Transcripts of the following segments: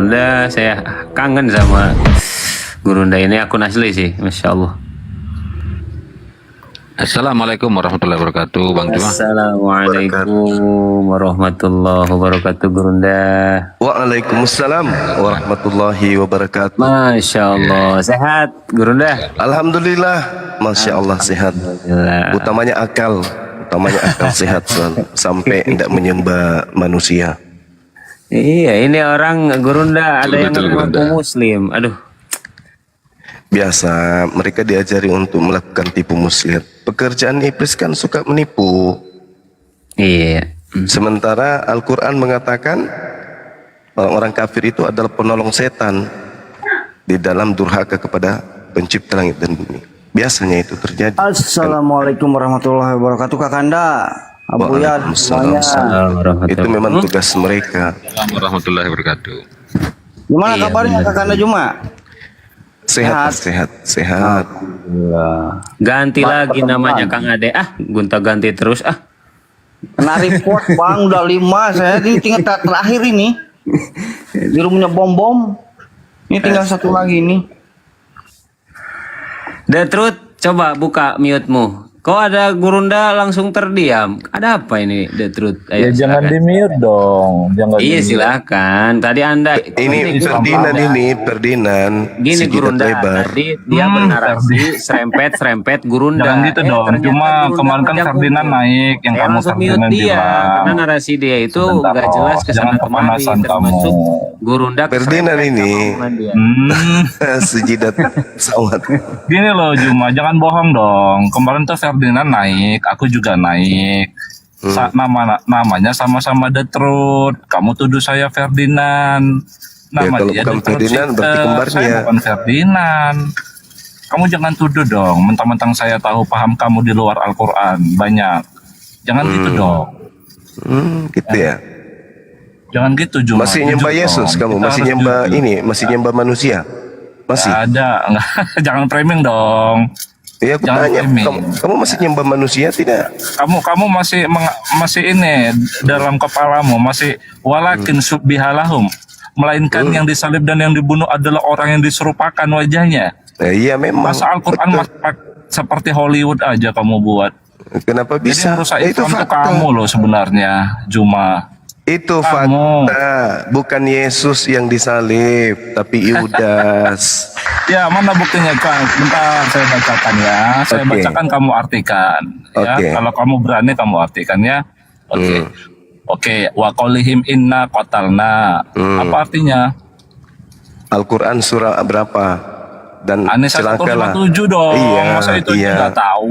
Gurunda. Saya kangen sama Gurunda ini, akun asli sih, Masya Allah. Assalamualaikum warahmatullahi wabarakatuh, Bang Juma. Assalamualaikum warahmatullahi wabarakatuh, Gurunda. Waalaikumsalam warahmatullahi wabarakatuh. Masya Allah, sehat Gurunda? Alhamdulillah, Masya Allah sehat. Alhamdulillah. Utamanya akal sehat selalu, sampai tidak menyembah manusia. Iya, ini orang Gurunda ada yang Betul, mengaku Gurunda. Muslim. Aduh, Biasa mereka diajari untuk melakukan tipu muslihat. Pekerjaan iblis kan suka menipu. iya. Sementara Al-Quran mengatakan orang-orang kafir itu adalah penolong setan di dalam durhaka kepada pencipta langit dan bumi. Biasanya itu terjadi. Assalamualaikum warahmatullahi wabarakatuh, Kakanda, Abu Yad, Waalaikumsalam. semuanya. Itu memang tugas mereka. Assalamualaikum warahmatullahi wabarakatuh. Gimana Iya, kabarnya Kakanda Juma? Sehat. Alhamdulillah. Ganti lagi pertemuan. namanya Kang Ade. Gonta ganti terus. Kena report bang, udah 5. Saya ini tinggal terakhir ini. Di rumahnya bom-bom. Ini tinggal satu lagi ini. Detrut, coba buka mute-mu. Kok ada Gurunda langsung terdiam? Ada apa ini, Detrut? Ya jangan di mute dong, jangan Iya, di-mute. silakan. Tadi Anda Ini Ferdinand Gini sejidat Gurunda, lebar. tadi dia bernarasi serempet Gurunda. Jangan gitu dong. ternyata Cuma Gurunda kemarin kan ngajak Ferdinand ngomong. naik, yang Saya kamu langsung mute Ferdinand dia, bilang. karena narasi dia itu Sebentar, nggak jelas Bos. kesana Jangan kemari, kepanasan termasuk kamu. Gurunda Ferdinand keserempet ini. sama omongan dia. Sejidat pesawat. Gini loh Juma, jangan bohong dong. Kemarin tuh Ferdinand naik, aku juga naik. Namanya sama-sama The Truth. Kamu tuduh saya Ferdinand. Ya, Nama kalau dia bukan The Truth Ferdinand, Sister. berarti kembarnya. Saya bukan Ferdinand. Kamu jangan tuduh dong. Mentang-mentang saya tahu paham kamu di luar Al-Quran banyak. Jangan gitu dong. Gitu ya. Jangan gitu Juma. Masih Jujur nyembah Yesus dong. kamu, Kita masih harus nyembah jujur. ini, masih nyembah manusia. Masih. Nggak ada. Nggak. Jangan framing dong. Iya, aku Jangan tanya, framing. kamu masih nyembah manusia tidak? Kamu masih ini dalam kepalamu masih walakin subbihalahum, melainkan yang disalib dan yang dibunuh adalah orang yang diserupakan wajahnya. Iya memang. Masa Al-Quran seperti Hollywood aja kamu buat. Kenapa Jadi bisa? merusak Ya, itu Islam itu fakta. kamu loh sebenarnya, Juma. Itu Kamu. fakta, bukan Yesus yang disalib, tapi Yudas. Ya, mana buktinya Kang? Bentar saya bacakan ya. Saya Oke. bacakan, kamu artikan. Ya, Oke. kalau kamu berani kamu artikan ya. Oke. Oke, wa qolihim inna qatalna. Apa artinya? Al-Quran surah berapa? Dan An-Nisa celakalah. 157 dong. Iya, Masa itu iya. nggak tahu?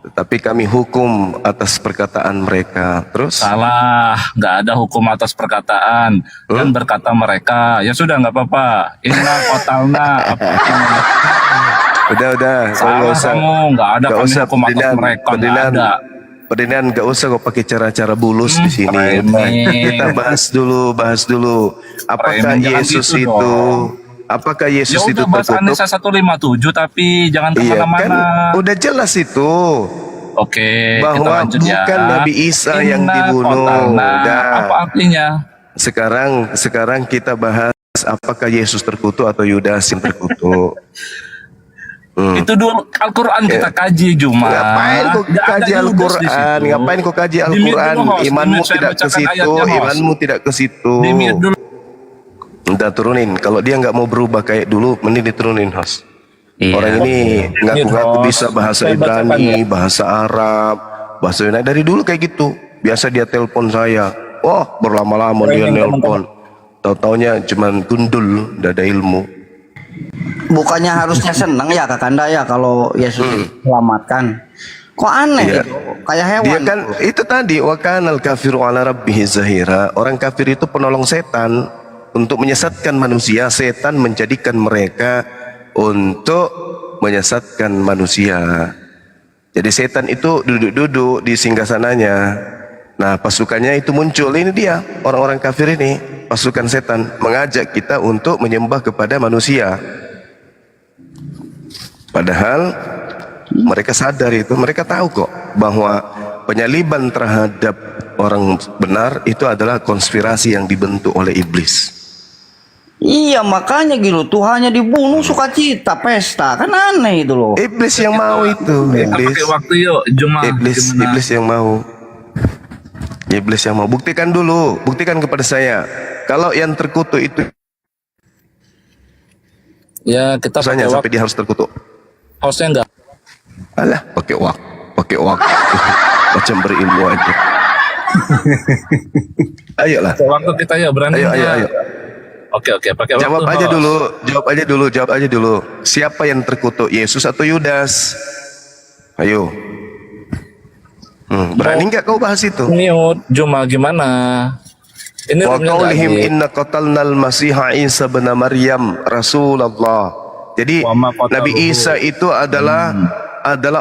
Tapi kami hukum atas perkataan mereka. Terus? Salah, nggak ada hukum atas perkataan. Dan berkata mereka, ya sudah nggak apa-apa. Inna qatalna. Apa artinya? Udah. Kamu Salah nggak usah. kamu, nggak ada Nggak kami usah, hukum atas mereka, nggak ada. Ferdinand, nggak usah kau pakai cara-cara bulus di sini. framing. Kita bahas dulu. Apakah Framing, jangan Yesus gitu itu? dong. Apakah Ya Yesus itu udah bahas terkutuk? An-Nisa 157 tapi jangan Iya kan, kemana-mana. udah jelas itu. Oke, kita Bahwa lanjut ya. bukan Nabi Isa yang Inna dibunuh. qatalna. Udah. Apa artinya? Sekarang kita bahas apakah Yesus terkutuk atau Yudas yang terkutuk. Itu dulu Al-Quran kita kaji Juma. Ngapain kau Nggak ada kaji Yudas di Al-Quran? situ. Ngapain kau kaji Di-mute Al-Quran? dulu, host. Imanmu Di-mute, saya tidak ke bacakan situ. ayatnya, host. Imanmu tidak ke situ. Di-mute dulu. Udah turunin. Kalau dia nggak mau berubah kayak dulu, mending diturunin, host. Iya. Orang ini ngaku-ngaku host. bisa bahasa Saya bacakan Ibrani, ya. bahasa Arab, bahasa Yunani. Dari dulu kayak gitu. Biasa dia telepon saya. Wah, berlama-lama dia nelpon. Tahu-taunya cuman gundul, nggak ada ilmu. Bukannya harusnya seneng ya Kakanda ya kalau Yesus diselamatkan. Kok aneh Iya. itu? Kayak hewan. Dia kan itu tadi wa kanal kafiru ala rabbihi zahira. Orang kafir itu penolong setan untuk menyesatkan manusia. Setan menjadikan mereka untuk menyesatkan manusia. Jadi setan itu duduk-duduk di singgasananya. Nah, pasukannya itu muncul. Ini dia orang-orang kafir ini, pasukan setan mengajak kita untuk menyembah kepada manusia. Padahal mereka sadar itu, mereka tahu kok bahwa penyaliban terhadap orang benar itu adalah konspirasi yang dibentuk oleh iblis. Iya makanya gitu, Tuhannya dibunuh sukacita pesta, kan aneh itu loh. Iblis yang mau itu, Kita iblis. pakai waktu yuk, Juma. Gimana? Iblis yang mau. Iblis yang mau. Buktikan dulu, buktikan kepada saya. Kalau yang terkutuk itu Ya kita usahanya pakai sampai dia harus terkutuk. hostnya enggak. Alah, pakai waktu. Macam berilmu aja. Ayolah. Waktu kita ya berani. Ayo. Oke, pakai waktu. Jawab aja dulu. Siapa yang terkutuk, Yesus atau Yudas? Ayo. Berani nggak kau bahas itu? Mute, Juma gimana? Ini Wa roomnya nggak qaulihim aktif. inna qatalnal masiha Isa bin Maryam Rasulullah. Jadi Wa ma qataluhu. Nabi Isa itu adalah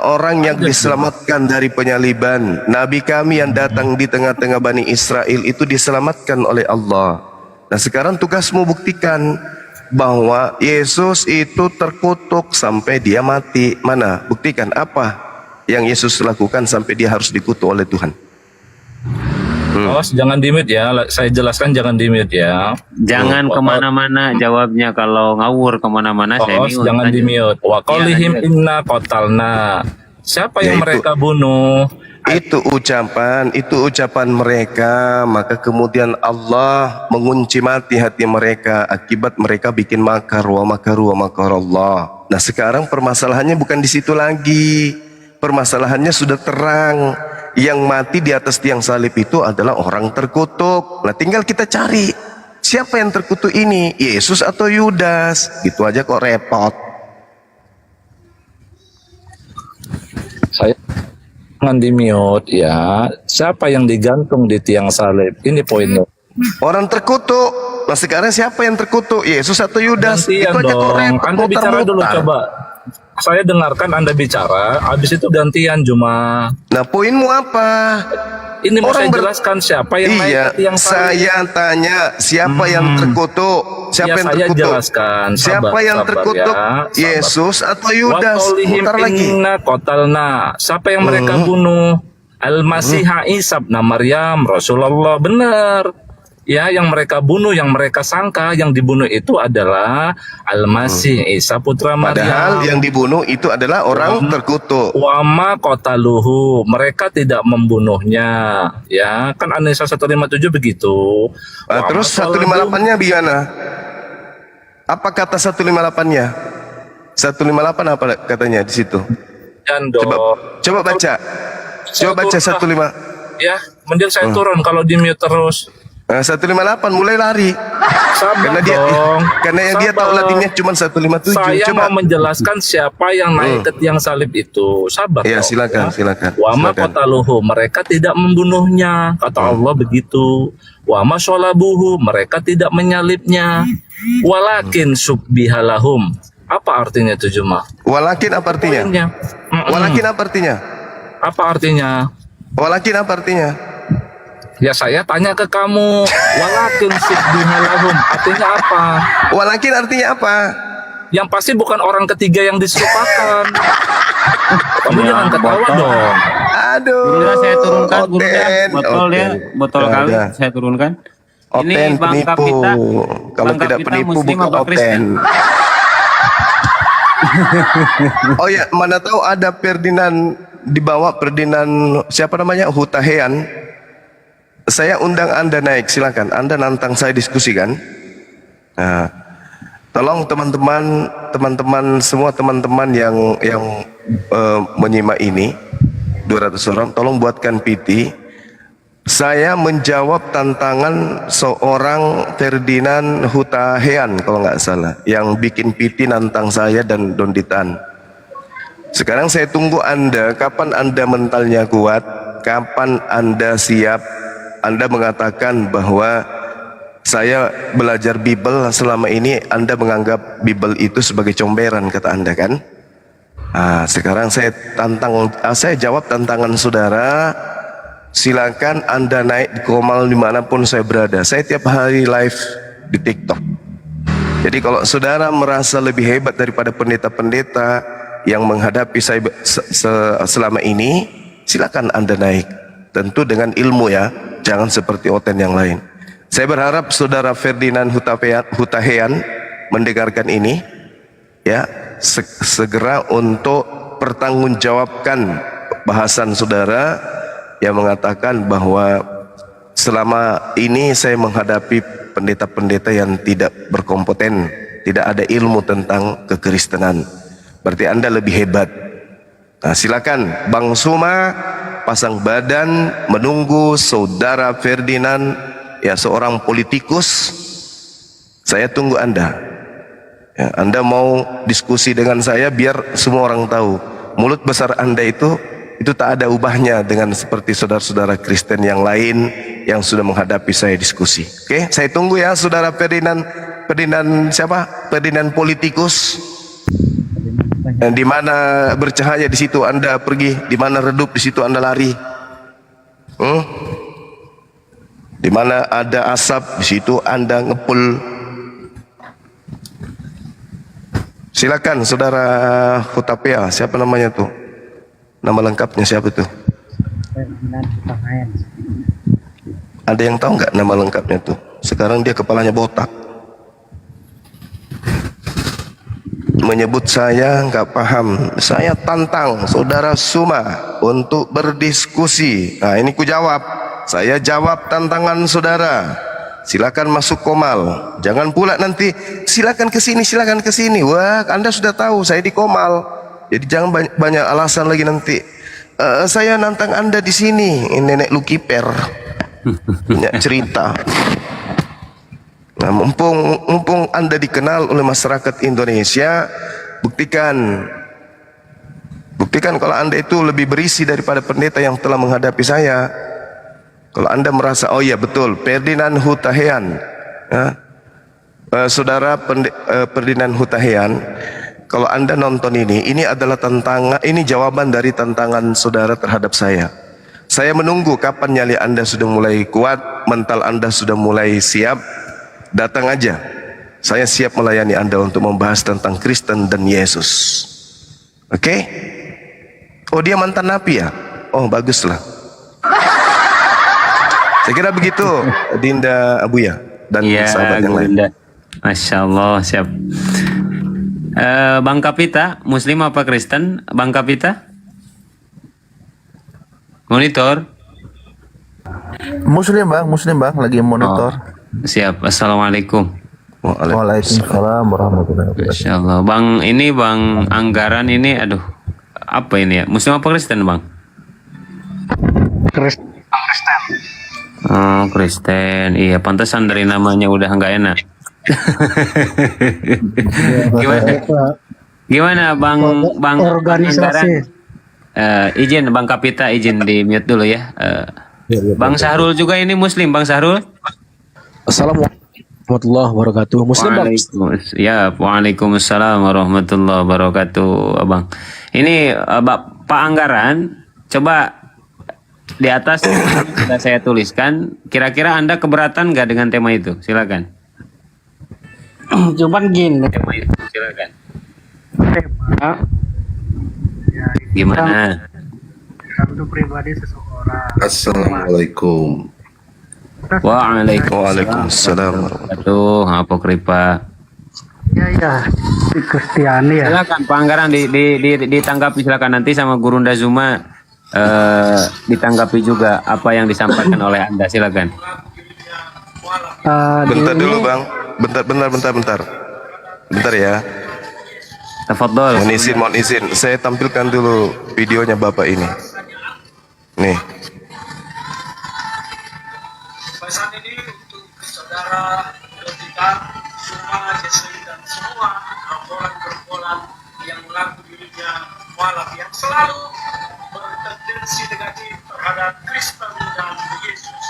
orang yang diselamatkan dari penyaliban. Nabi kami yang datang di tengah-tengah Bani Israel itu diselamatkan oleh Allah. Nah sekarang tugasmu buktikan bahwa Yesus itu terkutuk sampai dia mati. Mana? Buktikan apa yang Yesus lakukan sampai dia harus dikutuk oleh Tuhan. Awas, jangan di mute ya. Saya jelaskan jangan di mute ya. Jangan kemana-mana jawabnya, kalau ngawur kemana-mana saya Awas, bingung. jangan di mute. Wa qaulihim inna qatalna. Siapa yang Yaitu- mereka bunuh? Itu ucapan mereka, maka kemudian Allah mengunci mati hati mereka akibat mereka bikin makar wa makar Allah. Nah sekarang permasalahannya bukan di situ lagi. Permasalahannya sudah terang. Yang mati di atas tiang salib itu adalah orang terkutuk. Nah tinggal kita cari siapa yang terkutuk ini, Yesus atau Yudas. Gitu aja kok repot. Saya jangan di mute ya. Siapa yang digantung di tiang salib? Ini poinnya. Orang terkutuk. Nah sekarang siapa yang terkutuk, Yesus atau Yudas? Gantian Itu aja kok dong. repot. Anda bicara dulu muter-muter. coba. Saya dengarkan Anda bicara, habis itu gantian Juma. Nah poinmu apa? Ini mau Orang saya ber- jelaskan siapa yang naik Iya, ke tiang salib. saya tanya siapa yang terkutuk? Siapa Ya, yang saya terkutuk? jelaskan. Siapa Sabar, yang sabar terkutuk? ya, sabar. Yesus atau Wa Yudas? qaulihim Mutar lagi. inna qatalna. Siapa yang mereka bunuh? Al-Masih Isa bin Maryam, Rasulullah. Benar. Ya, yang mereka bunuh, yang mereka sangka yang dibunuh itu adalah Al-Masih Isa putra Padahal Maryam. yang dibunuh itu adalah orang terkutuk. Wama qataluhu, mereka tidak membunuhnya. Ya, kan An-Nisa 157 begitu. Nah, Wama terus salabuhu. 158-nya gimana? Apa kata 158-nya? 158 apa katanya di situ? Dan dong. Coba baca. Coba baca 15. Ya, mending saya turun kalau di mute terus. Nah, 158 mulai lari. Sabar Karena dia dong. karena yang dia tahu Sabar. latinnya cuma 157. Saya Coba. mau menjelaskan siapa yang naik ke tiang salib itu. Sabar Ya, dong. silakan. Wama Silakan. qataluhu, mereka tidak membunuhnya, kata Allah begitu. Wama sholabuhu, mereka tidak menyalibnya. Walakin subbihalahum. Apa artinya itu Juma? Walakin apa artinya? Poinnya. Walakin apa artinya? Apa artinya? Walakin apa artinya? Ya saya tanya ke kamu. Walakin subbihalahum, artinya apa? Walakin artinya apa? Yang pasti bukan orang ketiga yang diserupakan. Kamu jangan ketawa dong. Aduh. Gurunda saya turunkan, Gurunda. Botol Oten. ya, botol Udah, kali udah. saya turunkan. Oten Bangka penipu. kita. Kalau Bangka tidak kita penipu Muslim bukan apa Oten. Kristen? Oh ya, mana tahu ada Ferdinand dibawa Ferdinand siapa namanya Hutahean. Saya undang Anda naik, silakan. Anda nantang saya diskusi kan? Nah, tolong teman-teman semua teman-teman yang menyimak ini 200 orang, tolong buatkan PT. Saya menjawab tantangan seorang Ferdinand Hutahean kalau nggak salah, yang bikin PT nantang saya dan Donditan. Sekarang saya tunggu Anda, kapan Anda mentalnya kuat, kapan Anda siap, Anda mengatakan bahwa saya belajar Bible selama ini, Anda menganggap Bible itu sebagai comberan, kata Anda kan? Sekarang saya saya jawab tantangan saudara. Silakan Anda naik di Komal dimanapun saya berada. Saya tiap hari live di TikTok. Jadi kalau saudara merasa lebih hebat daripada pendeta-pendeta yang menghadapi saya selama ini, silakan Anda naik. Tentu dengan ilmu ya, jangan seperti Oten yang lain. Saya berharap saudara Ferdinand Hutahian mendengarkan ini, ya, segera untuk pertanggungjawabkan bahasan saudara yang mengatakan bahwa selama ini saya menghadapi pendeta-pendeta yang tidak berkompeten, tidak ada ilmu tentang kekristenan. Berarti Anda lebih hebat. Nah, silakan Bang Suma pasang badan menunggu saudara Ferdinand, ya, seorang politikus. Saya tunggu Anda. Ya, Anda mau diskusi dengan saya biar semua orang tahu mulut besar Anda itu tak ada ubahnya dengan seperti saudara-saudara Kristen yang lain yang sudah menghadapi saya diskusi. Oke, saya tunggu ya saudara Ferdinand siapa? Ferdinand politikus. Dan di mana bercahaya di situ Anda pergi, di mana redup di situ Anda lari. Di mana ada asap di situ Anda ngepul. Silakan saudara Hutapea, siapa namanya tuh? Nama lengkapnya siapa tuh? Ada yang tahu nggak nama lengkapnya tuh? Sekarang dia kepalanya botak. Menyebut saya nggak paham. Saya tantang saudara Suma untuk berdiskusi. Nah ini ku jawab. Saya jawab tantangan saudara. Silakan masuk Komal. Jangan pula nanti silakan ke sini, silakan ke sini. Wah, Anda sudah tahu saya di Komal. Jadi jangan banyak alasan lagi nanti. Saya nantang Anda di sini. Ini nenek Lukiper. Banyak cerita. Nah, mumpung Anda dikenal oleh masyarakat Indonesia, buktikan kalau Anda itu lebih berisi daripada pendeta yang telah menghadapi saya. Kalau Anda merasa, oh iya betul, Ferdinand Hutahian, ya, saudara Ferdinand Hutahian, kalau Anda nonton ini adalah tantangan, ini jawaban dari tantangan saudara terhadap saya. Saya menunggu kapan nyali Anda sudah mulai kuat, mental Anda sudah mulai siap, datang aja. Saya siap melayani Anda untuk membahas tentang Kristen dan Yesus. Oke? Oh dia mantan napi ya? Oh baguslah. Saya kira begitu, Dinda Abuya dan sahabat yang lain. Masya Allah, siap. Bang Kapita, Muslim apa Kristen? Bang Kapita? Monitor? Muslim bang, lagi monitor. Oh, siap. Assalamualaikum. Waalaikumsalam warahmatullahi wabarakatuh. Masya Allah. Bang, ini Bang Anggaran ini, aduh, apa ini ya? Muslim apa Kristen Bang? Kristen. Oh, Kristen. Iya, pantesan dari namanya udah nggak enak. Gimana Bang Organisasi. Izin Bang Kapita, izin di mute dulu ya. Bang Sahrul juga ini Muslim, Bang Sahrul. Assalamualaikum warahmatullahi wabarakatuh. Muslim Bang. Ya, waalaikumsalam warahmatullahi wabarakatuh, Abang. Ini Pak Anggaran, coba di atas sudah saya tuliskan. Kira-kira Anda keberatan nggak dengan tema itu? Silakan. Cuman gini. Tema itu, silakan. Tema. Ya, Gimana? Untuk pribadi seseorang. Assalamualaikum. Waalaikumsalam warahmatullahi apokripa. Ya, di Kristiani ya. Silakan Pak Anggaran ditanggapi, silakan nanti sama Gurunda Zuma ditanggapi juga apa yang disampaikan oleh Anda, silakan. Bentar dulu Bang, bentar ya. Tafadhol. Mohon izin, saya tampilkan dulu videonya Bapak ini. Nih. Pesan ini untuk saudara Dovita, semua Jesli dan semua gerombolan yang mengaku dirinya mualaf yang selalu bertendensi negatif terhadap Kristen dan Yesus.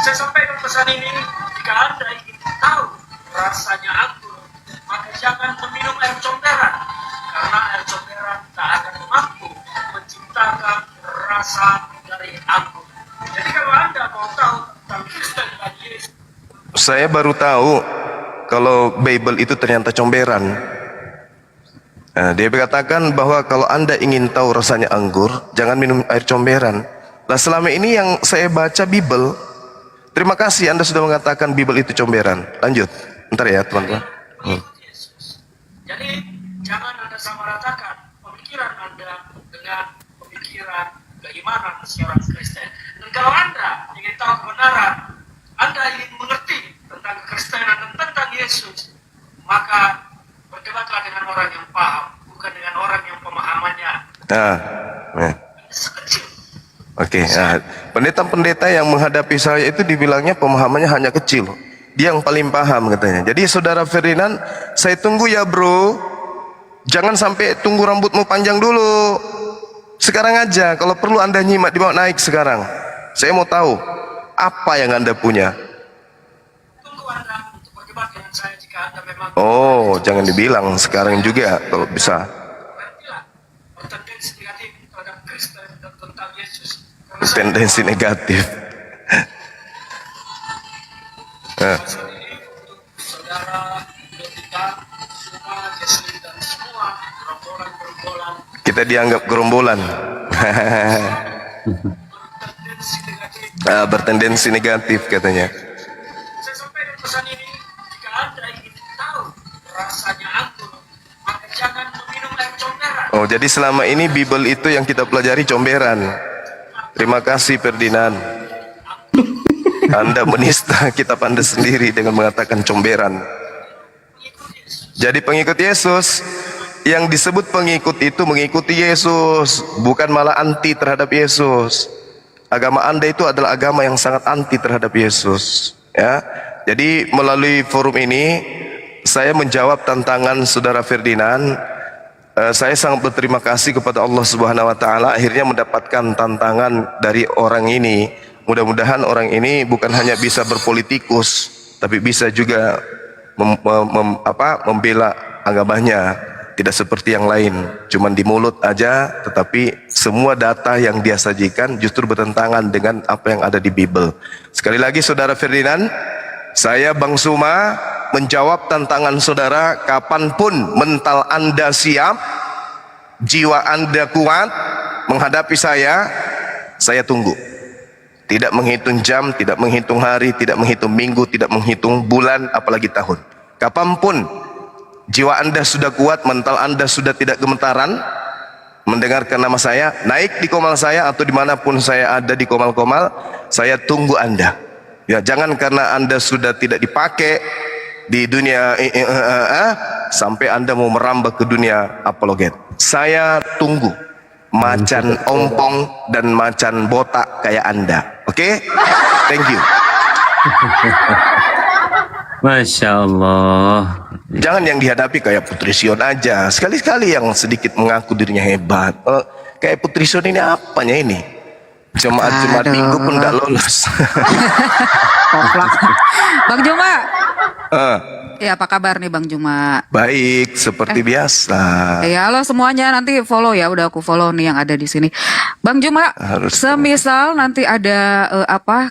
Saya sampaikan pesan ini, jika Anda ingin tahu rasanya anggur, maka jangan meminum air comberan, karena air comberan tak akan mampu menciptakan rasa dari anggur. Jadi kalau Anda mau tahu tentang Kristen dan Yesus, Saya baru tahu kalau Bible itu ternyata comberan. Nah, dia berkatakan bahwa kalau Anda ingin tahu rasanya anggur, jangan minum air comberan. Nah, selama ini yang saya baca Bible, Terima kasih Anda sudah mengatakan Bible itu comberan. Lanjut. Bentar ya teman-teman. Yesus. Jadi jangan Anda samaratakan pemikiran Anda dengan pemikiran bagaimana seorang Kristen. Dan kalau Anda ingin tahu kebenaran, Anda ingin mengerti tentang kekristenan dan tentang Yesus, maka berdebatlah dengan orang yang paham, bukan dengan orang yang pemahamannya sekecil. Oke, pendeta-pendeta yang menghadapi saya itu dibilangnya pemahamannya hanya kecil. Dia yang paling paham katanya. Jadi saudara Ferdinand, saya tunggu ya bro. Jangan sampai tunggu rambutmu panjang dulu. Sekarang aja, kalau perlu Anda nyimak dibawa naik sekarang. Saya mau tahu apa yang Anda punya. Tunggu Anda untuk berdebat dengan saya jika Anda memang Jangan dibilang sekarang juga kalau bisa. berartilah bertendensi negatif terhadap Kristen dan tentang Yesus. Tendensi negatif. Pasal ini untuk saudara Dotika, Suma, Jesli dan semua gerombolan-gerombolan Kita dianggap gerombolan. bertendensi negatif. Bertendensi negatif katanya. Saya sampaikan pesan ini, jika Anda ingin tahu rasanya anggur, maka jangan meminum air comberan. Jadi selama ini Bible itu yang kita pelajari comberan. Terima kasih Ferdinand. Anda menista kitab Anda sendiri dengan mengatakan comberan. Jadi pengikut Yesus, yang disebut pengikut itu mengikuti Yesus, bukan malah anti terhadap Yesus. Agama Anda itu adalah agama yang sangat anti terhadap Yesus. Ya, jadi melalui forum ini saya menjawab tantangan saudara Ferdinand. Saya sangat berterima kasih kepada Allah Subhanahu Wa Taala akhirnya mendapatkan tantangan dari orang ini. Mudah-mudahan orang ini bukan hanya bisa berpolitikus, tapi bisa juga membela agamanya. Tidak seperti yang lain, cuman di mulut aja, tetapi semua data yang dia sajikan justru bertentangan dengan apa yang ada di Bible. Sekali lagi saudara Ferdinand, saya Bang Suma menjawab tantangan saudara. Kapanpun mental Anda siap, jiwa Anda kuat menghadapi saya tunggu. Tidak menghitung jam, tidak menghitung hari, tidak menghitung minggu, tidak menghitung bulan, apalagi tahun. Kapanpun jiwa Anda sudah kuat, mental Anda sudah tidak gemetaran mendengarkan nama saya, naik di komal saya atau dimanapun saya ada di komal-komal, saya tunggu Anda. Ya, jangan karena Anda sudah tidak dipakai di dunia sampai Anda mau merambah ke dunia apologet. Saya tunggu macan ompong dan macan botak kayak Anda. Oke? Thank you. Masya Allah. Jangan yang dihadapi kayak Putri Sion aja. Sekali-sekali yang sedikit mengaku dirinya hebat. Kalau kayak Putri Sion ini apanya ini? Jemaat-jemaat minggu pun tidak lolos. Koplak. Bang Juma. Ya, apa kabar nih Bang Juma? Baik, seperti biasa. Ya, halo semuanya, nanti follow ya, udah aku follow nih yang ada di sini. Bang Juma, semisal nanti ada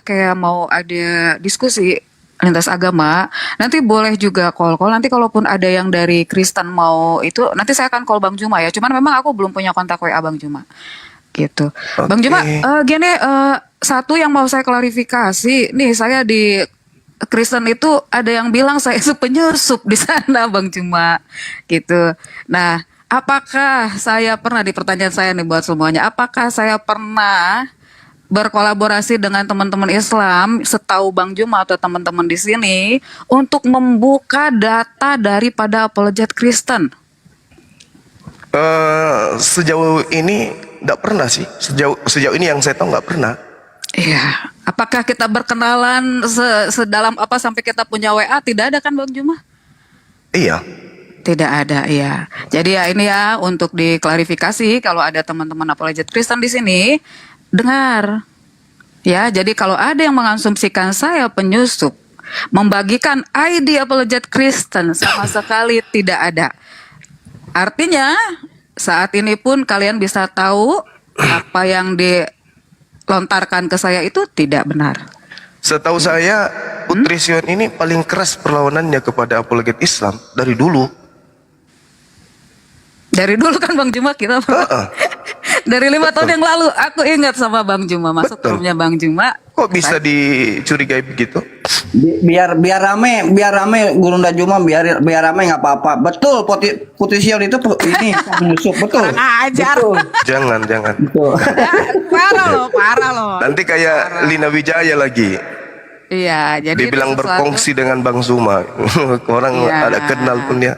kayak mau ada diskusi lintas agama, nanti boleh juga call. Nanti kalaupun ada yang dari Kristen mau itu, nanti saya akan call Bang Juma ya. Cuman memang aku belum punya kontak WA Bang Juma. Gitu. Okay. Bang Juma, gini, satu yang mau saya klarifikasi, nih saya di Kristen itu ada yang bilang saya itu penyusup di sana Bang Juma. Gitu. Nah, apakah saya pernah, di pertanyaan saya nih buat semuanya, apakah saya pernah berkolaborasi dengan teman-teman Islam, setahu Bang Juma atau teman-teman di sini, untuk membuka data daripada apologet Kristen? Sejauh ini tidak pernah sih. Sejauh ini yang saya tahu nggak pernah. Iya. Apakah kita berkenalan sedalam apa sampai kita punya WA? Tidak ada kan Bang Juma? Iya. Tidak ada, iya. Jadi ya ini ya untuk diklarifikasi kalau ada teman-teman apologet Kristen di sini, dengar. Ya, jadi kalau ada yang mengasumsikan saya penyusup, membagikan ID apologet Kristen, sama sekali tidak ada. Artinya saat ini pun kalian bisa tahu apa yang dilontarkan ke saya itu tidak benar. Setahu saya Putri Sion ini paling keras perlawanannya kepada apologet Islam dari dulu. Dari dulu kan Bang Juma kita Dari 5 tahun yang lalu aku ingat sama Bang Juma, masuk ke Betul. rumahnya Bang Juma. Kok bisa dicurigai begitu? Biar rame Gurunda Juma, biar rame nggak apa-apa. Betul, Putri Sion itu ini penyusup, betul. Kurang ajar. Betul. Jangan. Betul. Parah loh. Nanti kayak Lina Wijaya lagi. Iya, jadi Dibilang itu sesuatu- berkongsi dengan Bang Zuma. Orang Iya. ada kenal pun dia.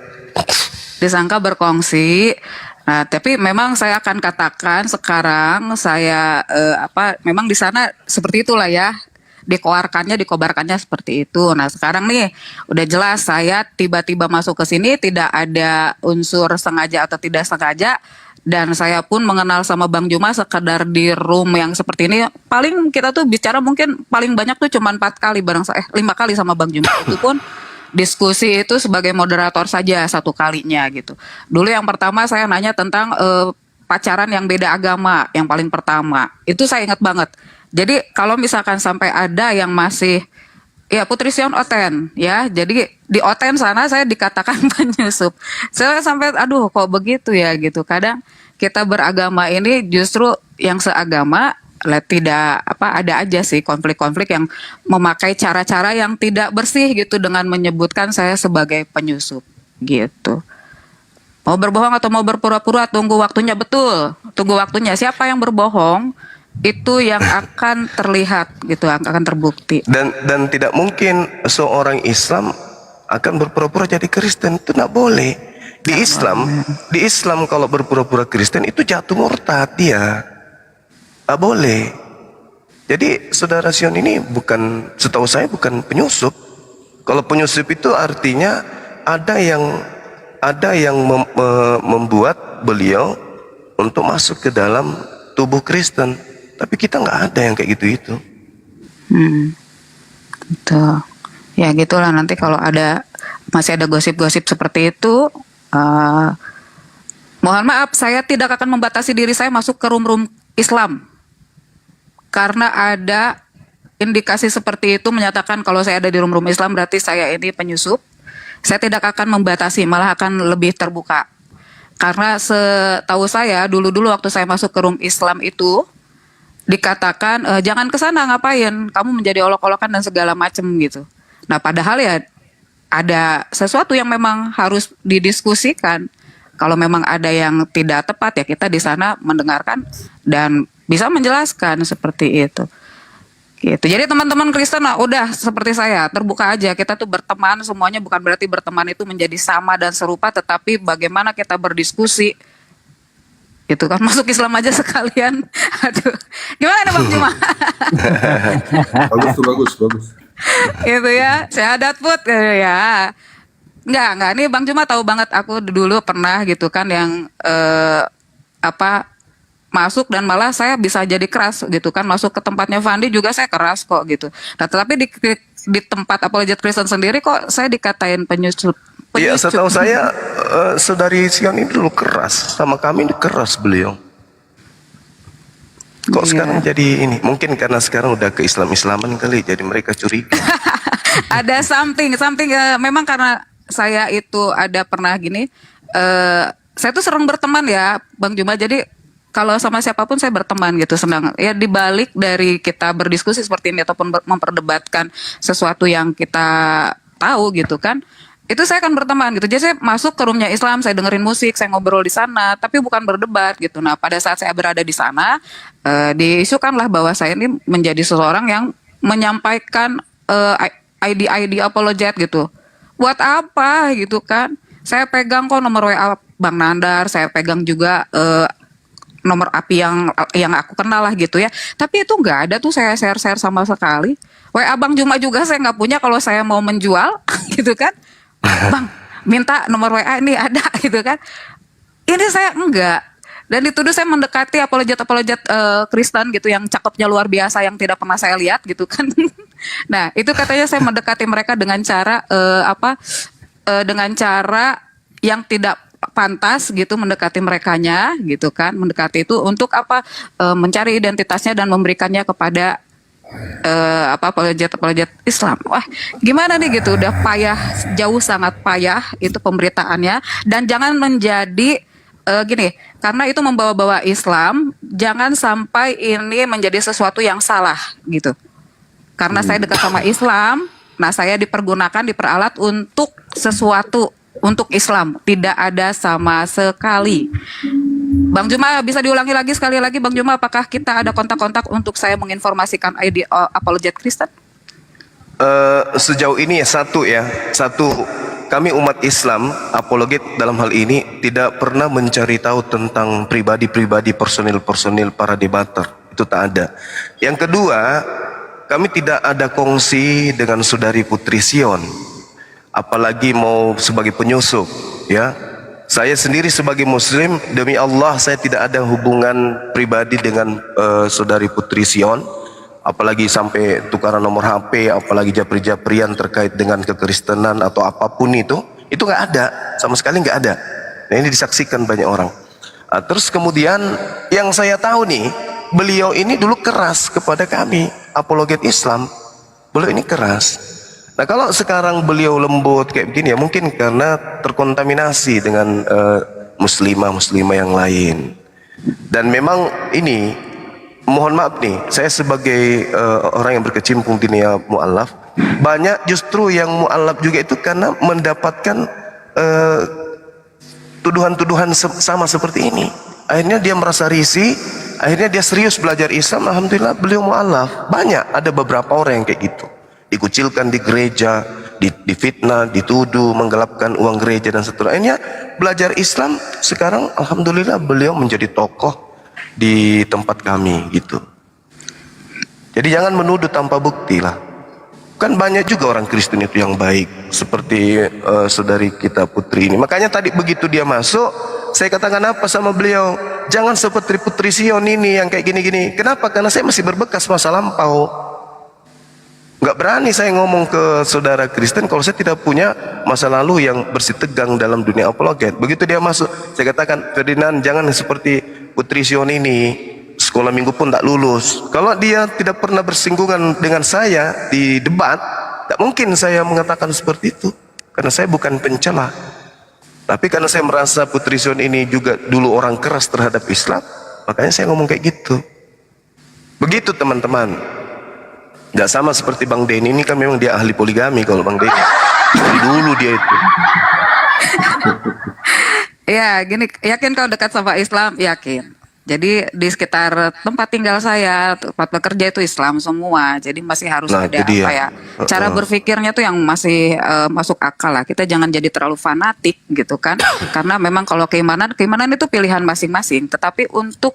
disangka berkongsi. Nah, tapi memang saya akan katakan sekarang saya memang di sana seperti itulah ya. Dikobarkannya seperti itu. Nah, sekarang nih udah jelas saya tiba-tiba masuk ke sini tidak ada unsur sengaja atau tidak sengaja, dan saya pun mengenal sama Bang Juma sekedar di room yang seperti ini. Paling kita tuh bicara mungkin paling banyak tuh cuma 4 kali 5 kali sama Bang Juma. Itu pun diskusi itu sebagai moderator saja 1 kalinya gitu. Dulu yang pertama saya nanya tentang pacaran yang beda agama, yang paling pertama. Itu saya ingat banget. Jadi kalau misalkan sampai ada yang masih ya Putri Sion Oten ya. Jadi di Oten sana saya dikatakan penyusup. Saya sampai aduh kok begitu ya gitu. Kadang kita beragama ini justru yang seagama tidak ada aja sih konflik-konflik yang memakai cara-cara yang tidak bersih gitu dengan menyebutkan saya sebagai penyusup gitu. Mau berbohong atau mau berpura-pura, tunggu waktunya, betul. Tunggu waktunya. Siapa yang berbohong itu yang akan terlihat gitu, akan terbukti. Dan tidak mungkin seorang Islam akan berpura-pura jadi Kristen, itu tidak boleh. Di Islam kalau berpura-pura Kristen itu jatuh murtad dia. Tak boleh. Jadi saudara Sion ini setahu saya bukan penyusup. Kalau penyusup itu artinya ada yang membuat beliau untuk masuk ke dalam tubuh Kristen. Tapi kita nggak ada yang kayak gitu. Betul. Ya gitulah, nanti kalau masih ada gosip-gosip seperti itu, mohon maaf, saya tidak akan membatasi diri saya masuk ke room-room Islam. Karena ada indikasi seperti itu menyatakan kalau saya ada di room-room Islam berarti saya ini penyusup. Saya tidak akan membatasi, malah akan lebih terbuka. Karena setahu saya dulu-dulu waktu saya masuk ke room Islam itu dikatakan jangan ke sana, ngapain? Kamu menjadi olok-olokan dan segala macam gitu. Nah, padahal ya ada sesuatu yang memang harus didiskusikan. Kalau memang ada yang tidak tepat ya kita di sana mendengarkan dan bisa menjelaskan seperti itu. Gitu. Jadi teman-teman Kristen udah seperti saya, terbuka aja. Kita tuh berteman, semuanya bukan berarti berteman itu menjadi sama dan serupa, tetapi bagaimana kita berdiskusi. Gitu kan, masuk Islam aja sekalian. Aduh. Gimana nih Bang Juma? Bagus. Itu ya, syahadat put ya. Enggak, nih Bang Juma tahu banget aku dulu pernah gitu kan yang masuk dan malah saya bisa jadi keras gitu kan, masuk ke tempatnya Fandi juga saya keras kok gitu. Nah, tetapi di tempat apologet Kristen sendiri kok saya dikatain penyusup. Iya, setahu saya saudari Sion ini dulu keras, sama kami ini keras beliau. Kok sekarang jadi ini? Mungkin karena sekarang udah ke Islam-Islaman kali, jadi mereka curiga. Ada something memang karena saya itu ada pernah gini, saya tuh sering berteman ya Bang Juma, jadi kalau sama siapapun saya berteman gitu, senang. Ya dibalik dari kita berdiskusi seperti ini ataupun memperdebatkan sesuatu yang kita tahu gitu kan, itu saya akan berteman gitu. Jadi saya masuk ke roomnya Islam, saya dengerin musik, saya ngobrol di sana, tapi bukan berdebat gitu. Nah, pada saat saya berada di sana, diisukanlah bahwa saya ini menjadi seseorang yang menyampaikan ID apologet gitu. Buat apa gitu kan? Saya pegang kok nomor WA Bang Nandar, saya pegang juga nomor API yang aku kenal lah gitu ya. Tapi itu nggak ada tuh saya share sama sekali. WA Bang Juma juga saya nggak punya kalau saya mau menjual gitu kan. Bang, minta nomor WA ini ada gitu kan. Ini saya enggak. Dan dituduh saya mendekati apologet Kristen gitu yang cakepnya luar biasa yang tidak pernah saya lihat gitu kan. Nah, itu katanya saya mendekati mereka dengan cara dengan cara yang tidak pantas gitu, mendekati merekanya gitu kan, mendekati itu untuk mencari identitasnya dan memberikannya kepada apologet Islam. Wah, gimana nih gitu, udah payah, jauh sangat payah itu pemberitaannya, dan jangan menjadi gini, karena itu membawa-bawa Islam, jangan sampai ini menjadi sesuatu yang salah gitu. Karena saya dekat sama Islam, nah saya dipergunakan, diperalat untuk sesuatu untuk Islam, tidak ada sama sekali. Bang Juma, bisa diulangi lagi sekali lagi Bang Juma, apakah kita ada kontak-kontak untuk saya menginformasikan ID apologet Kristen? Sejauh ini satu, kami umat Islam apologet dalam hal ini tidak pernah mencari tahu tentang pribadi-pribadi personil para debater, itu tak ada. Yang kedua, kami tidak ada kongsi dengan saudari Putri Sion, apalagi mau sebagai penyusup, ya. Saya sendiri sebagai Muslim, demi Allah saya tidak ada hubungan pribadi dengan saudari Putri Sion, apalagi sampai tukaran nomor HP, apalagi japri-japrian terkait dengan kekristenan atau apapun itu nggak ada, sama sekali nggak ada. Nah, ini disaksikan banyak orang. Terus kemudian yang saya tahu nih, beliau ini dulu keras kepada kami apologet Islam, beliau ini keras. Nah, kalau sekarang beliau lembut kayak begini ya mungkin karena terkontaminasi dengan muslimah yang lain. Dan memang ini, mohon maaf nih, saya sebagai orang yang berkecimpung di dunia mu'alaf, banyak justru yang mu'alaf juga itu karena mendapatkan tuduhan-tuduhan sama seperti ini. Akhirnya dia merasa risih, akhirnya dia serius belajar Islam. Alhamdulillah beliau mu'alaf. Banyak, ada beberapa orang yang kayak gitu, dikucilkan di gereja, difitnah, dituduh menggelapkan uang gereja dan seterusnya. Akhirnya belajar Islam, sekarang alhamdulillah beliau menjadi tokoh di tempat kami gitu. Jadi jangan menuduh tanpa bukti lah. Kan banyak juga orang Kristen itu yang baik, seperti saudari kita Putri ini. Makanya tadi begitu dia masuk, saya katakan apa sama beliau, jangan seperti Putri Sion ini yang kayak gini-gini. Kenapa? Karena saya masih berbekas masa lampau. Nggak berani saya ngomong ke saudara Kristen kalau saya tidak punya masa lalu yang bersih tegang dalam dunia apologet. Begitu dia masuk, saya katakan, Ferdinand, jangan seperti Putri Sion ini, sekolah minggu pun tak lulus. Kalau dia tidak pernah bersinggungan dengan saya di debat, tak mungkin saya mengatakan seperti itu, karena saya bukan pencela. Tapi karena saya merasa Putri Sion ini juga dulu orang keras terhadap Islam, makanya saya ngomong kayak gitu. Begitu teman-teman. Nggak sama seperti Bang Denny, ini kan memang dia ahli poligami. Kalau Bang Denny dari dulu dia itu. Ya, gini, yakin kau dekat sama Islam? Yakin. Jadi di sekitar tempat tinggal saya, tempat bekerja itu Islam semua. Jadi masih harus ada apa ya, cara berpikirnya tuh yang masih masuk akal lah. Kita jangan jadi terlalu fanatik gitu kan. Karena memang kalau keimanan itu pilihan masing-masing. Tetapi untuk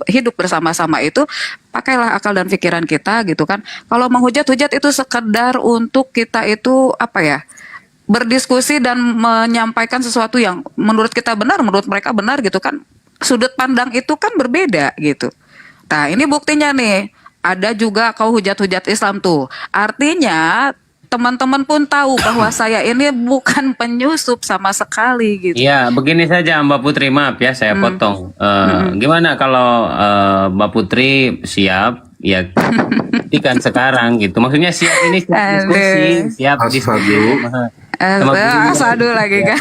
hidup bersama-sama itu pakailah akal dan pikiran kita gitu kan. Kalau menghujat-hujat itu sekedar untuk kita itu apa ya, berdiskusi dan menyampaikan sesuatu yang menurut kita benar, menurut mereka benar gitu kan. Sudut pandang itu kan berbeda gitu. Nah ini buktinya nih, ada juga kau hujat-hujat Islam tuh. Artinya teman-teman pun tahu bahwa saya ini bukan penyusup sama sekali gitu. Iya, begini saja Mbak Putri, maaf ya saya potong. Gimana kalau Mbak Putri siap ya buktikan sekarang gitu. Maksudnya siap ini diskusi, siap diskusi. Asadu lagi kan.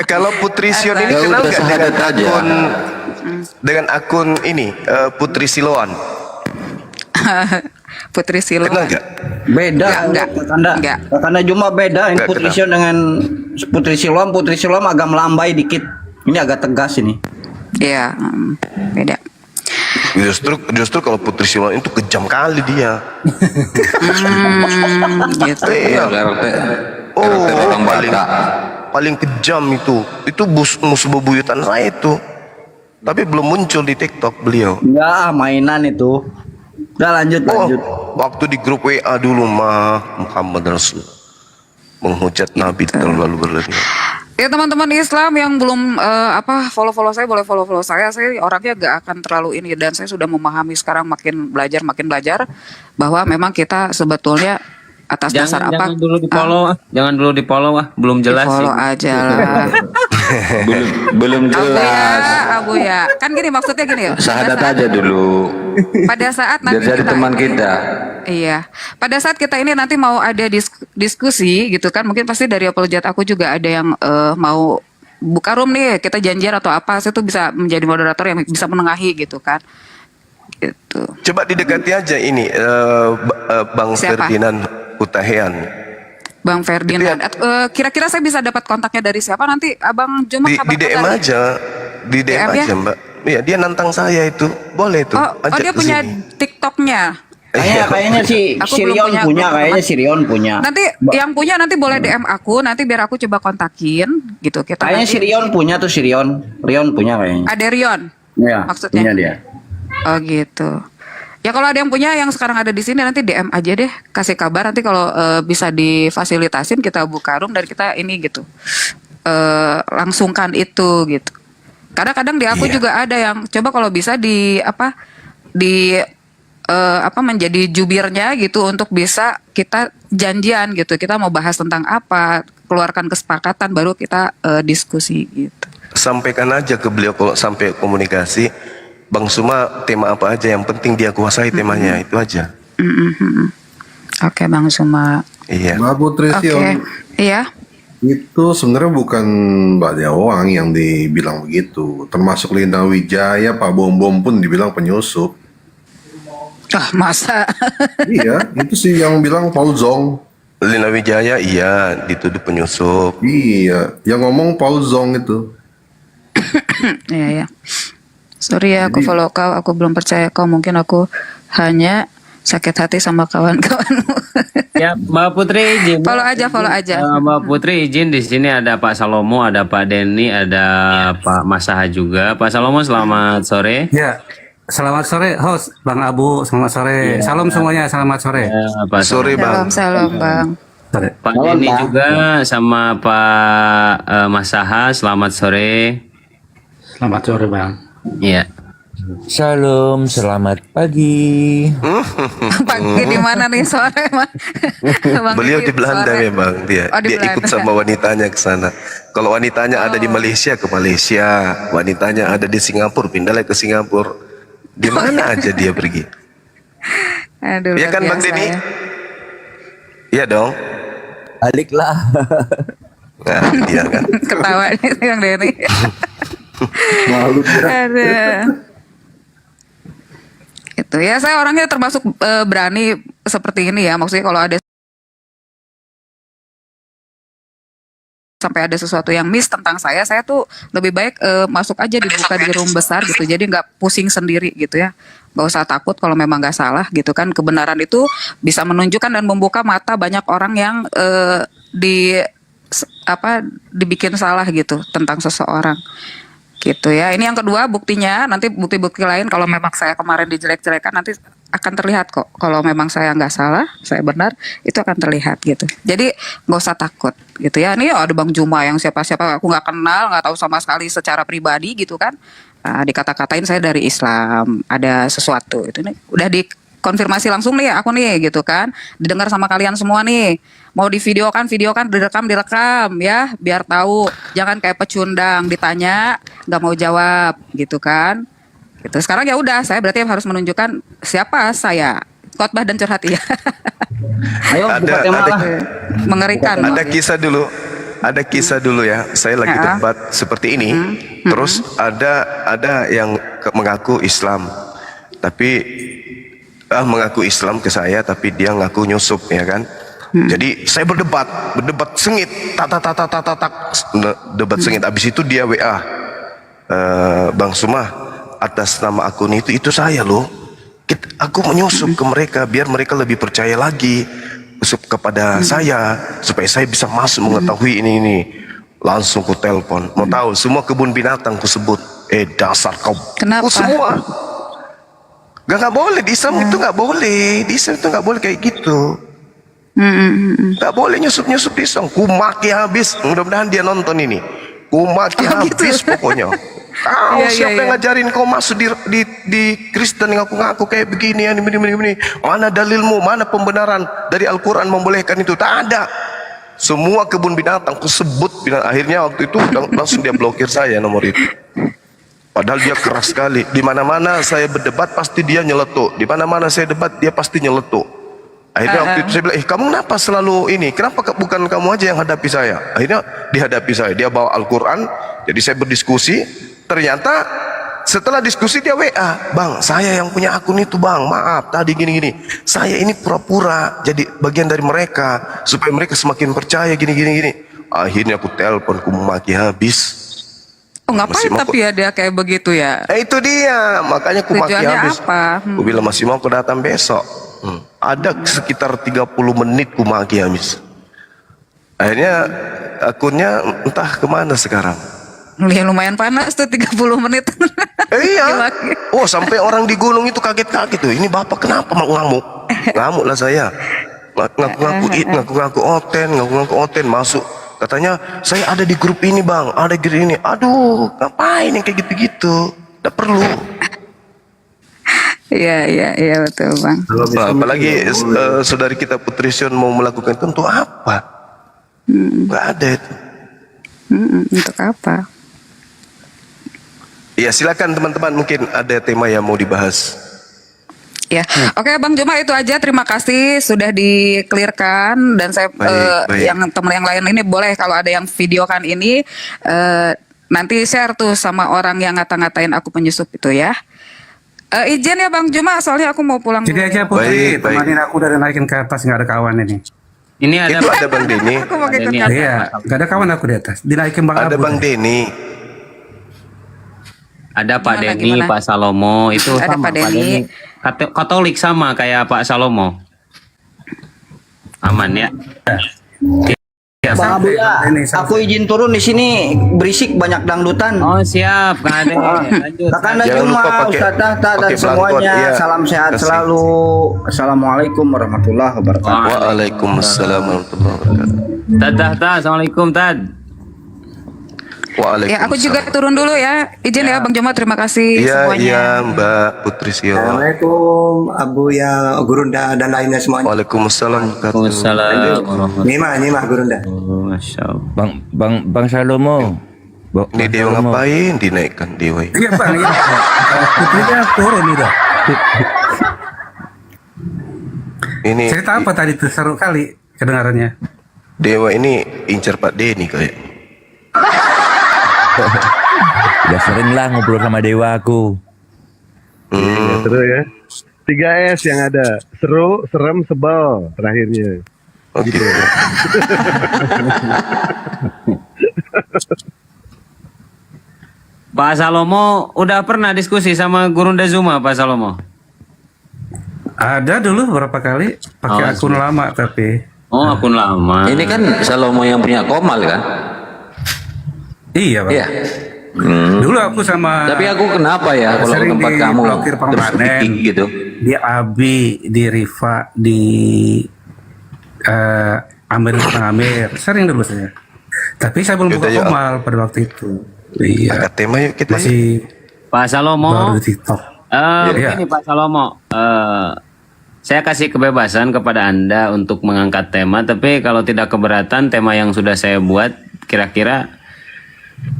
Kalau Putri Sion ini kenal nggak dengan akun ini Putri Siloan? Putri Siloan. Kenal nggak? Beda. Enggak. Karena cuma beda. Ini Putri Sion dengan Putri Siloam. Putri Siloam agak melambai dikit. Ini agak tegas ini. Iya, beda. Justru kalau Putri Siloan itu kejam kali dia. Gitu. Iya. Paling kejam itu musuh bebuyutan saya itu. Tapi belum muncul di TikTok beliau. Ya mainan itu. Udah lanjut. Waktu di grup WA dulu mah Muhammad Rasul menghujat Nabi terlalu berlebihan. Ya teman-teman Islam yang belum follow saya, boleh follow saya. Saya orangnya gak akan terlalu ini, dan saya sudah memahami sekarang makin belajar bahwa memang kita sebetulnya atas dasar apa? Jangan dulu di follow, belum jelas. Follow aja lah. belum jelas. Abu ya. Kan gini maksudnya gini ya. Syahadat aja dulu. Pada saat nanti Biar jadi teman kita. Iya. Pada saat kita ini nanti mau ada diskusi gitu kan, mungkin pasti dari apologet aku juga ada yang mau buka room nih, kita janjian atau apa, saya tuh bisa menjadi moderator yang bisa menengahi gitu kan. Gitu. Coba didekati aja ini Bang Siapa? Ferdinand Utahean. Bang Ferdinand. Kira-kira saya bisa dapat kontaknya dari siapa nanti? Abang Juma Di DM aja, di DM DM ya? aja Mbak. Iya, dia nantang saya itu, boleh tuh. Oh, ajak dia ke punya sini. TikToknya. Kayaknya si Aku belum Sirion punya, punya, belum kayaknya pernah. Sirion punya. Nanti yang punya nanti boleh DM aku, nanti biar aku coba kontakin gitu. Kita Kayaknya nanti Sirion punya tuh Sirion. Rion punya kayaknya. ada Rion. Iya, maksudnya. punya dia. Oh gitu. Ya kalau ada yang punya yang sekarang ada di sini nanti DM aja deh, kasih kabar nanti kalau bisa difasilitasin kita buka room dan kita ini gitu. Langsungkan itu gitu. Kadang-kadang di aku juga ada yang coba kalau bisa di menjadi jubirnya gitu untuk bisa kita janjian gitu. Kita mau bahas tentang apa, keluarkan kesepakatan baru kita diskusi gitu. Sampaikan aja ke beliau kalau sampai komunikasi, Bang Suma tema apa aja, yang penting dia kuasai temanya, itu aja. Oke, Bang Suma. Iya. Mbak Putri Oke. Sion, Iya. itu sebenarnya bukan Mbak Jawang yang dibilang begitu. Termasuk Lintang Wijaya, Pak Bom Bom pun dibilang penyusup. Ah, masa? Iya, itu sih yang bilang Paul Zong. Lina Wijaya iya dituduh penyusup. Iya, yang ngomong Paul Zong itu. Iya, ya. Sorry ya, aku follow kau, aku belum percaya kau. Mungkin aku hanya sakit hati sama kawan-kawanmu. Ya, Mbak Putri izin. Follow aja. Mbak Putri izin, di sini ada Pak Salomo, ada Pak Denny, ada Pak Masaha juga. Pak Salomo selamat sore. Ya, selamat sore host Bang Abu, selamat sore. Salam semuanya, selamat sore. Ya, Pak Sore Bang. Salam, Bang. Sore. Pak Denny juga sama Pak Masaha selamat sore. Selamat sore Bang. Iya. Shalom, selamat pagi. Pagi di mana nih sore, Bang? Bang Beliau Didi, di Belanda sore. memang dia. Oh, di Dia ikut Belanda. sama wanitanya ke sana. Kalau wanitanya ada di Malaysia ke Malaysia, wanitanya ada di Singapura pindah lagi ke Singapura. Di mana aja dia pergi. Aduh, Iya luar kan Bang biasa Denny? ya. Iya dong. Baliklah. Nah, dia kan. Ketawa nih Bang Denny. Malu Aduh. Itu ya, saya orangnya termasuk berani seperti ini ya. Maksudnya kalau ada sampai ada sesuatu yang miss tentang saya tuh lebih baik masuk aja, dibuka di room besar gitu. Jadi nggak pusing sendiri gitu ya. Nggak usah takut kalau memang nggak salah gitu kan. Kebenaran itu bisa menunjukkan dan membuka mata banyak orang yang dibikin salah gitu tentang seseorang. Gitu ya. Ini yang kedua buktinya, nanti bukti-bukti lain kalau memang saya kemarin dijelek-jelekan nanti akan terlihat kok. Kalau memang saya nggak salah, saya benar, itu akan terlihat gitu. Jadi nggak usah takut gitu ya. Ini ada Bang Juma yang siapa-siapa aku nggak kenal, nggak tahu sama sekali secara pribadi gitu kan. Nah, dikata-katain saya dari Islam, ada sesuatu itu nih udah dikonfirmasi langsung nih aku nih gitu kan. Didengar sama kalian semua nih. Mau videokan, direkam ya, biar tahu. Jangan kayak pecundang, ditanya nggak mau jawab gitu kan. Gitu. Sekarang ya udah, saya berarti harus menunjukkan siapa saya. Khotbah dan curhat ya. Ayo buka tema lah. Mengerikan. Ada kisah dulu. Ada kisah dulu ya. Saya lagi debat seperti ini. Terus ada yang mengaku Islam. Tapi mengaku Islam ke saya, tapi dia ngaku nyusup ya kan. Jadi saya berdebat sengit, debat sengit. Abis itu dia WA, Bang Suma, atas nama akun itu saya loh. Aku menyusup ke mereka biar mereka lebih percaya lagi kepada saya, supaya saya bisa masuk mengetahui ini. Langsung ku telepon, mau tahu semua kebun binatang ku sebut. Dasar kau. Kenapa? Semua. Gak boleh di Islam itu, gak boleh. Di Islam itu gak boleh kayak gitu. Gak boleh nyusup di Islam. Ku maki habis. Mudah-mudahan dia nonton ini. Ku maki habis pokoknya. Kau siapa yang ngajarin kau masuk di Kristen yang ngaku-ngaku kayak begini. Mana dalilmu? Mana pembenaran dari Al-Quran membolehkan itu? Tak ada. Semua kebun binatang ku sebut. Akhirnya waktu itu langsung dia blokir saya nomor itu. Padahal dia keras sekali. Di mana-mana saya berdebat pasti dia nyeletuk. Di mana-mana saya debat dia pasti nyeletuk. Akhirnya waktu itu saya bilang, kamu kenapa selalu ini? Kenapa bukan kamu aja yang hadapi saya? Akhirnya dihadapi saya. Dia bawa Al-Quran. Jadi saya berdiskusi. Ternyata setelah diskusi dia WA, bang, saya yang punya akun itu bang, maaf tadi gini-gini. Saya ini pura-pura jadi bagian dari mereka supaya mereka semakin percaya gini-gini. Akhirnya aku telepon, aku maki habis. Oh ngapain tapi ya dia kayak begitu ya? Itu dia, makanya aku maki Tujuannya habis. apa? Aku bilang masih mau aku datang besok. Ada sekitar 30 menit ku maki habis. Akhirnya akunnya entah kemana sekarang. Ya lumayan panas tuh 30 menit. Iya. Oh sampai orang di gunung itu kaget-kaget tuh. Ini bapak kenapa mau ngamuk? Ngamuk lah saya. Ngaku-ngaku oten masuk. Katanya saya ada di grup ini bang, ada di ini. Aduh, ngapain yang kayak gitu-gitu? Tidak perlu. Iya betul bang. Apalagi saudari kita Putri Sion mau melakukan itu untuk apa? Nggak ada itu. Untuk apa? Ya silakan teman-teman, mungkin ada tema yang mau dibahas. Ya, oke Bang Juma itu aja. Terima kasih sudah di-clearkan dan saya Baik. yang teman yang lain ini boleh kalau ada yang videokan ini nanti share tuh sama orang yang ngata-ngatain aku penyusup itu ya. Izin ya Bang Juma, soalnya aku mau pulang. Jadi aja Putri, temanin aku udah naikin ke atas, nggak ada kawan ini. Ini ada Itu ada Bang Denny. Aku mau ikut Denny. Iya, nggak ada kawan aku di atas. Dinaikin Bang Ada Abu. Bang Denny. Ada Pak Gimana, Denny, gimana? Pak Salomo itu Ada sama Pak Denny. Katolik sama kayak Pak Salomo. Aman ya? Ya, Bang Abu ya, Ini sampai. aku izin turun di sini, berisik banyak dangdutan. Oh siap, nggak ada. Lanjut. Kakanda Jangan Juma, lupa pakai- Ustaz Tahta dan pakai semuanya. belangkon, iya. Salam sehat Kasih. selalu. Assalamualaikum warahmatullahi wabarakatuh. Waalaikumsalam warahmatullahi wabarakatuh. Tad, assalamualaikum Tad. Waalaikumsalam. Ya, aku juga turun dulu ya. Izin ya Bang Juma, terima kasih Iya, semuanya. iya Mbak Putri Sion. Assalamualaikum Abu ya Gurunda dan lainnya semuanya. Waalaikumsalam. Waalaikumsalam warahmatullahi Nima Gurunda. wabarakatuh. Masya Allah. Bang Salomo. Ini dia ngapain dinaikkan dewa? Iya Bang, iya. Putrinya turun udah. Ini Cerita apa tadi tuh, seru kali kedengarannya. dewa ini incar Pak Denny kayak. Udah sering lah ngobrol sama dewa aku. Seru ya. 3S yang ada. Seru, serem, sebel terakhirnya. Oke. Pak Salomo udah pernah diskusi sama Gurunda Zuma Pak Salomo? Ada dulu beberapa kali pakai Oh, akun sudah. lama tapi. Oh akun lama. Ini kan Salomo yang punya Komal kan? Iya Bang. Iya. Dulu aku sama. Tapi aku kenapa ya kalau sering tempat kamu diblokir terus permanen. di gitu? Di Abi, di Rifa, di Amir Amir, sering dulu saya. Tapi saya belum buka Yaudah, yuk. Komal pada waktu itu. Iya. Angkat tema yuk kita. Masih Pak Salomo. baru di TikTok. Iya. Begini Pak Salomo, saya kasih kebebasan kepada Anda untuk mengangkat tema, tapi kalau tidak keberatan tema yang sudah saya buat, kira-kira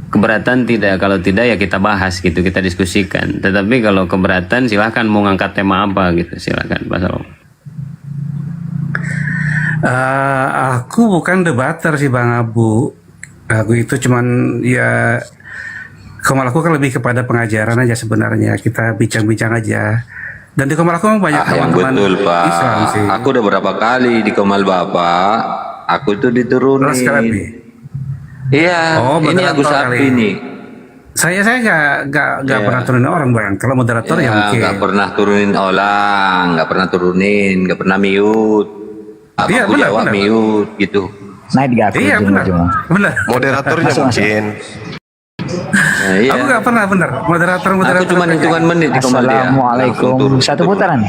keberatan tidak? Kalau tidak ya kita bahas gitu, kita diskusikan. Tetapi kalau keberatan silahkan mau ngangkat tema apa gitu, silahkan Pak Salomo. Aku bukan debater sih Bang Abu. Aku itu cuman ya Komal aku kan lebih kepada pengajaran aja sebenarnya. Kita bincang-bincang aja. Dan di Komal aku memang banyak Yang teman-teman betul Pak. Islam sih. Aku udah berapa kali di Komal Bapak, aku tuh Terus diturunin. kali. Iya, Oh, ini moderator aku sapi kali. nih. Saya nggak Iya. pernah turunin orang Bang. Kalau moderator ya mungkin. Nggak pernah turunin orang, nggak pernah turunin, nggak pernah mute. Apa Iya, aku benar, jawab benar. mute gitu. Naik di aku. Iya benar. Benar. Moderatornya mungkin. Nah, iya. Aku nggak pernah benar. Moderator. Aku cuma hitungan menit di Komal dia. Assalamualaikum. Langsung turun. Satu putaran.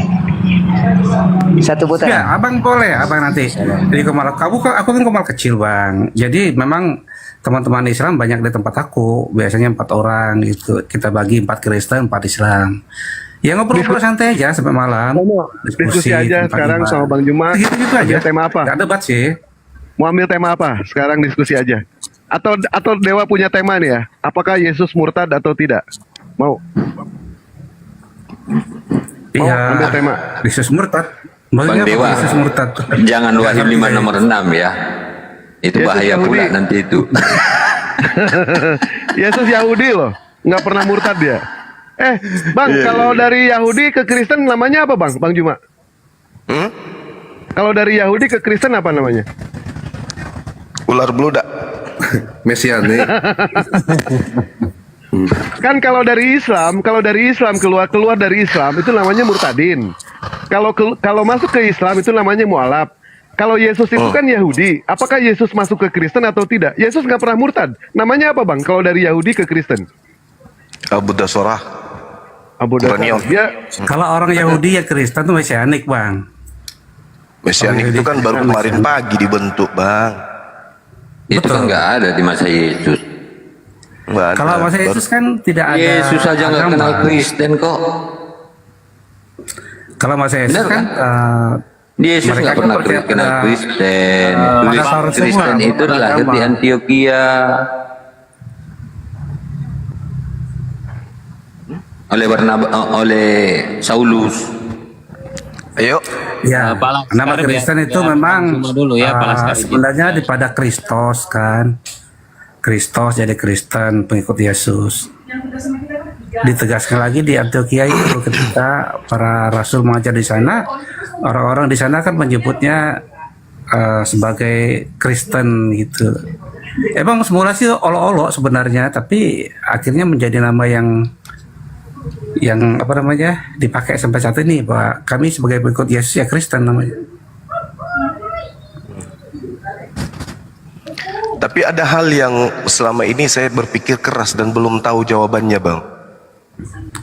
Satu Ya, putaran. abang boleh, abang nanti. Jadi Komal, aku kan Komal kecil Bang. Jadi memang teman-teman Islam banyak di tempat aku. Biasanya 4 orang gitu. Kita bagi 4 Kristen, 4 Islam. Ya ngobrol-ngobrol santai aja sampai malam. Diskusi aja tentang sekarang iman. sama Bang Juma. Gitu-gitu aja. Ambil tema apa? Gak debat sih. Mau ambil tema apa? Sekarang diskusi aja. Atau Dewa punya tema nih ya? Apakah Yesus murtad atau tidak? Mau? Iya. ambil tema. Yesus murtad. Bang Maksudnya Dewa, apa Yesus murtad? jangan wahid 5 nomor 6 ya. Itu Yesus bahaya Yahudi. pula nanti itu. Yesus Yahudi loh, nggak pernah murtad dia. Bang, kalau dari Yahudi ke Kristen namanya apa bang? Bang Juma? Kalau dari Yahudi ke Kristen apa namanya? Ular beludak. Mesianik. Kan kalau dari Islam keluar dari Islam itu namanya murtadin. Kalau masuk ke Islam itu namanya mualaf. Kalau Yesus itu kan Yahudi, apakah Yesus masuk ke Kristen atau tidak? Yesus nggak pernah murtad. Namanya apa bang? Kalau dari Yahudi ke Kristen? Abu Dasorah. Abu Dasorah. Dia Kalau orang Yahudi ya Kristen tuh mesianik, Bang. Mesianik itu kan baru kemarin pagi dibentuk, Bang. Itu kan nggak ada di masa Yesus. Nggak ada. Kalau masa Yesus kan tidak ada. Yesus aja nggak agama. kenal Kristen kok. Kalau masa Yesus Benar kan Yesus mereka nggak kan pernah percaya kenal pada, Kristen. Dinosaurus semua, Kristen itu bukan lahir agama. di Antioquia oleh Saulus. Ayo. Ya, nama Kristen itu memang dulu ya, sebenarnya daripada Kristos kan. Kristos jadi Kristen, pengikut Yesus. Ditegaskan lagi di Antioquia itu ketika para rasul mengajar di sana, orang-orang di sana kan menyebutnya sebagai Kristen gitu. Emang semula sih olok-olok sebenarnya, tapi akhirnya menjadi nama yang apa namanya dipakai sampai saat ini, bahwa kami sebagai pengikut Yesus ya Kristen namanya. Tapi ada hal yang selama ini saya berpikir keras dan belum tahu jawabannya, Bang.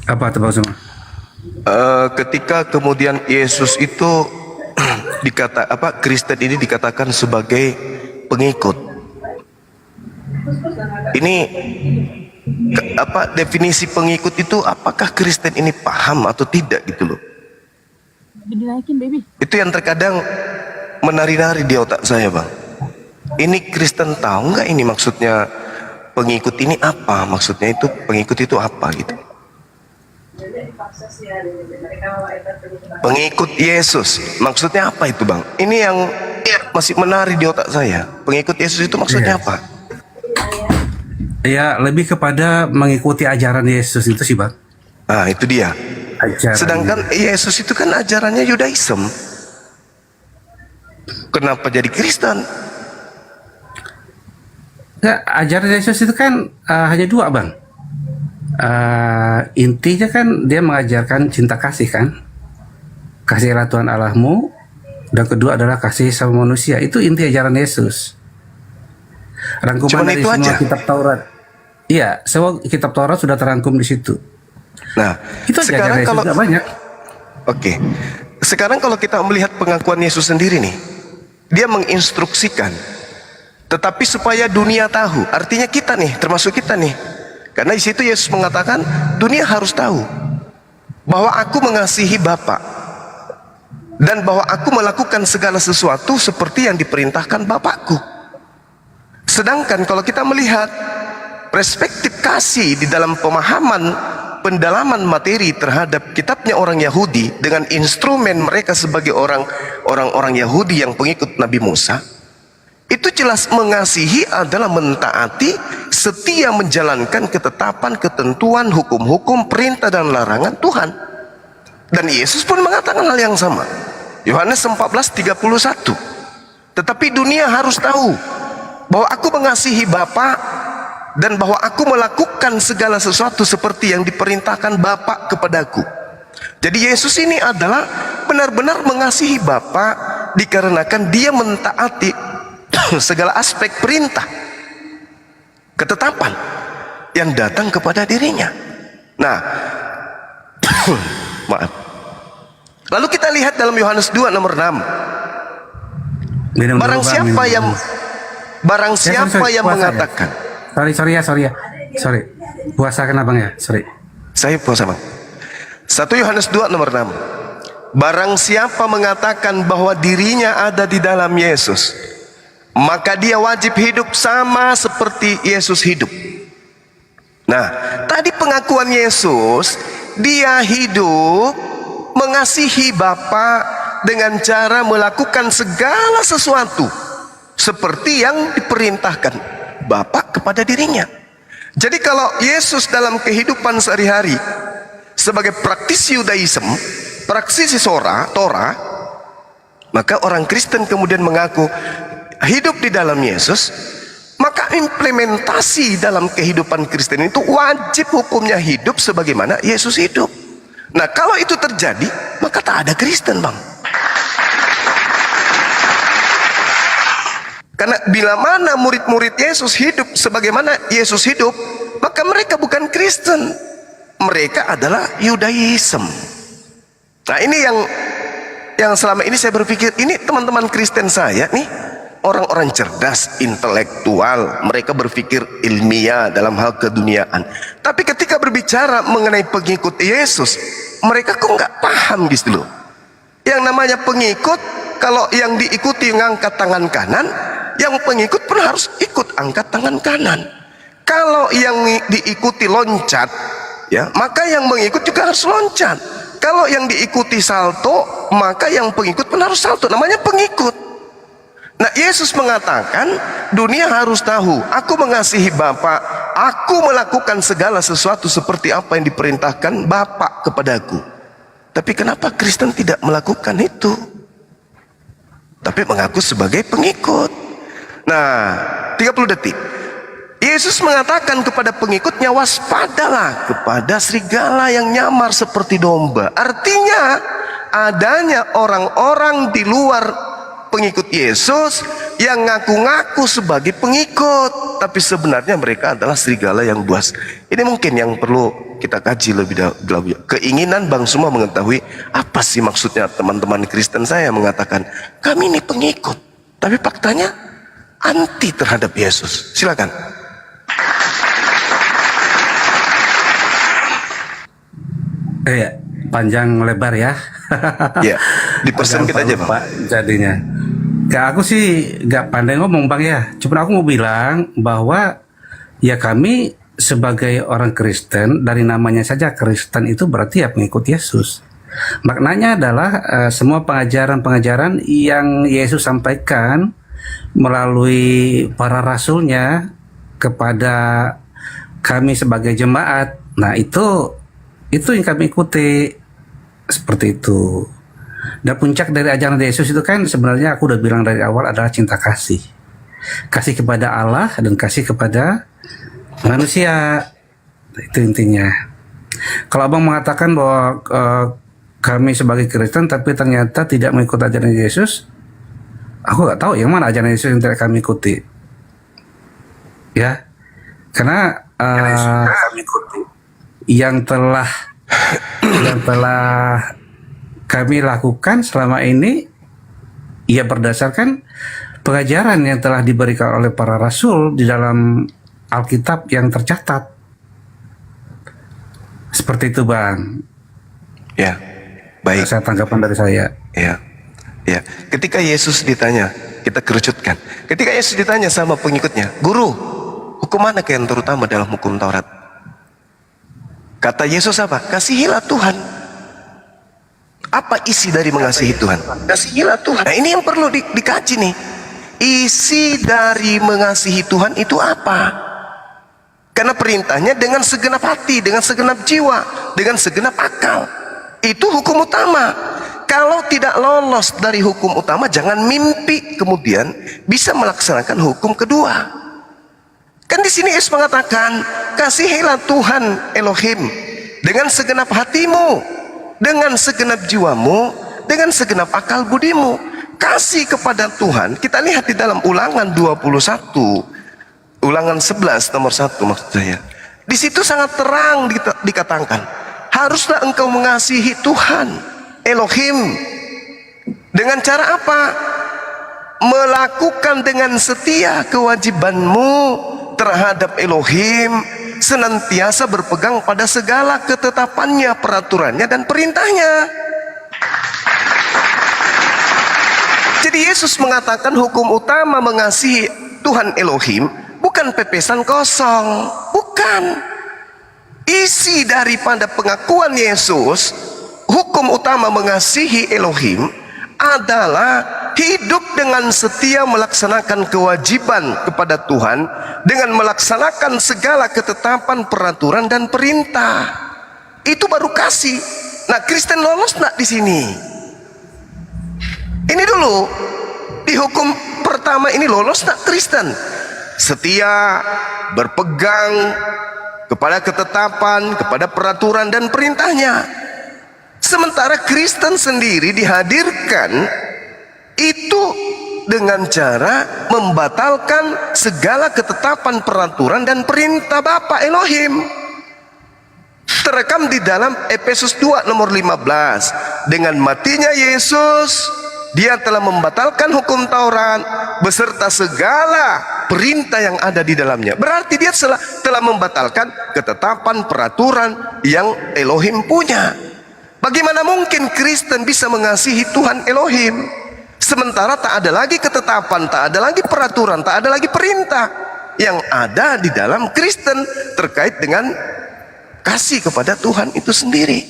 Apa tuh Bang Suma? Ketika kemudian Yesus itu Kristen ini dikatakan sebagai pengikut. Ini definisi pengikut itu, apakah Kristen ini paham atau tidak gitu loh. Itu yang terkadang menari-nari di otak saya, Bang. Ini Kristen tahu nggak ini maksudnya pengikut ini apa? Maksudnya itu pengikut itu apa gitu? Pengikut Yesus maksudnya apa itu, Bang? Ini yang masih menari di otak saya. Pengikut Yesus itu maksudnya apa? Ya lebih kepada mengikuti ajaran Yesus itu sih, Bang. Nah itu dia. Ajaran. Sedangkan Yesus itu kan ajarannya Yudaism. Kenapa jadi Kristen? Ya, ajaran Yesus itu kan hanya dua, Bang. Intinya kan dia mengajarkan cinta kasih kan. Kasihilah Tuhan Allahmu, dan kedua adalah kasih sama manusia. Itu inti ajaran Yesus. Rangkuman Cuman dari itu semua aja? kitab Taurat. Iya, semua kitab Taurat sudah terangkum di situ. Nah, Itu ajaran Yesus juga banyak. Oke. Sekarang kalau kita melihat pengakuan Yesus sendiri nih, dia menginstruksikan, tetapi supaya dunia tahu. Artinya kita nih, termasuk kita nih. Karena di situ Yesus mengatakan, dunia harus tahu bahwa aku mengasihi Bapa dan bahwa aku melakukan segala sesuatu seperti yang diperintahkan Bapakku. Sedangkan kalau kita melihat perspektif kasih di dalam pemahaman pendalaman materi terhadap kitabnya orang Yahudi dengan instrumen mereka sebagai orang-orang Yahudi yang pengikut Nabi Musa, itu jelas mengasihi adalah mentaati, setia menjalankan ketetapan, ketentuan, hukum-hukum, perintah dan larangan Tuhan. Dan Yesus pun mengatakan hal yang sama. Yohanes 14:31. Tetapi dunia harus tahu bahwa aku mengasihi Bapa dan bahwa aku melakukan segala sesuatu seperti yang diperintahkan Bapa kepadaku. Jadi Yesus ini adalah benar-benar mengasihi Bapa dikarenakan dia mentaati segala aspek perintah, ketetapan yang datang kepada dirinya. Nah, maaf. Lalu kita lihat dalam Yohanes 2 nomor 6. Barang siapa yang mengatakan, Sorry. Puasa kenapa ya? Sorry. Saya puasa, Bang. 1 Yohanes 2 nomor 6. Barang siapa mengatakan bahwa dirinya ada di dalam Yesus, maka dia wajib hidup sama seperti Yesus hidup. Nah, tadi pengakuan Yesus, dia hidup mengasihi Bapa dengan cara melakukan segala sesuatu seperti yang diperintahkan Bapa kepada dirinya. Jadi kalau Yesus dalam kehidupan sehari-hari sebagai praktisi Yudaism, praktisi Torah, maka orang Kristen kemudian mengaku hidup di dalam Yesus, maka implementasi dalam kehidupan Kristen itu wajib hukumnya hidup sebagaimana Yesus hidup. Nah, kalau itu terjadi, maka tak ada Kristen, Bang. Karena bila mana murid-murid Yesus hidup sebagaimana Yesus hidup, maka mereka bukan Kristen. Mereka adalah Yudaism. Nah, ini yang selama ini saya berpikir, ini teman-teman Kristen saya nih, orang-orang cerdas, intelektual, mereka berpikir ilmiah dalam hal keduniaan. Tapi ketika berbicara mengenai pengikut Yesus, mereka kok nggak paham gitu loh. Yang namanya pengikut, kalau yang diikuti ngangkat tangan kanan, yang pengikut pun harus ikut angkat tangan kanan. Kalau yang diikuti loncat, ya, maka yang mengikut juga harus loncat. Kalau yang diikuti salto, maka yang pengikut pun harus salto. Namanya pengikut. Nah, Yesus mengatakan dunia harus tahu aku mengasihi Bapa, aku melakukan segala sesuatu seperti apa yang diperintahkan Bapa kepadaku. Tapi kenapa Kristen tidak melakukan itu, tapi mengaku sebagai pengikut? Nah, 30 detik. Yesus mengatakan kepada pengikutnya, waspadalah kepada serigala yang nyamar seperti domba. Artinya adanya orang-orang di luar pengikut Yesus yang ngaku-ngaku sebagai pengikut, tapi sebenarnya mereka adalah serigala yang buas. Ini mungkin yang perlu kita kaji lebih dahulu. Keinginan Bang semua mengetahui apa sih maksudnya teman-teman Kristen saya mengatakan kami ini pengikut, tapi faktanya anti terhadap Yesus. Silakan. Panjang lebar ya. Ya, dipersempit aja Bang. Pak jadinya. Aku sih gak pandai ngomong Bang ya. Cuma aku mau bilang bahwa ya kami sebagai orang Kristen, dari namanya saja Kristen itu berarti ya pengikut Yesus. Maknanya adalah semua pengajaran-pengajaran yang Yesus sampaikan melalui para rasulnya kepada kami sebagai jemaat. Nah, itu yang kami ikuti, seperti itu. Dan puncak dari ajaran Yesus itu kan sebenarnya aku udah bilang dari awal adalah cinta kasih. Kasih kepada Allah dan kasih kepada manusia. Itu intinya. Kalau Abang mengatakan bahwa kami sebagai Kristen tapi ternyata tidak mengikuti ajaran Yesus, aku nggak tahu yang mana ajaran Yesus yang tidak kami ikuti. Ya, karena yang telah kami lakukan selama ini ia berdasarkan pengajaran yang telah diberikan oleh para rasul di dalam Alkitab yang tercatat. Seperti itu Bang. Ya, baik. Saya tanggapan dari saya. Ya, ya. Ketika Yesus ditanya, kita kerucutkan. Ketika Yesus ditanya sama pengikutnya, Guru, hukum mana yang terutama dalam hukum Taurat? Kata Yesus apa? Kasihilah Tuhan. Apa isi dari mengasihi Tuhan? Kasihilah Tuhan. Nah, ini yang perlu dikaji nih. Isi dari mengasihi Tuhan itu apa? Karena perintahnya dengan segenap hati, dengan segenap jiwa, dengan segenap akal. Itu hukum utama. Kalau tidak lolos dari hukum utama, jangan mimpi kemudian bisa melaksanakan hukum kedua. Kan di sini Yesus mengatakan, kasihilah Tuhan Elohim dengan segenap hatimu, dengan segenap jiwamu, dengan segenap akal budimu. Kasih kepada Tuhan, kita lihat di dalam Ulangan 21, Ulangan 11 nomor 1 maksud saya. Di situ sangat terang dikatakan, haruslah engkau mengasihi Tuhan Elohim. Dengan cara apa? Melakukan dengan setia kewajibanmu terhadap Elohim, senantiasa berpegang pada segala ketetapannya, peraturannya dan perintahnya. Jadi Yesus mengatakan hukum utama mengasihi Tuhan Elohim bukan pepesan kosong, bukan. Isi daripada pengakuan Yesus, hukum utama mengasihi Elohim adalah hidup dengan setia melaksanakan kewajiban kepada Tuhan dengan melaksanakan segala ketetapan, peraturan dan perintah. Itu baru kasih. Nah, Kristen lolos nak di sini? Ini dulu di hukum pertama ini lolos nak Kristen? Setia, berpegang kepada ketetapan, kepada peraturan dan perintahnya. Sementara Kristen sendiri dihadirkan itu dengan cara membatalkan segala ketetapan, peraturan dan perintah Bapa Elohim. Terekam di dalam Efesus 2 nomor 15. Dengan matinya Yesus, Dia telah membatalkan hukum Taurat beserta segala perintah yang ada di dalamnya. Berarti Dia telah membatalkan ketetapan, peraturan yang Elohim punya. Bagaimana mungkin Kristen bisa mengasihi Tuhan Elohim sementara tak ada lagi ketetapan, tak ada lagi peraturan, tak ada lagi perintah yang ada di dalam Kristen terkait dengan kasih kepada Tuhan itu sendiri?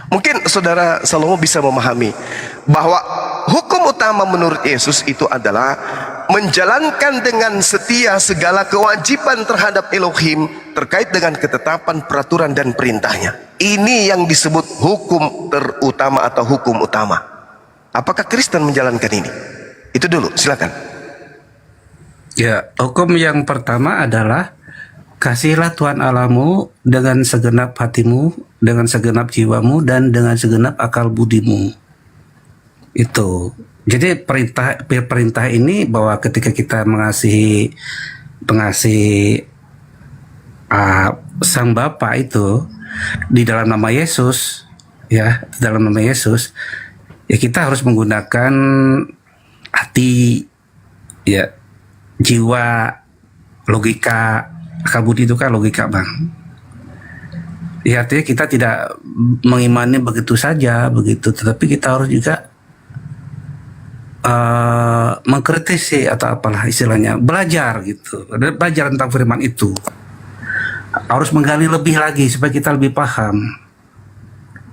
Mungkin saudara Salomo bisa memahami bahwa hukum utama menurut Yesus itu adalah menjalankan dengan setia segala kewajiban terhadap Elohim terkait dengan ketetapan, peraturan dan perintahnya. Ini yang disebut hukum terutama atau hukum utama. Apakah Kristen menjalankan ini? Itu dulu, silakan. Ya, hukum yang pertama adalah kasihilah Tuhan Allahmu dengan segenap hatimu, dengan segenap jiwamu, dan dengan segenap akal budimu. Itu. Jadi perintah ini bahwa ketika kita mengasihi Sang Bapa itu di dalam nama Yesus, ya, di dalam nama Yesus, ya kita harus menggunakan hati, ya, jiwa, logika. Akal budi itu kan logika, Bang. Ya, artinya kita tidak mengimani begitu saja, begitu, tetapi kita harus juga mengkritisi atau apalah istilahnya, belajar gitu, belajar tentang firman itu. Harus menggali lebih lagi supaya kita lebih paham.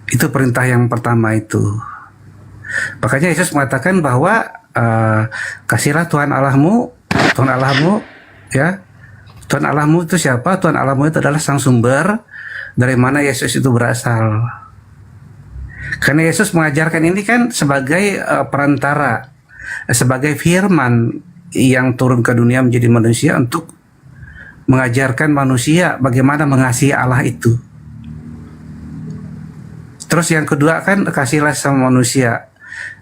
Itu perintah yang pertama itu. Makanya Yesus mengatakan bahwa kasihlah Tuhan Allahmu, ya. Tuhan Allahmu itu siapa? Tuhan Allahmu itu adalah sang sumber dari mana Yesus itu berasal. Karena Yesus mengajarkan ini kan sebagai perantara, sebagai firman yang turun ke dunia menjadi manusia untuk mengajarkan manusia bagaimana mengasihi Allah itu. Terus yang kedua kan kasihlah sama manusia.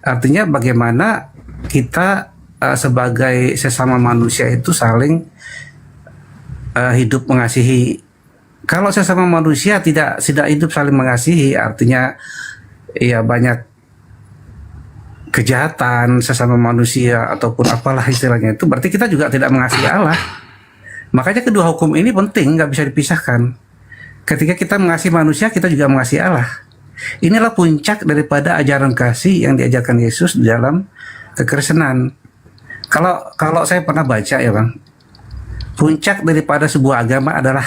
Artinya bagaimana kita sebagai sesama manusia itu saling hidup mengasihi. Kalau sesama manusia tidak hidup saling mengasihi, artinya ya banyak kejahatan sesama manusia ataupun apalah istilahnya, itu berarti kita juga tidak mengasihi Allah. Makanya kedua hukum ini penting, nggak bisa dipisahkan. Ketika kita mengasihi manusia, kita juga mengasihi Allah. Inilah puncak daripada ajaran kasih yang diajarkan Yesus di dalam kekristenan. Kalau saya pernah baca ya Bang, puncak daripada sebuah agama adalah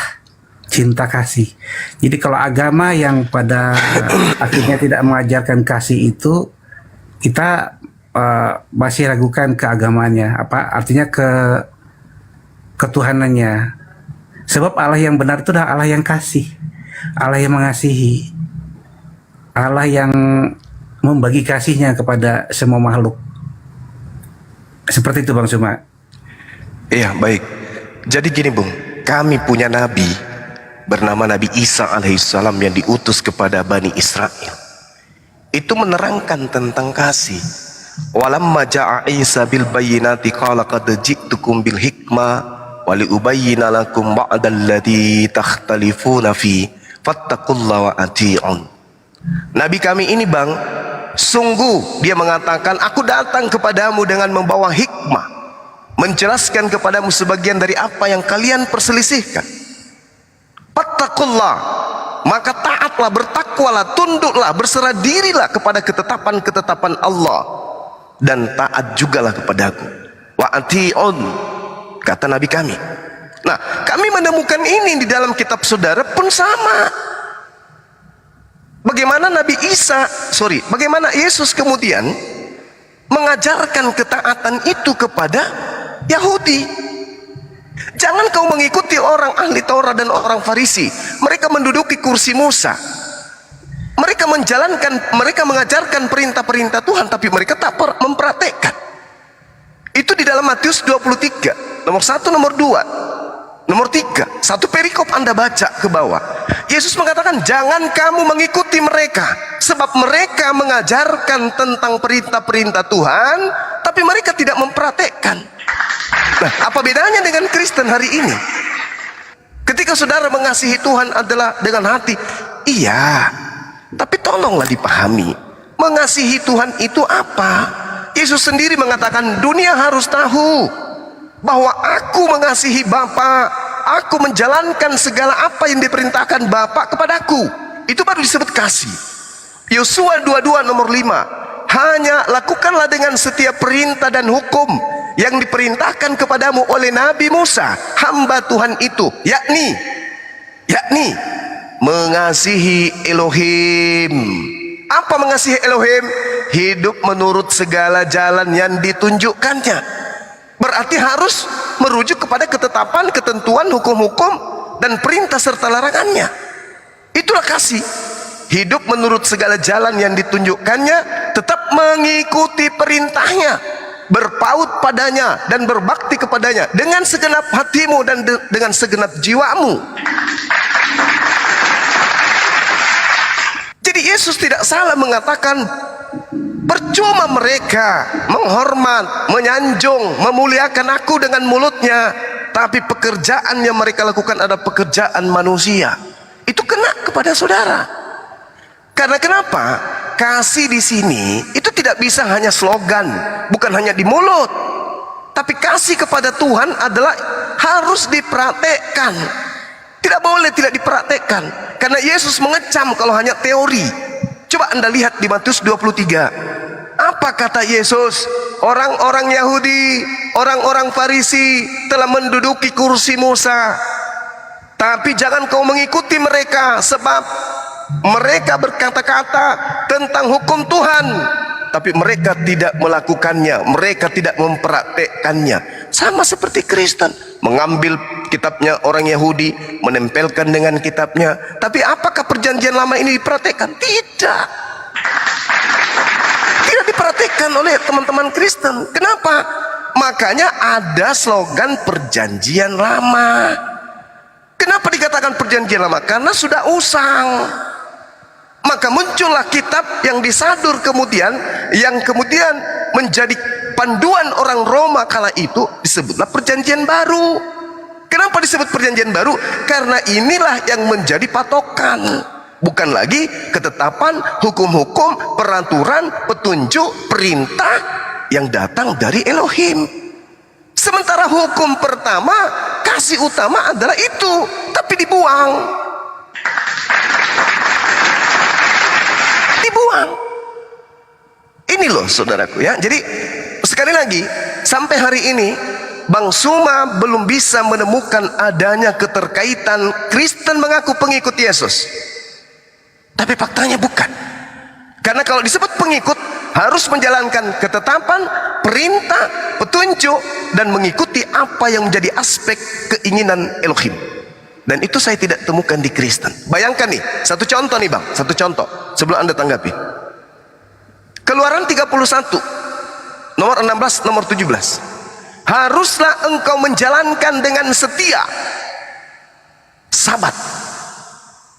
cinta kasih. Jadi kalau agama yang pada akhirnya tidak mengajarkan kasih itu, kita masih ragukan keagamaannya, apa artinya ketuhanannya. Sebab Allah yang benar itu adalah Allah yang kasih, Allah yang mengasihi, Allah yang membagi kasihnya kepada semua makhluk. Seperti itu Bang Suma. Iya, baik. Jadi gini Bung, kami punya nabi bernama Nabi Isa alaihissalam yang diutus kepada Bani Israel. Itu menerangkan tentang kasih. Walamma ja'a Isa bil bayyinati qala qad ji'tukum bil hikmah wa li ubayyina lakum ba'dal ladzi takhtalifuna fi fattaqullaha wa ati'un. Nabi kami ini Bang, sungguh dia mengatakan, aku datang kepadamu dengan membawa hikmah, menjelaskan kepadamu sebagian dari apa yang kalian perselisihkan. Fattaqullah, maka taatlah, bertakwalah, tunduklah, berserah dirilah kepada ketetapan-ketetapan Allah, dan taat jugalah kepadaku. Wa ati'un, kata Nabi kami. Nah, kami menemukan ini di dalam kitab saudara pun sama. Bagaimana Yesus kemudian mengajarkan ketaatan itu kepada Yahudi. Jangan kau mengikuti orang ahli Taurat dan orang Farisi. Mereka menduduki kursi Musa. Mereka mengajarkan perintah-perintah Tuhan, tapi mereka tak mempraktekkan. Itu di dalam Matius 23, nomor 1, nomor 2, nomor 3. Satu perikop Anda baca ke bawah. Yesus mengatakan, jangan kamu mengikuti mereka, sebab mereka mengajarkan tentang perintah-perintah Tuhan, tapi mereka tidak mempraktekkan. Nah, apa bedanya dengan Kristen hari ini? Ketika saudara mengasihi Tuhan adalah dengan hati, iya, tapi tolonglah dipahami, mengasihi Tuhan itu apa? Yesus sendiri mengatakan, dunia harus tahu bahwa aku mengasihi Bapa, aku menjalankan segala apa yang diperintahkan Bapa kepadaku. Itu baru disebut kasih. Yosua 22 nomor 5, hanya lakukanlah dengan setiap perintah dan hukum yang diperintahkan kepadamu oleh Nabi Musa, hamba Tuhan itu, yakni mengasihi Elohim. Apa mengasihi Elohim? Hidup menurut segala jalan yang ditunjukkannya. Berarti harus merujuk kepada ketetapan, ketentuan, hukum-hukum, dan perintah serta larangannya. Itulah kasih. Hidup menurut segala jalan yang ditunjukkannya, tetap mengikuti perintahnya, berpaut padanya dan berbakti kepadanya dengan segenap hatimu dan dengan segenap jiwamu. Jadi Yesus tidak salah mengatakan percuma mereka menghormat, menyanjung, memuliakan aku dengan mulutnya, tapi pekerjaan yang mereka lakukan adalah pekerjaan manusia. Itu kena kepada saudara. Karena kenapa? Kasih di sini itu tidak bisa hanya slogan, bukan hanya di mulut, tapi kasih kepada Tuhan adalah harus dipraktekkan. Tidak boleh tidak dipraktekkan, karena Yesus mengecam kalau hanya teori. Coba Anda lihat di Matius 23. Apa kata Yesus? Orang-orang Yahudi, orang-orang Farisi telah menduduki kursi Musa, tapi jangan kau mengikuti mereka, sebab mereka berkata-kata tentang hukum Tuhan, tapi mereka tidak melakukannya, mereka tidak mempraktekkannya. Sama seperti Kristen, mengambil kitabnya orang Yahudi, menempelkan dengan kitabnya, tapi apakah perjanjian lama ini dipraktekkan? Tidak. Tidak dipraktekkan oleh teman-teman Kristen. Kenapa? Makanya ada slogan perjanjian lama. Kenapa dikatakan perjanjian lama? Karena sudah usang. Maka muncullah kitab yang disadur kemudian, yang kemudian menjadi panduan orang Roma kala itu, disebutlah perjanjian baru. Kenapa disebut perjanjian baru? Karena inilah yang menjadi patokan, bukan lagi ketetapan, hukum-hukum, peraturan, petunjuk, perintah yang datang dari Elohim. Sementara hukum pertama, kasih utama adalah itu, tapi dibuang. Ini loh saudaraku ya. Jadi sekali lagi, sampai hari ini Bang Suma belum bisa menemukan adanya keterkaitan Kristen mengaku pengikut Yesus, tapi faktanya bukan. Karena kalau disebut pengikut, harus menjalankan ketetapan, perintah, petunjuk, dan mengikuti apa yang menjadi aspek keinginan Elohim. Dan itu saya tidak temukan di Kristen. Bayangkan nih, satu contoh nih Bang, satu contoh sebelum Anda tanggapi. Keluaran 31 nomor 16, nomor 17. Haruslah engkau menjalankan dengan setia Sabat.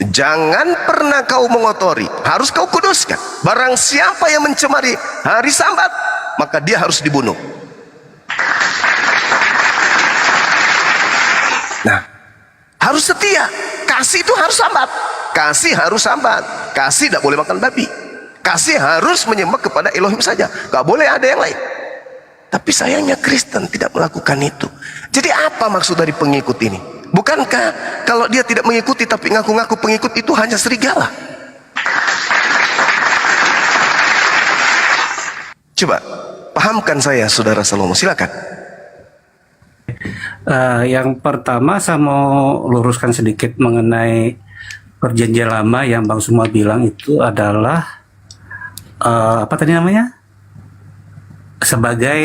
Jangan pernah kau mengotori, harus kau kuduskan. Barang siapa yang mencemari hari Sabat, maka dia harus dibunuh. Nah, harus setia. Kasih itu harus Sabat. Kasih harus Sabat. Kasih tidak boleh makan babi. Kasih harus menyembah kepada Elohim saja, gak boleh ada yang lain. Tapi sayangnya Kristen tidak melakukan itu. Jadi apa maksud dari pengikut ini? Bukankah kalau dia tidak mengikuti tapi ngaku-ngaku pengikut itu hanya serigala? Coba pahamkan saya, Saudara Salomo, silakan. Yang pertama saya mau luruskan sedikit mengenai perjanjian lama yang Bang Suma bilang itu adalah apa tadi namanya? Sebagai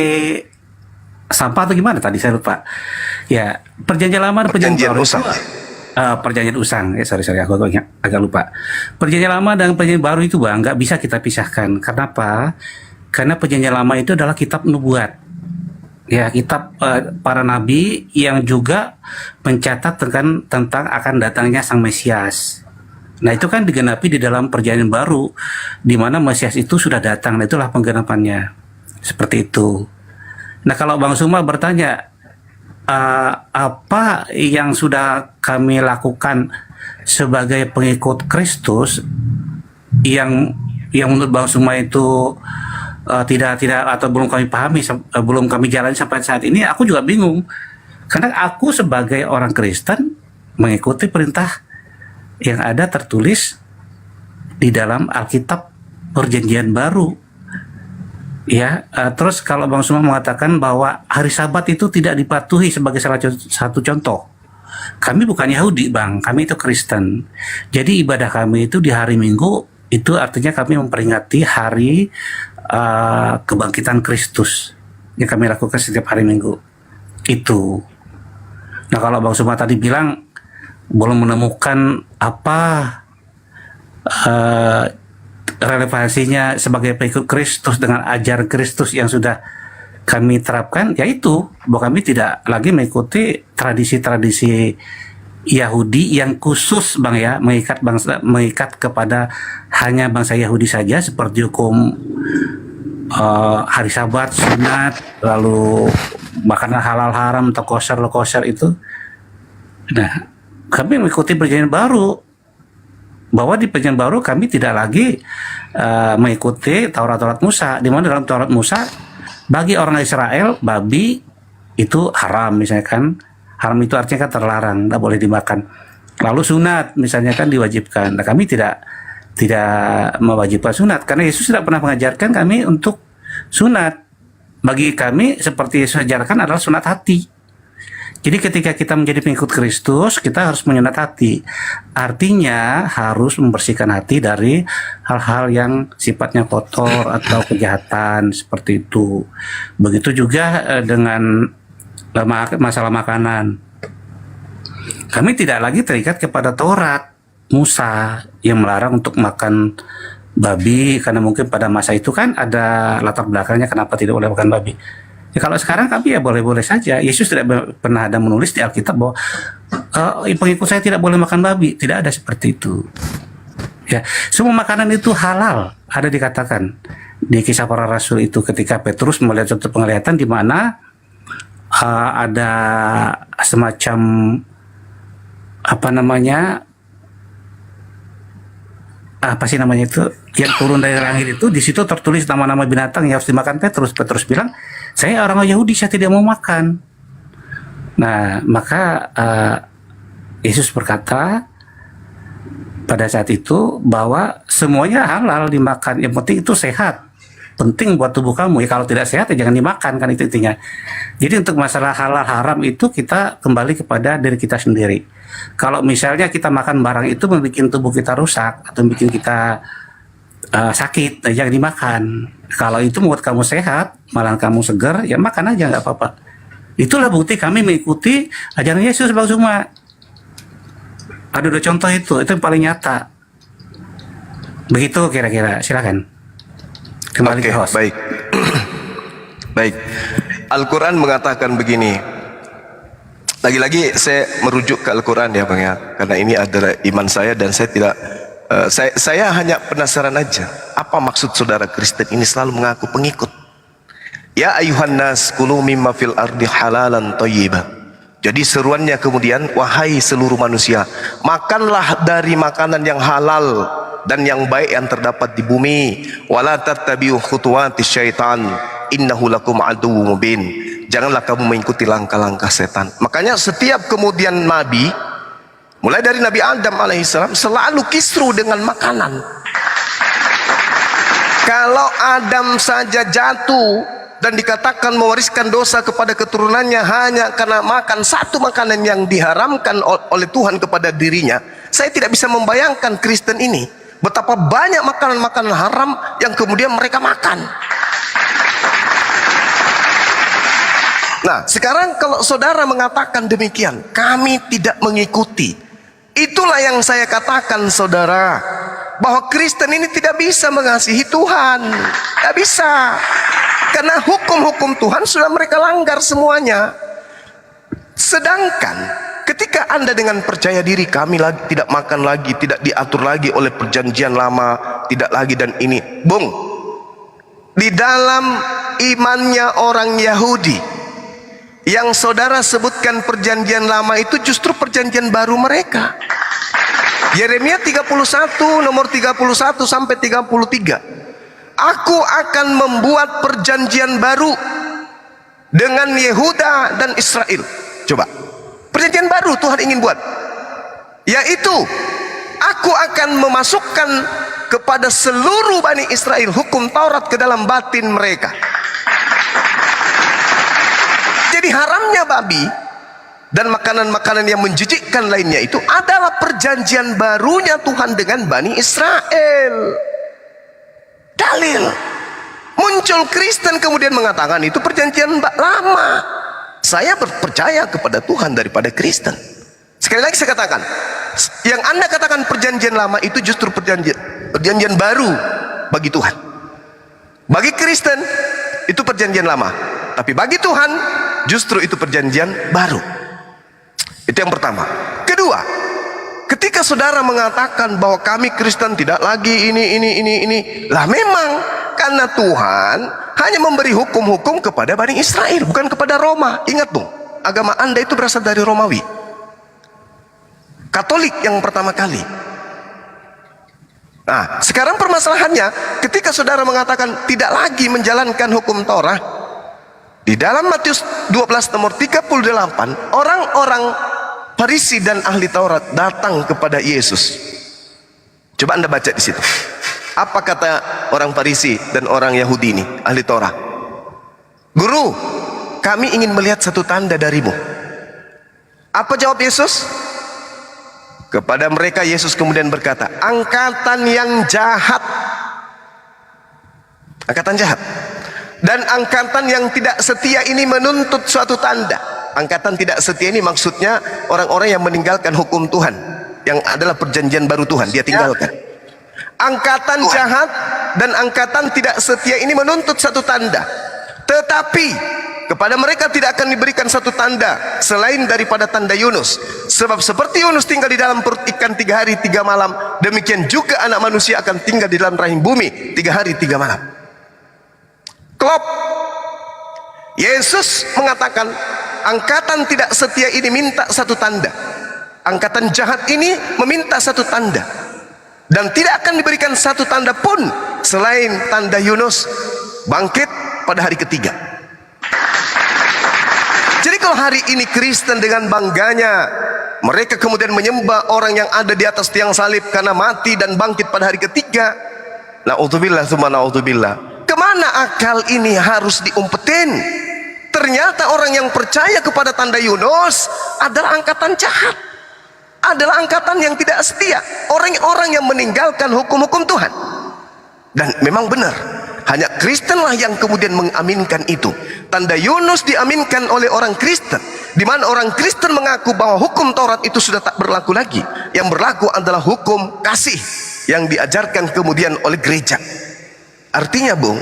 sampah atau gimana tadi saya lupa. Ya, perjanjian lama dan perjanjian baru. Perjanjian usang, sorry aku agak lupa. Perjanjian lama dan perjanjian baru itu Bang nggak bisa kita pisahkan. Kenapa? Karena perjanjian lama itu adalah kitab nubuat, ya kitab para nabi yang juga mencatat tentang akan datangnya sang Mesias. Nah itu kan digenapi di dalam perjanjian baru, di mana Mesias itu sudah datang. Nah itulah penggenapannya, seperti itu. Nah kalau Bang Suma bertanya, apa yang sudah kami lakukan sebagai pengikut Kristus yang menurut Bang Suma itu tidak atau belum kami pahami, belum kami jalani sampai saat ini, aku juga bingung karena aku sebagai orang Kristen mengikuti perintah yang ada tertulis di dalam Alkitab Perjanjian Baru. Ya, terus kalau Bang Suma mengatakan bahwa hari Sabat itu tidak dipatuhi sebagai salah satu contoh. Kami bukan Yahudi, Bang. Kami itu Kristen. Jadi ibadah kami itu di hari Minggu, itu artinya kami memperingati hari kebangkitan Kristus yang kami lakukan setiap hari Minggu. Itu. Nah, kalau Bang Suma tadi bilang belum menemukan apa relevansinya sebagai pengikut Kristus dengan ajaran Kristus yang sudah kami terapkan, yaitu bahwa kami tidak lagi mengikuti tradisi-tradisi Yahudi yang khusus Bang ya, mengikat kepada hanya bangsa Yahudi saja, seperti hukum hari Sabat, sunat, lalu makanan halal haram atau kosher itu. Nah, kami mengikuti perjanjian baru, bahwa di perjanjian baru kami tidak lagi mengikuti Taurat Musa, di mana dalam Taurat Musa bagi orang Israel babi itu haram misalnya kan. Haram itu artinya kan terlarang, tidak boleh dimakan. Lalu sunat misalnya kan diwajibkan. Nah, kami tidak mewajibkan sunat karena Yesus tidak pernah mengajarkan kami untuk sunat. Bagi kami seperti Yesus ajarkan adalah sunat hati. Jadi ketika kita menjadi pengikut Kristus, kita harus menyunat hati. Artinya harus membersihkan hati dari hal-hal yang sifatnya kotor atau kejahatan seperti itu. Begitu juga dengan masalah makanan. Kami tidak lagi terikat kepada Taurat Musa yang melarang untuk makan babi, karena mungkin pada masa itu kan ada latar belakangnya kenapa tidak boleh makan babi. Ya, kalau sekarang kami ya boleh-boleh saja. Yesus tidak pernah ada menulis di Alkitab bahwa pengikut saya tidak boleh makan babi. Tidak ada seperti itu. Ya, semua makanan itu halal. Ada dikatakan di Kisah Para Rasul itu ketika Petrus melihat suatu penglihatan di mana ada semacam apa sih namanya itu yang turun dari langit itu, di situ tertulis nama-nama binatang yang harus dimakan Petrus. Petrus bilang, saya orang Yahudi, saya tidak mau makan. Nah, maka Yesus berkata pada saat itu bahwa semuanya halal dimakan, yang penting itu sehat, penting buat tubuh kamu. Ya kalau tidak sehat ya jangan dimakan, kan itu intinya. Jadi untuk masalah halal haram itu kita kembali kepada diri kita sendiri. Kalau misalnya kita makan barang itu membuat tubuh kita rusak atau bikin kita sakit, jangan dimakan. Kalau itu membuat kamu sehat, malah kamu segar, ya makan aja nggak apa-apa. Itulah bukti kami mengikuti ajaran Yesus, Bang Suma. Ada dua contoh itu yang paling nyata. Begitu kira-kira, silakan. Kembali ke host. Baik. Baik. Al-Quran mengatakan begini. Lagi-lagi saya merujuk ke Al-Quran ya Bang ya, karena ini adalah iman saya dan saya tidak saya hanya penasaran aja, apa maksud saudara Kristen ini selalu mengaku pengikut. Ya ayuhan nas kulu mimma fil ardi halalan thayyiban. Jadi seruannya kemudian, wahai seluruh manusia, makanlah dari makanan yang halal dan yang baik yang terdapat di bumi. Wala tattabi'u khutuwatis syaitan innahu lakum aduwwum mubin. Janganlah kamu mengikuti langkah-langkah setan. Makanya setiap kemudian nabi, mulai dari Nabi Adam alaihissalam, selalu kisru dengan makanan. Kalau Adam saja jatuh dan dikatakan mewariskan dosa kepada keturunannya hanya karena makan satu makanan yang diharamkan oleh Tuhan kepada dirinya. Saya tidak bisa membayangkan Kristen ini betapa banyak makanan-makanan haram yang kemudian mereka makan. Nah, sekarang kalau saudara mengatakan demikian, kami tidak mengikuti. Itulah yang saya katakan, saudara, bahwa Kristen ini tidak bisa mengasihi Tuhan. Tidak bisa. Karena hukum-hukum Tuhan sudah mereka langgar semuanya. Sedangkan ketika Anda dengan percaya diri, kami lagi tidak makan lagi, tidak diatur lagi oleh perjanjian lama, tidak lagi dan ini. Bung, di dalam imannya orang Yahudi, yang saudara sebutkan perjanjian lama itu justru perjanjian baru mereka. Yeremia 31 nomor 31 sampai 33. Aku akan membuat perjanjian baru dengan Yehuda dan Israel. Coba, perjanjian baru Tuhan ingin buat, yaitu aku akan memasukkan kepada seluruh Bani Israel hukum Taurat ke dalam batin mereka. Jadi haramnya babi dan makanan-makanan yang menjijikkan lainnya itu adalah perjanjian barunya Tuhan dengan Bani Israel. Dalil. Muncul Kristen kemudian mengatakan itu perjanjian lama. Saya percaya kepada Tuhan daripada Kristen. Sekali lagi saya katakan, yang Anda katakan perjanjian lama itu justru perjanjian baru bagi Tuhan. Bagi Kristen itu perjanjian lama, tapi bagi Tuhan justru itu perjanjian baru. Itu yang pertama. Kedua, ketika saudara mengatakan bahwa kami Kristen tidak lagi ini, lah memang karena Tuhan hanya memberi hukum-hukum kepada Bani Israel, bukan kepada Roma. Ingat Bung, agama Anda itu berasal dari Romawi, Katolik yang pertama kali. Nah, sekarang permasalahannya ketika saudara mengatakan tidak lagi menjalankan hukum Torah, di dalam Matius 12 nomor 38, orang-orang Farisi dan ahli Taurat datang kepada Yesus. Coba Anda baca di situ. Apa kata orang Farisi dan orang Yahudi ini, ahli Taurat? Guru, kami ingin melihat satu tanda darimu. Apa jawab Yesus? Kepada mereka Yesus kemudian berkata, angkatan yang jahat. Angkatan jahat. Dan angkatan yang tidak setia ini menuntut suatu tanda. Angkatan tidak setia ini maksudnya orang-orang yang meninggalkan hukum Tuhan, yang adalah perjanjian baru Tuhan, dia tinggalkan. Angkatan jahat dan angkatan tidak setia ini menuntut satu tanda. Tetapi kepada mereka tidak akan diberikan satu tanda selain daripada tanda Yunus. Sebab seperti Yunus tinggal di dalam perut ikan 3 hari 3 malam, demikian juga anak manusia akan tinggal di dalam rahim bumi 3 hari 3 malam. Klop. Yesus mengatakan angkatan tidak setia ini minta satu tanda, angkatan jahat ini meminta satu tanda, dan tidak akan diberikan satu tanda pun selain tanda Yunus bangkit pada hari ketiga. Jadi kalau hari ini Kristen dengan bangganya mereka kemudian menyembah orang yang ada di atas tiang salib karena mati dan bangkit pada hari ketiga, na'udzubillah tsumma na'udzubillah, kemana akal ini harus diumpetin? Ternyata orang yang percaya kepada tanda Yunus adalah angkatan jahat, adalah angkatan yang tidak setia, orang-orang yang meninggalkan hukum-hukum Tuhan. Dan memang benar, hanya Kristenlah yang kemudian mengaminkan itu. Tanda Yunus diaminkan oleh orang Kristen, di mana orang Kristen mengaku bahwa hukum Taurat itu sudah tak berlaku lagi. Yang berlaku adalah hukum kasih yang diajarkan kemudian oleh gereja. Artinya Bung,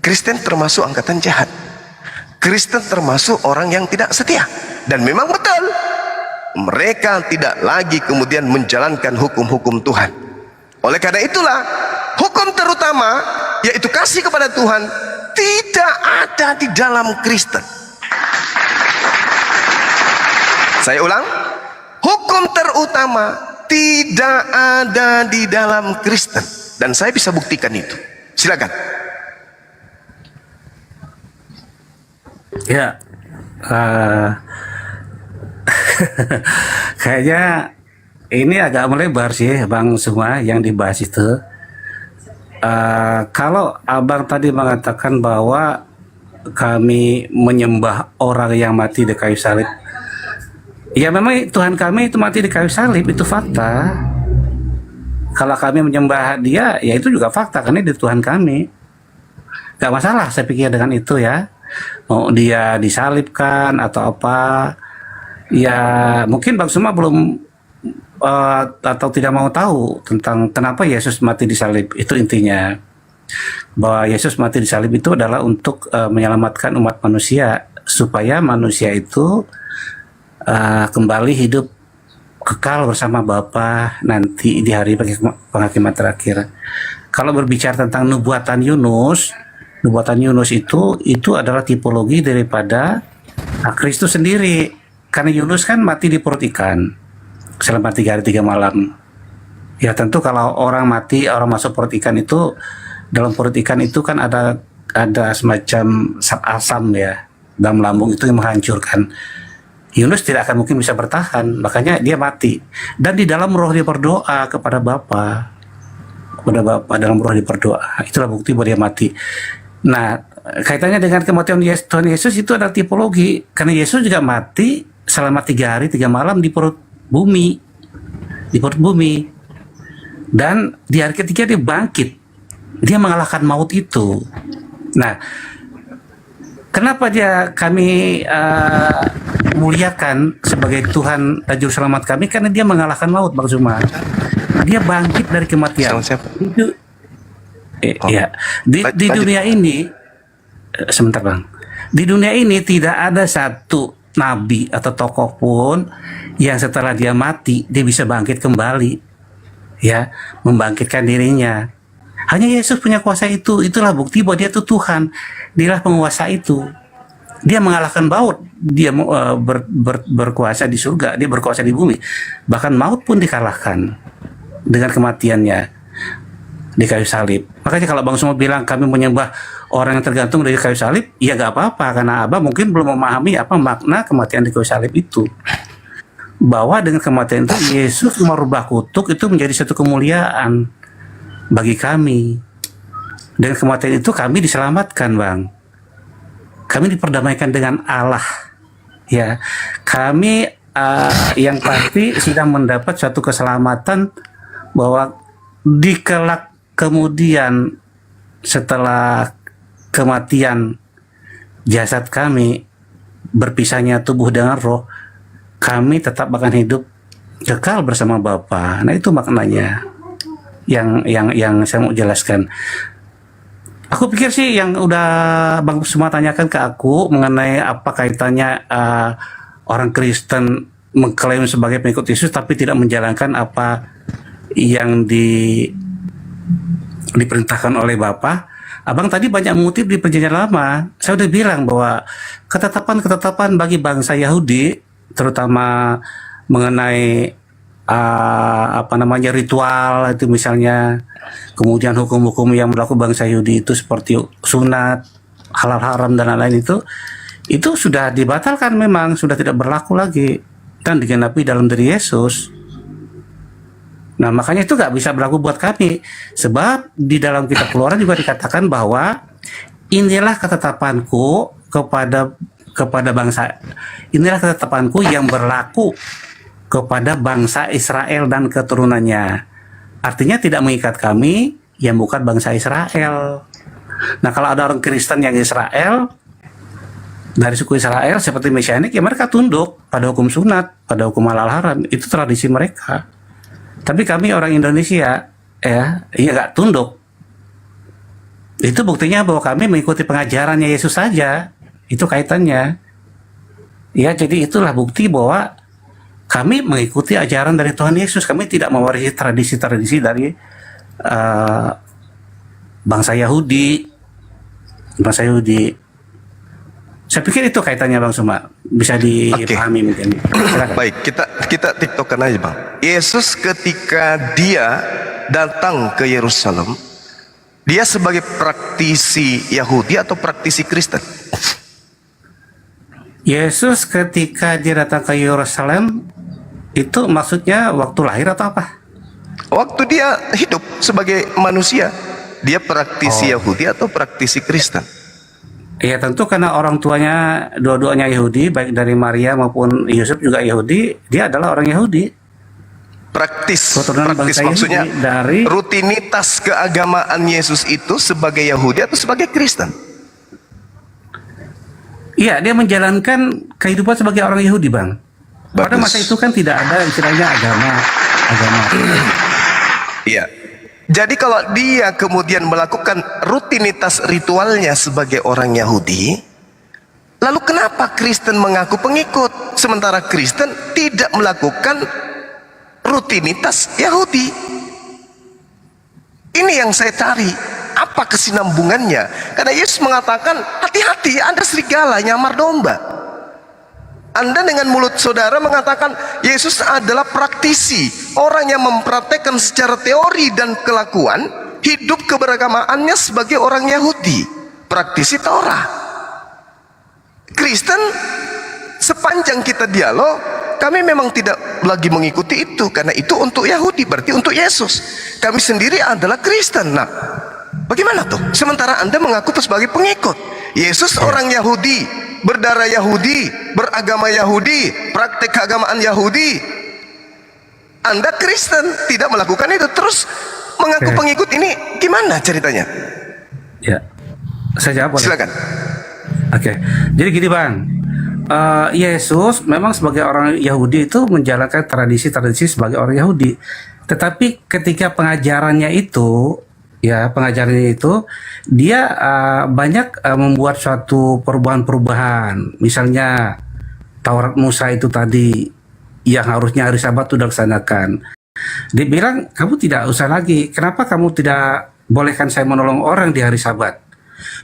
Kristen termasuk angkatan jahat. Kristen termasuk orang yang tidak setia. Dan memang betul, mereka tidak lagi kemudian menjalankan hukum-hukum Tuhan. Oleh karena itulah, hukum terutama yaitu kasih kepada Tuhan tidak ada di dalam Kristen. Saya ulang, hukum terutama tidak ada di dalam Kristen. Dan saya bisa buktikan itu. Silakan. Ya, kayaknya ini agak melebar sih Bang semua yang dibahas itu. Kalau abang tadi mengatakan bahwa kami menyembah orang yang mati di kayu salib, ya memang Tuhan kami itu mati di kayu salib, itu fakta. Kalau kami menyembah dia, ya itu juga fakta, karena dia Tuhan kami. Gak masalah saya pikir dengan itu ya. Mau dia disalibkan atau apa, ya mungkin Bang Suma belum atau tidak mau tahu tentang kenapa Yesus mati di salib. Itu intinya, bahwa Yesus mati di salib itu adalah untuk menyelamatkan umat manusia, supaya manusia itu kembali hidup kekal bersama Bapa nanti di hari penghakiman terakhir. Kalau berbicara tentang nubuatan Yunus itu adalah tipologi daripada Kristus sendiri. Karena Yunus kan mati di perut ikan selama 3 hari 3 malam. Ya tentu kalau orang mati, orang masuk perut ikan itu, dalam perut ikan itu kan ada semacam zat asam ya dalam lambung, itu yang menghancurkan. Yunus tidak akan mungkin bisa bertahan, makanya dia mati. Dan di dalam roh dia berdoa kepada Bapa, dalam roh dia berdoa. Itulah bukti bahwa dia mati. Nah, kaitannya dengan kematian Tuhan Yesus itu adalah tipologi, karena Yesus juga mati selama 3 hari 3 malam di perut bumi, dan di hari ketiga dia bangkit, dia mengalahkan maut itu. Nah, kenapa kami muliakan sebagai Tuhan dan Juru Selamat kami? Karena dia mengalahkan maut, Bang Zuma. Dia bangkit dari kematian. Itu, ya. Di dunia ini, sebentar Bang. Di dunia ini tidak ada satu nabi atau tokoh pun yang setelah dia mati dia bisa bangkit kembali, ya, membangkitkan dirinya. Hanya Yesus punya kuasa itu. Itulah bukti bahwa dia itu Tuhan. Dialah penguasa itu. Dia mengalahkan maut. Dia berkuasa di surga. Dia berkuasa di bumi. Bahkan maut pun dikalahkan dengan kematiannya di kayu salib. Makanya kalau Bang Suma bilang kami menyembah orang yang tergantung dari kayu salib, ya gak apa-apa. Karena Abang mungkin belum memahami apa makna kematian di kayu salib itu. Bahwa dengan kematian itu Yesus merubah kutuk itu menjadi satu kemuliaan bagi kami. Dengan kematian itu kami diselamatkan, Bang. Kami diperdamaikan dengan Allah. Ya, kami yang pasti sudah mendapat suatu keselamatan, bahwa di kelak kemudian setelah kematian jasad kami, berpisahnya tubuh dengan roh, kami tetap akan hidup kekal bersama Bapa. Nah, itu maknanya yang saya mau jelaskan. Aku pikir sih yang udah Bang Suma tanyakan ke aku mengenai apa kaitannya orang Kristen mengklaim sebagai pengikut Yesus tapi tidak menjalankan apa yang diperintahkan oleh Bapa. Abang tadi banyak mengutip di Perjanjian Lama. Saya udah bilang bahwa ketetapan-ketetapan bagi bangsa Yahudi, terutama mengenai ritual itu misalnya, kemudian hukum-hukum yang berlaku bangsa Yahudi itu seperti sunat, halal haram dan lain-lain itu sudah dibatalkan, memang sudah tidak berlaku lagi dan digenapi dalam diri Yesus. Nah, makanya itu nggak bisa berlaku buat kami, sebab di dalam kitab Keluaran juga dikatakan bahwa inilah ketetapanku kepada bangsa, inilah ketetapanku yang berlaku kepada bangsa Israel dan keturunannya. Artinya tidak mengikat kami yang bukan bangsa Israel. Nah, kalau ada orang Kristen yang Israel, dari suku Israel seperti Mesianik, ya mereka tunduk pada hukum sunat, pada hukum halal haram. Itu tradisi mereka. Tapi kami orang Indonesia, ya nggak tunduk. Itu buktinya bahwa kami mengikuti pengajarannya Yesus saja. Itu kaitannya. Ya, jadi itulah bukti bahwa kami mengikuti ajaran dari Tuhan Yesus. Kami tidak mewarisi tradisi-tradisi dari bangsa Yahudi. Saya pikir itu kaitannya, Bang Suma. Bisa dipahami mungkin. Baik, kita tiktokan aja, Bang. Yesus ketika dia datang ke Yerusalem, dia sebagai praktisi Yahudi atau praktisi Kristen? Yesus ketika dia datang ke Yerusalem, itu maksudnya waktu lahir atau apa? Waktu dia hidup sebagai manusia dia praktisi Yahudi atau praktisi Kristen? Ya tentu karena orang tuanya dua-duanya Yahudi, baik dari Maria maupun Yusuf juga Yahudi, dia adalah orang Yahudi. Praktis Keturunan bangsa maksudnya Yahudi dari rutinitas keagamaan Yesus itu sebagai Yahudi atau sebagai Kristen? Iya, dia menjalankan kehidupan sebagai orang Yahudi, Bang. Pada masa itu kan tidak ada istilahnya agama. Iya. Jadi kalau dia kemudian melakukan rutinitas ritualnya sebagai orang Yahudi, lalu kenapa Kristen mengaku pengikut sementara Kristen tidak melakukan rutinitas Yahudi? Ini yang saya cari. Apa kesinambungannya? Karena Yesus mengatakan, hati-hati, Anda serigala nyamar domba. Anda dengan mulut saudara mengatakan Yesus adalah praktisi, orang yang mempraktekkan secara teori dan kelakuan hidup keberagamaannya sebagai orang Yahudi, praktisi Taurat. Kristen, sepanjang kita dialog, kami memang tidak lagi mengikuti itu, karena itu untuk Yahudi, berarti untuk Yesus. Kami sendiri adalah Kristen. Nah, bagaimana tuh? Sementara Anda mengaku sebagai pengikut. Yesus orang Yahudi, berdarah Yahudi, beragama Yahudi, praktek keagamaan Yahudi. Anda Kristen, tidak melakukan itu, terus mengaku pengikut, ini gimana ceritanya? Ya, saya jawab. Silakan. Oke, jadi gini Bang, Yesus memang sebagai orang Yahudi itu menjalankan tradisi-tradisi sebagai orang Yahudi. Tetapi ketika pengajarannya itu, dia banyak membuat suatu perubahan-perubahan. Misalnya Taurat Musa itu tadi yang harusnya hari Sabat itu dilaksanakan. Dia bilang, kamu tidak usah lagi. Kenapa kamu tidak bolehkan saya menolong orang di hari Sabat?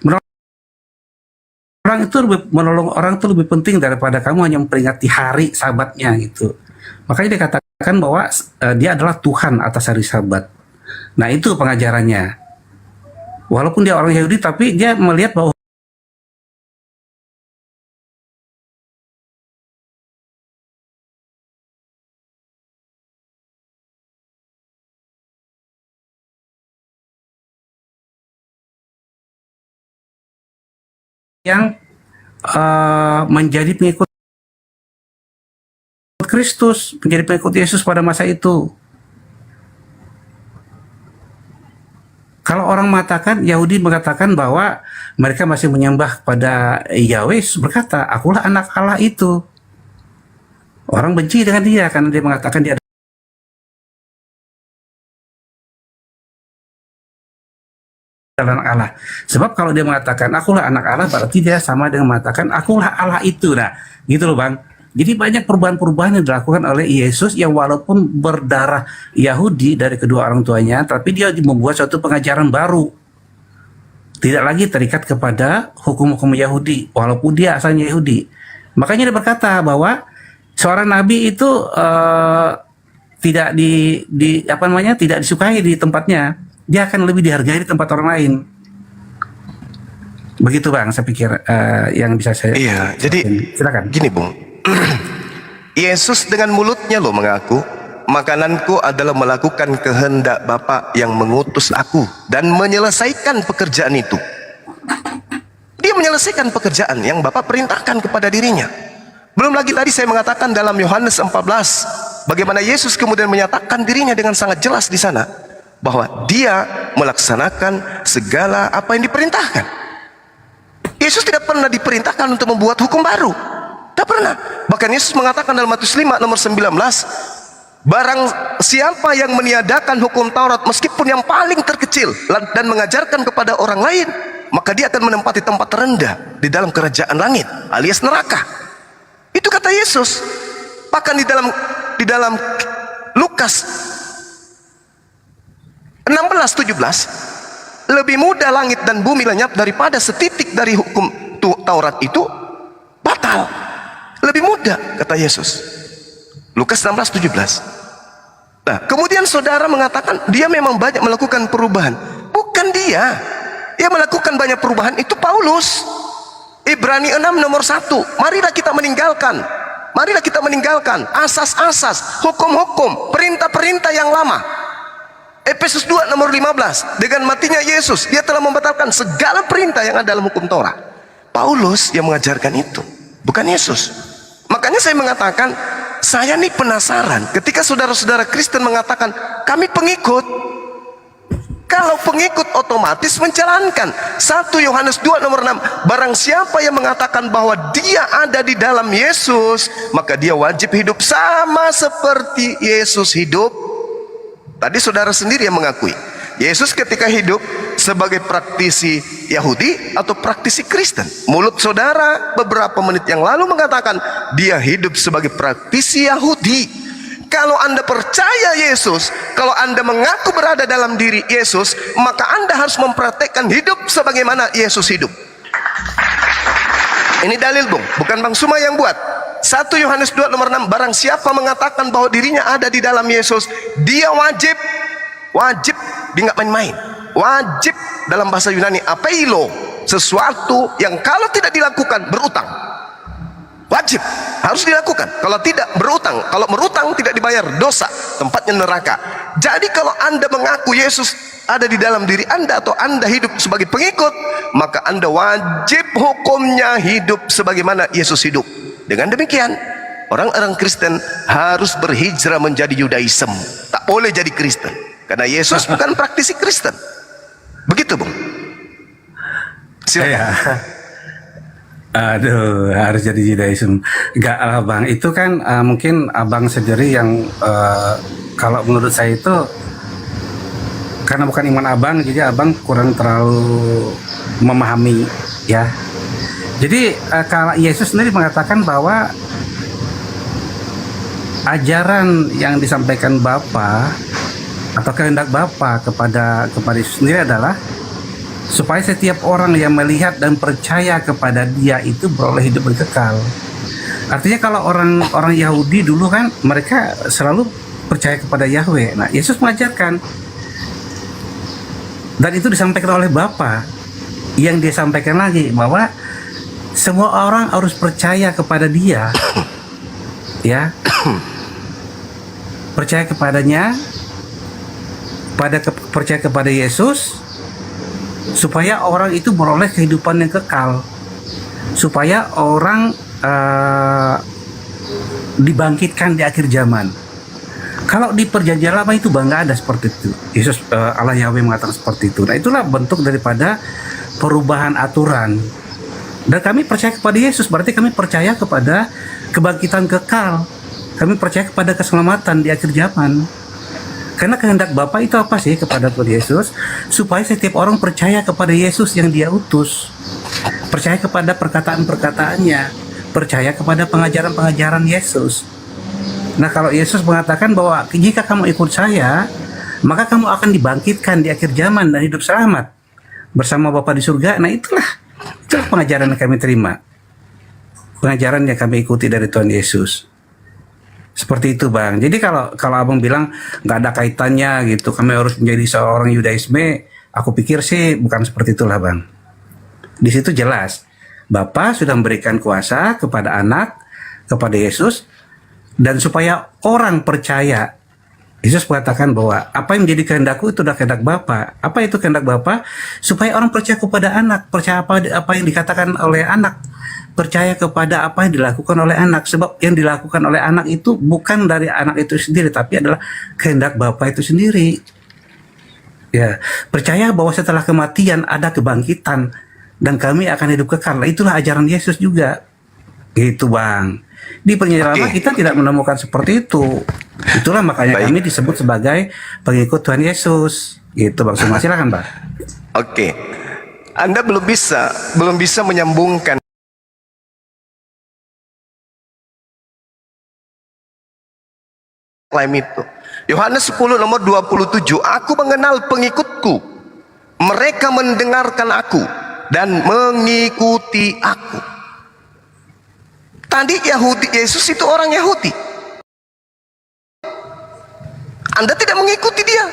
Menolong orang itu lebih penting daripada kamu hanya memperingati hari Sabatnya gitu. Makanya dia katakan bahwa dia adalah Tuhan atas hari Sabat. Nah itu pengajarannya. Walaupun dia orang Yahudi, tapi dia melihat bahwa yang menjadi pengikut Kristus, menjadi pengikut Yesus pada masa itu. Kalau orang mengatakan, Yahudi mengatakan bahwa mereka masih menyembah pada Yahweh, berkata, akulah anak Allah itu. Orang benci dengan dia karena dia mengatakan dia adalah anak Allah. Sebab kalau dia mengatakan akulah anak Allah, berarti dia sama dengan mengatakan akulah Allah itu. Nah, gitu loh Bang. Jadi banyak perubahan-perubahan yang dilakukan oleh Yesus yang walaupun berdarah Yahudi dari kedua orang tuanya, tapi dia membuat suatu pengajaran baru. Tidak lagi terikat kepada hukum-hukum Yahudi, walaupun dia asalnya Yahudi. Makanya dia berkata bahwa seorang nabi itu tidak tidak disukai di tempatnya. Dia akan lebih dihargai di tempat orang lain. Begitu Bang, saya pikir yang bisa saya. Iya, jadi silakan. Gini Bung. Yesus dengan mulutnya loh mengaku, makananku adalah melakukan kehendak Bapa yang mengutus aku dan menyelesaikan pekerjaan itu. Dia menyelesaikan pekerjaan yang Bapa perintahkan kepada dirinya. Belum lagi tadi saya mengatakan dalam Yohanes 14, bagaimana Yesus kemudian menyatakan dirinya dengan sangat jelas di sana, bahwa dia melaksanakan segala apa yang diperintahkan. Yesus tidak pernah diperintahkan untuk membuat hukum baru. Tidak pernah. Bahkan Yesus mengatakan dalam Matius 5 nomor 19, barang siapa yang meniadakan hukum Taurat meskipun yang paling terkecil dan mengajarkan kepada orang lain, maka dia akan menempati tempat terendah di dalam kerajaan langit alias neraka. Itu kata Yesus. Bahkan di dalam Lukas 16:17, lebih mudah langit dan bumi lenyap daripada setitik dari hukum Taurat itu batal. Lebih mudah, kata Yesus. Lukas 16:17. Nah, kemudian saudara mengatakan dia memang banyak melakukan perubahan. Bukan dia. Dia melakukan banyak perubahan itu Paulus. Ibrani 6 nomor 1. Marilah kita meninggalkan. Marilah kita meninggalkan asas-asas, hukum-hukum, perintah-perintah yang lama. Efesus 2 nomor 15, dengan matinya Yesus dia telah membatalkan segala perintah yang ada dalam hukum Taurat. Paulus yang mengajarkan itu, bukan Yesus. Makanya saya mengatakan, saya nih penasaran ketika saudara-saudara Kristen mengatakan kami pengikut. Kalau pengikut otomatis menjalankan 1 Yohanes 2 nomor 6, barang siapa yang mengatakan bahwa dia ada di dalam Yesus, maka dia wajib hidup sama seperti Yesus hidup. Tadi saudara sendiri yang mengakui Yesus ketika hidup sebagai praktisi Yahudi atau praktisi Kristen. Mulut saudara beberapa menit yang lalu mengatakan dia hidup sebagai praktisi Yahudi. Kalau Anda percaya Yesus, kalau Anda mengaku berada dalam diri Yesus, maka Anda harus mempraktekkan hidup sebagaimana Yesus hidup. Ini dalil, Bung, bukan Bang Suma yang buat. 1 Yohanes 2 nomor 6, barang siapa mengatakan bahwa dirinya ada di dalam Yesus, dia wajib, dia nggak main-main. Wajib dalam bahasa Yunani apeilo, sesuatu yang kalau tidak dilakukan berutang. Wajib, harus dilakukan. Kalau tidak berutang, kalau berutang tidak dibayar, dosa, tempatnya neraka. Jadi kalau Anda mengaku Yesus ada di dalam diri Anda atau Anda hidup sebagai pengikut, maka Anda wajib hukumnya hidup sebagaimana Yesus hidup. Dengan demikian, orang-orang Kristen harus berhijrah menjadi Yudaism, tak boleh jadi Kristen, karena Yesus bukan praktisi Kristen. Begitu, Bung. Silakan. Aduh, harus jadi Judaism. Enggak lah Bang, itu kan mungkin Abang sendiri yang kalau menurut saya itu karena bukan iman Abang, jadi Abang kurang terlalu memahami ya. Jadi kalau Yesus sendiri mengatakan bahwa ajaran yang disampaikan Bapa atau kehendak Bapa kepada Yesus sendiri adalah supaya setiap orang yang melihat dan percaya kepada dia itu beroleh hidup yang kekal. Artinya kalau orang Yahudi dulu kan mereka selalu percaya kepada Yahweh. Nah, Yesus mengajarkan dan itu disampaikan oleh Bapa, yang dia sampaikan lagi bahwa semua orang harus percaya kepada dia. Ya. Percaya kepadanya, percaya kepada Yesus, supaya orang itu beroleh kehidupan yang kekal, supaya orang dibangkitkan di akhir zaman. Kalau di perjanjian lama itu nggak ada seperti itu. Yesus Allah Yahweh mengatakan seperti itu. Nah, itulah bentuk daripada perubahan aturan. Dan kami percaya kepada Yesus, berarti kami percaya kepada kebangkitan kekal. Kami percaya kepada keselamatan di akhir zaman. Karena kehendak Bapa itu apa sih kepada Tuhan Yesus? Supaya setiap orang percaya kepada Yesus yang dia utus. Percaya kepada perkataan-perkataannya. Percaya kepada pengajaran-pengajaran Yesus. Nah, kalau Yesus mengatakan bahwa jika kamu ikut saya, maka kamu akan dibangkitkan di akhir zaman dan hidup selamat bersama Bapa di surga. Nah, itulah pengajaran yang kami terima. Pengajaran yang kami ikuti dari Tuhan Yesus. Seperti itu Bang. Jadi kalau Abang bilang nggak ada kaitannya gitu, kami harus menjadi seorang Yudaisme, aku pikir sih bukan seperti itulah Bang. Di situ jelas Bapa sudah memberikan kuasa kepada anak, kepada Yesus, dan supaya orang percaya. Yesus mengatakan bahwa apa yang menjadi kehendakku itu adalah kehendak Bapa. Apa itu kehendak Bapa? Supaya orang percaya kepada anak, percaya apa yang dikatakan oleh anak, percaya kepada apa yang dilakukan oleh anak. Sebab yang dilakukan oleh anak itu bukan dari anak itu sendiri, tapi adalah kehendak Bapa itu sendiri. Ya, percaya bahwa setelah kematian ada kebangkitan dan kami akan hidup kekal. Itulah ajaran Yesus juga. Gitu Bang. Di perjanjian lama kita tidak menemukan seperti itu. Itulah makanya kami disebut sebagai pengikut Tuhan Yesus. Gitu Bang Suma, silakan Bang. Oke. Anda belum bisa menyambungkan klaim itu. Yohanes 10 nomor 27, aku mengenal pengikutku, mereka mendengarkan aku dan mengikuti aku. Tadi Yesus itu orang Yahudi. Anda tidak mengikuti dia,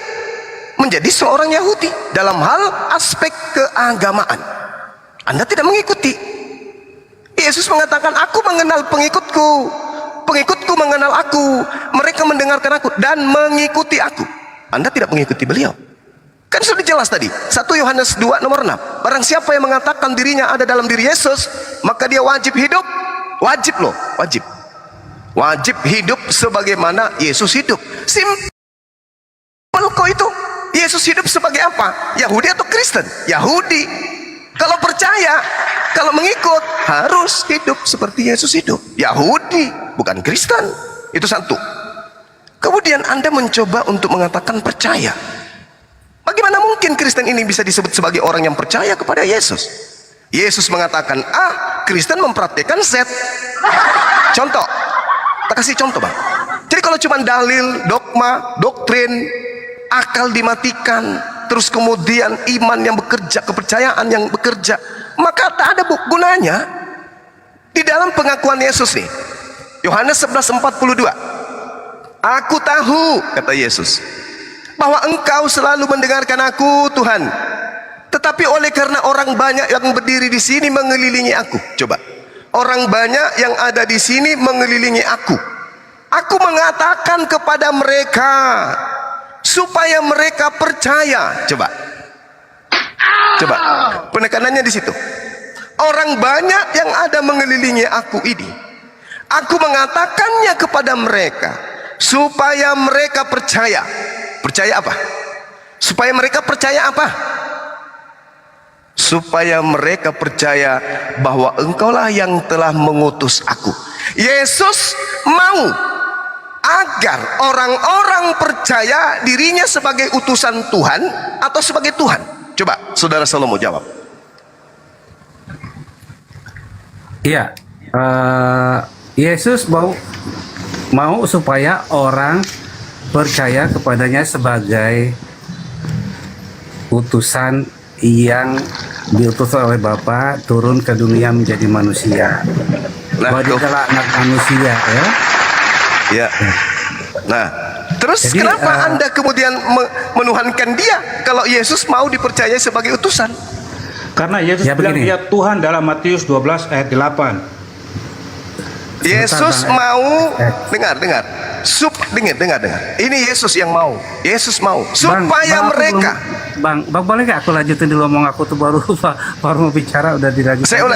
menjadi seorang Yahudi dalam hal aspek keagamaan. Anda tidak mengikuti. Yesus mengatakan, aku mengenal pengikutku, pengikutku mengenal aku, mereka mendengarkan aku dan mengikuti aku. Anda tidak mengikuti beliau. Kan sudah jelas tadi, 1 Yohanes 2 nomor 6. Barang siapa yang mengatakan dirinya ada dalam diri Yesus, maka dia wajib hidup. Wajib loh, wajib. Wajib hidup sebagaimana Yesus hidup. Simpel kok itu. Yesus hidup sebagai apa? Yahudi atau Kristen? Yahudi. Kalau percaya, kalau mengikut, harus hidup seperti Yesus hidup. Yahudi, bukan Kristen. Itu satu. Kemudian Anda mencoba untuk mengatakan percaya. Bagaimana mungkin Kristen ini bisa disebut sebagai orang yang percaya kepada Yesus? Yesus mengatakan A, Kristen mempraktikkan Z. Contoh, kita kasih contoh bang. Jadi kalau cuma dalil, dogma, doktrin, akal dimatikan, terus kemudian iman yang bekerja, kepercayaan yang bekerja, maka tak ada gunanya. Di dalam pengakuan Yesus nih, Yohanes 11:42, aku tahu, kata Yesus, bahwa engkau selalu mendengarkan aku, Tuhan. Tetapi oleh karena orang banyak yang berdiri di sini mengelilingi aku. Coba, orang banyak yang ada di sini mengelilingi aku. Aku mengatakan kepada mereka supaya mereka percaya. Coba, penekanannya di situ. Orang banyak yang ada mengelilingi aku ini, aku mengatakannya kepada mereka supaya mereka percaya. Percaya apa? Supaya mereka percaya apa? Supaya mereka percaya bahwa engkaulah yang telah mengutus aku. Yesus mau agar orang-orang percaya dirinya sebagai utusan Tuhan atau sebagai Tuhan. Coba saudara Salomo jawab. Iya, Yesus mau supaya orang percaya kepadanya sebagai utusan yang diutus oleh Bapa turun ke dunia menjadi manusia. Bahwa dia adalah anak manusia, ya. Ya. Nah, terus Jadi, kenapa Anda kemudian menuhankan dia kalau Yesus mau dipercaya sebagai utusan? Karena Yesus bilang dia Tuhan dalam Matius 12 ayat 8. Yesus mau dengar. Dengar. Ini Yesus yang mau. Yesus mau supaya mereka. Bang, boleh nggak aku lanjutin dulu ngomong aku tuh baru mau bicara udah dilanjutin. Saya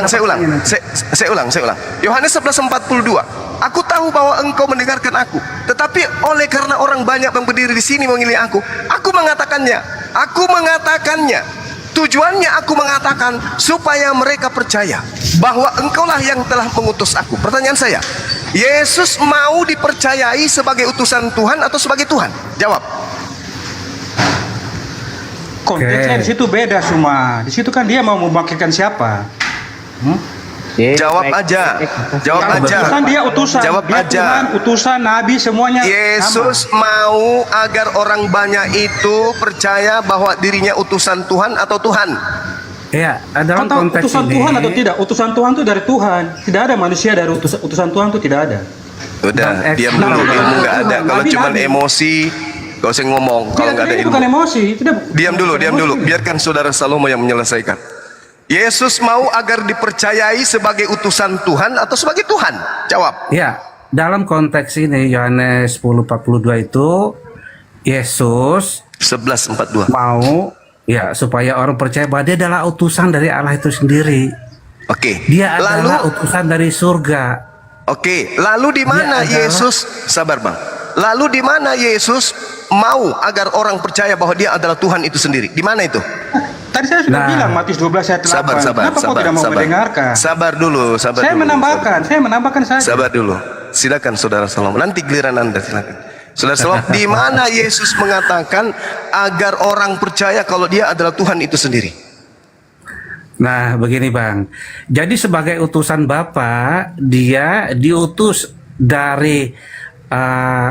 ulang. Yohanes 11:42. Aku tahu bahwa engkau mendengarkan aku, tetapi oleh karena orang banyak yang berdiri di sini mengelilingi aku mengatakannya. Tujuannya aku mengatakan supaya mereka percaya bahwa engkaulah yang telah mengutus aku. Pertanyaan saya, Yesus mau dipercayai sebagai utusan Tuhan atau sebagai Tuhan? Jawab. Konteksnya di situ beda semua. Di situ kan dia mau membangkitkan siapa? Jawab aja. Kan dia utusan. Jawab dia aja. Tuhan, utusan, nabi semuanya. Yesus mau agar orang banyak itu percaya bahwa dirinya utusan Tuhan atau Tuhan. Ya, dalam konteks utusan ini. Tuhan atau tidak? Utusan Tuhan itu dari Tuhan. Tidak ada manusia dari utusan Tuhan itu tidak ada. Udah, diam dulu, ilmu nggak ada. Kalau cuma emosi, gak usah ngomong. Kalau nggak ada ilmu. Bukan emosi. Diam dulu. Biarkan saudara Salomo yang menyelesaikan. Yesus mau agar dipercayai sebagai utusan Tuhan atau sebagai Tuhan? Jawab. Ya, dalam konteks ini Yohanes 10:42 itu Yesus 11:42 mau ya supaya orang percaya bahwa dia adalah utusan dari Allah itu sendiri. Oke. Dia adalah utusan dari surga. Oke. Lalu di mana Yesus? Sabar bang. Lalu di mana Yesus mau agar orang percaya bahwa dia adalah Tuhan itu sendiri? Di mana itu? Tadi saya sudah bilang Matius 12 ayat 8. Kenapa kau tidak mau mendengarkan? Sabar dulu. Saya menambahkan saja. Sabar dulu. Silakan saudara Salomo. Nanti giliran Anda, silakan. Saudara Salomo, di mana Yesus mengatakan agar orang percaya kalau dia adalah Tuhan itu sendiri? Nah, begini Bang. Jadi sebagai utusan Bapa, dia diutus dari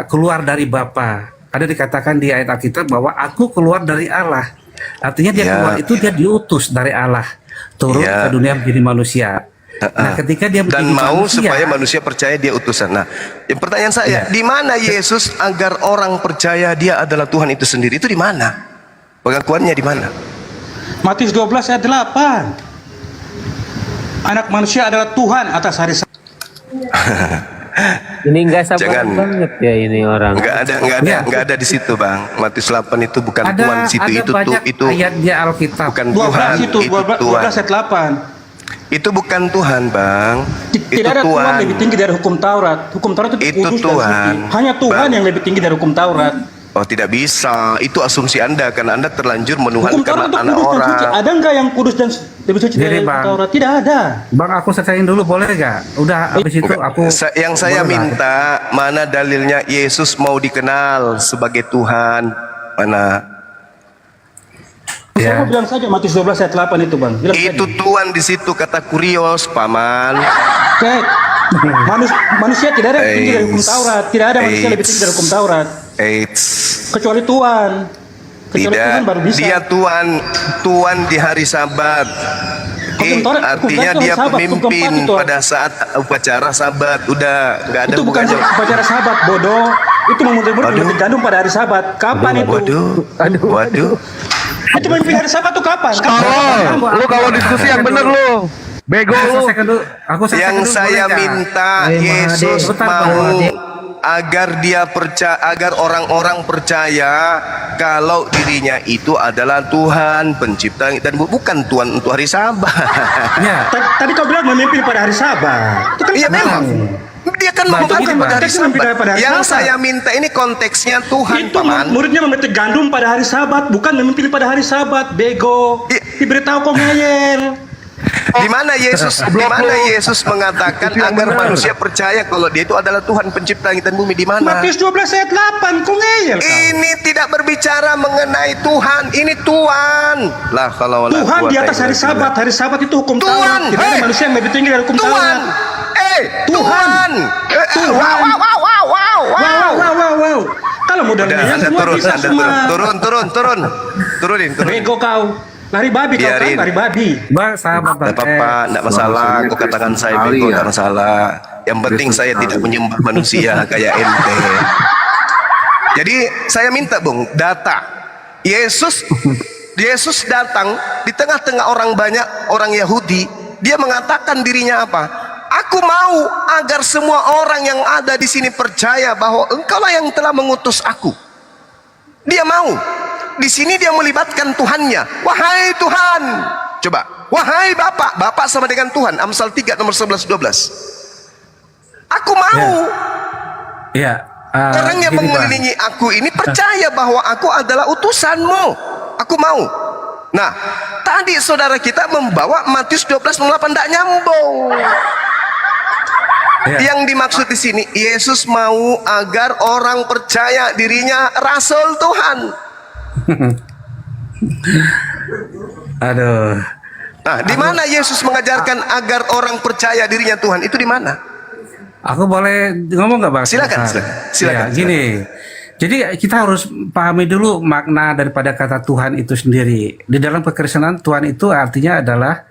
keluar dari Bapa. Ada dikatakan di ayat Alkitab bahwa aku keluar dari Allah. Artinya dia keluar itu dia diutus dari Allah turun ke dunia menjadi manusia. Nah, ketika dia dan mau supaya manusia percaya dia utusan. Nah, yang pertanyaan saya, di mana Yesus agar orang percaya dia adalah Tuhan itu sendiri? Itu di mana? Pengakuannya di mana? Matius 12 ayat 8. Anak manusia adalah Tuhan atas hari Sabat. Ini nggak sabar Jangan. banget ya ini orang. Nggak ada di situ, Bang. Matius 8 itu bukan Tuhan di situ. Ada Itu banyak itu ayat di Alkitab. bukan 12 Tuhan. itu, Itu 12 Tuhan. ayat 8. Itu bukan Tuhan, Bang. Tidak Itu ada Tuhan Tuhan. lebih tinggi dari hukum Taurat. Hukum Taurat itu Itu kudus dan Tuhan. suci. Hanya Tuhan Bang. yang lebih tinggi dari hukum Taurat. Oh, tidak bisa. Itu asumsi Anda karena Anda terlanjur Hukum menuhankan Taurat itu anak kudus dan suci. orang. Ada nggak yang kudus dan lebih suci Jadi, dari hukum Bang. Taurat? Tidak ada. Bang, aku selesaiin dulu boleh gak? Udah habis itu aku Yang saya boleh, Bang. minta, mana dalilnya Yesus mau dikenal sebagai Tuhan? Mana? Saya mau bilang saja Matius 12 ayat 8 itu, Bang. Bilang Itu saja. Tuhan di situ kata Kurios, Paman. Oke. Manusia tidak ada yang tinggi dari hukum Taurat. Tidak ada manusia lebih tinggi dari hukum Taurat. Eits. Kecuali Tuhan. Kecuali Tidak, Tuhan baru bisa. dia Tuhan di hari Sabat. Hukum Taurat- hukum Artinya Taurat dia Sabat, hukum pemimpin keempat itu. pada saat upacara Sabat. Udah, nggak ada Itu bukan hubungannya. upacara Sabat, bodoh. Itu memurid-murid memetik gandum pada hari Sabat. Kapan itu? Waduh. Itu memimpin hari Sabat tuh kapan? Lu kalau diskusi yang bener lu. Bego lu. Yang saya minta Yesus mau agar agar orang-orang percaya kalau dirinya itu adalah Tuhan pencipta dan bukan Tuhan untuk hari Sabat. Ya. Tadi kau bilang memimpin pada hari Sabat. Itu kan Iya memang. Dia kan memimpin pada hari Sabat. Yang saya minta ini konteksnya Tuhan, itu Paman. muridnya memetik gandum pada hari Sabat, bukan memimpin pada hari Sabat. Bego. Diberitahu kau ngeyel. Di mana Yesus mengatakan agar manusia percaya kalau dia itu adalah Tuhan pencipta langit dan bumi? Di mana? Matius 12 ayat 8. Kau ngeyel kau. Ini tidak berbicara mengenai Tuhan, ini Tuhan. Lah kalau Tuhan di atas hari Sabat. Hari Sabat itu hukum Taurat. Tidak ada manusia yang lebih tinggi dari hukum Tuhan. Taurat. Tuhan. Tuhan. Wow. Kalau modalnya semua bisa semua. Turunin. Bego kau. Lari babi kau kan, Biarin. lari babi. Bang, sahabat Bang. Tidak apa-apa, tidak masalah. Kau katakan saya bego, tak masalah. Yang penting saya tidak menyembah manusia kayak ente. Jadi saya minta, Bung, data. Yesus datang di tengah-tengah orang banyak, orang Yahudi. Dia mengatakan dirinya apa? Aku mau agar semua orang yang ada di sini percaya bahwa Engkaulah yang telah mengutus aku. Dia mau. Di sini dia melibatkan Tuhannya. Wahai Tuhan. Coba. Wahai Bapak. Bapak sama dengan Tuhan. Amsal 3 nomor 11-12. Aku mau. Ya. Orang yang gini, Bang. mengelilingi aku ini percaya bahwa aku adalah utusanmu. Aku mau. Nah, tadi saudara kita membawa Matius 12:8 tidak nyambung. Ya. Yang dimaksud di sini Yesus mau agar orang percaya dirinya Rasul Tuhan. Aduh. Nah, di mana Yesus mengajarkan agar orang percaya dirinya Tuhan? Itu di mana? Aku boleh ngomong nggak Bang? Silakan. Ya, gini. Jadi kita harus pahami dulu makna daripada kata Tuhan itu sendiri. Di dalam kekristenan Tuhan itu artinya adalah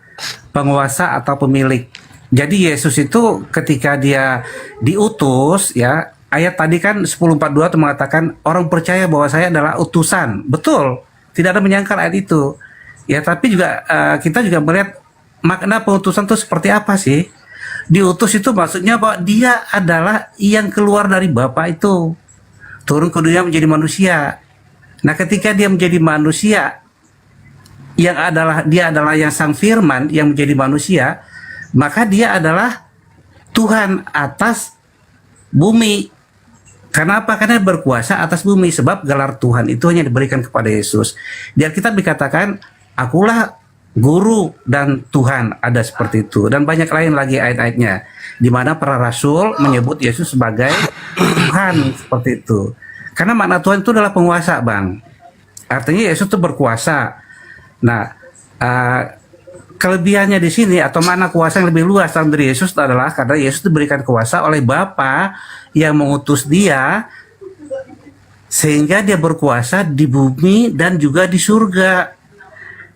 penguasa atau pemilik. Jadi Yesus itu ketika dia diutus ya, ayat tadi kan 10:42 itu mengatakan orang percaya bahwa saya adalah utusan. Betul. Tidak ada menyangkal ayat itu. Ya, tapi juga kita juga melihat makna pengutusan itu seperti apa sih? Diutus itu maksudnya bahwa dia adalah yang keluar dari Bapa itu. Turun ke dunia menjadi manusia. Nah, ketika dia menjadi manusia, dia adalah yang sang firman yang menjadi manusia, maka dia adalah Tuhan atas bumi. Kenapa? Karena berkuasa atas bumi. Sebab gelar Tuhan itu hanya diberikan kepada Yesus. Di Alkitab dikatakan, akulah guru dan Tuhan, ada seperti itu. Dan banyak lain lagi ayat-ayatnya, di mana para rasul menyebut Yesus sebagai Tuhan, seperti itu. Karena makna Tuhan itu adalah penguasa, Bang. Artinya Yesus itu berkuasa. Nah, kelebihannya di sini atau makna kuasa yang lebih luas dalam diri Yesus adalah karena Yesus diberikan kuasa oleh Bapa yang mengutus dia, sehingga dia berkuasa di bumi dan juga di surga.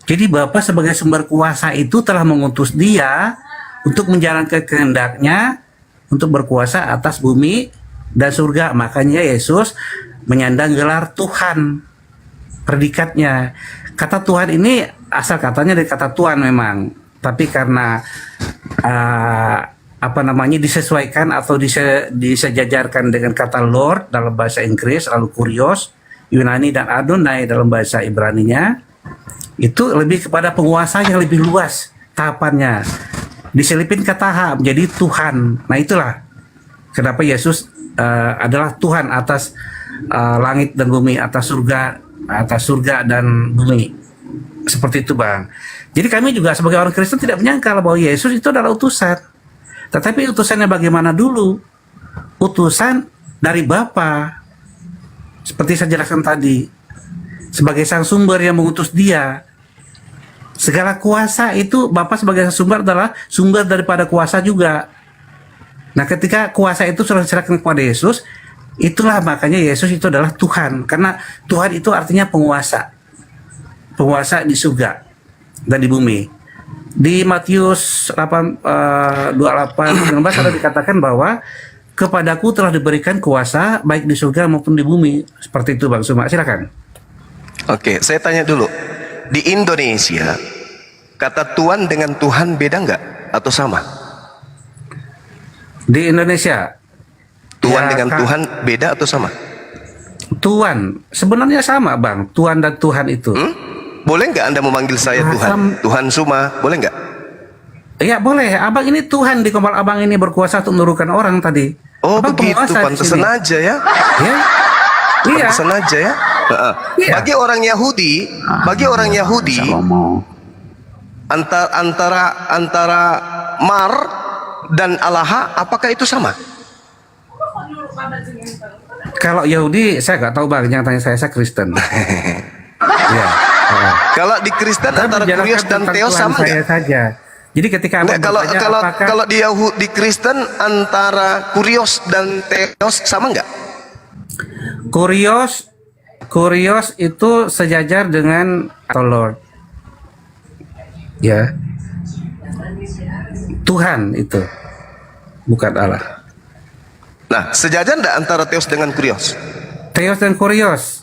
Jadi Bapa sebagai sumber kuasa itu telah mengutus dia untuk menjalankan kehendaknya, untuk berkuasa atas bumi dan surga. Makanya Yesus menyandang gelar Tuhan, predikatnya. Kata Tuhan ini asal katanya dari kata Tuhan memang, tapi karena disesuaikan atau disejajarkan dengan kata Lord dalam bahasa Inggris, lalu Kurios, Yunani, dan Adonai dalam bahasa Ibraninya, itu lebih kepada penguasa yang lebih luas tahapannya. Diselipin kata H menjadi Tuhan. Nah itulah kenapa Yesus adalah Tuhan atas langit dan bumi, atas surga dan bumi. Seperti itu Bang. Jadi kami juga sebagai orang Kristen tidak menyangka bahwa Yesus itu adalah utusan. Tetapi utusannya bagaimana dulu? Utusan dari Bapa. Seperti saya jelaskan tadi. Sebagai sang sumber yang mengutus dia. Segala kuasa itu Bapa sebagai sang sumber adalah sumber daripada kuasa juga. Nah ketika kuasa itu sudah diserahkan kepada Yesus, itulah makanya Yesus itu adalah Tuhan. Karena Tuhan itu artinya penguasa. Penguasa di surga dan di bumi. Di Matius 28:19 ada dikatakan bahwa kepadaku telah diberikan kuasa baik di surga maupun di bumi. Seperti itu Bang Suma, silakan. Oke, saya tanya dulu. Di Indonesia, kata Tuhan dengan Tuhan beda nggak atau sama? Di Indonesia, Tuhan dengan Tuhan beda atau sama? Tuhan sebenarnya sama Bang. Tuhan dan Tuhan itu. Boleh nggak Anda memanggil saya Tuhan? Tuhan Suma, boleh nggak? Iya boleh. Abang ini Tuhan di kepala abang ini berkuasa untuk menurunkan orang tadi. Oh abang begitu, pantesan aja ya. Ya. Iya. Pantesan aja ya. Iya. Bagi orang Yahudi, antara Mar dan Allah, apakah itu sama? Kalau Yahudi saya nggak tahu Bang, yang tanya saya Kristen. Iya. Kalau di Kristen antara Kurios dan Theos sama nggak? Saja. Jadi ketika kalau di Kristen antara Kurios dan Theos sama nggak? Kurios itu sejajar dengan Lord. Ya. Tuhan itu. Bukan Allah. Nah, sejajar enggak antara Theos dengan Kurios? Theos dan Kurios.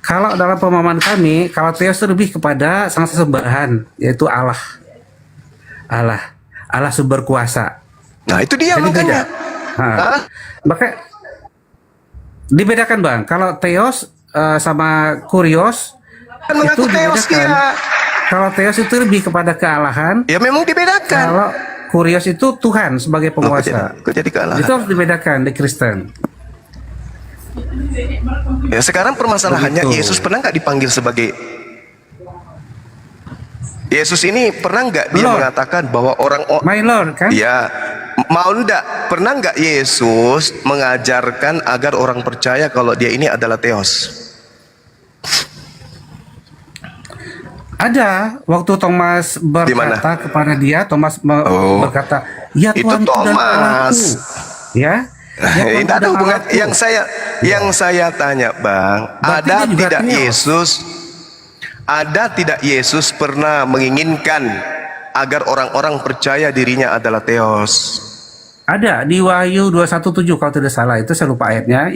Kalau dalam pemahaman kami, kalau Theos itu lebih kepada sang sesembahan, yaitu Allah. Allah sumber kuasa. Nah, itu dia jadi makanya. Maka dibedakan Bang. Kalau Theos sama Kurios itu dibedakan. Kalau Theos itu lebih kepada kealahan. Ya memang dibedakan. Kalau Kurios itu Tuhan sebagai penguasa. Kok jadi kealahan? Itu harus dibedakan di Kristen. Ya sekarang permasalahannya begitu. Yesus pernah nggak dipanggil sebagai Yesus ini pernah nggak dia mengatakan bahwa My Lord kan? Ya mau nggak pernah nggak Yesus mengajarkan agar orang percaya kalau dia ini adalah Theos? Ada waktu Thomas berkata kepada dia, Thomas berkata, ya Tuhan itu Thomas. Ya. Tidak ada hubungan. Yang saya tanya Bang, ada tidak Yesus pernah menginginkan agar orang-orang percaya dirinya adalah Theos? Ada di Wahyu 217 kalau tidak salah, itu saya lupa ayatnya.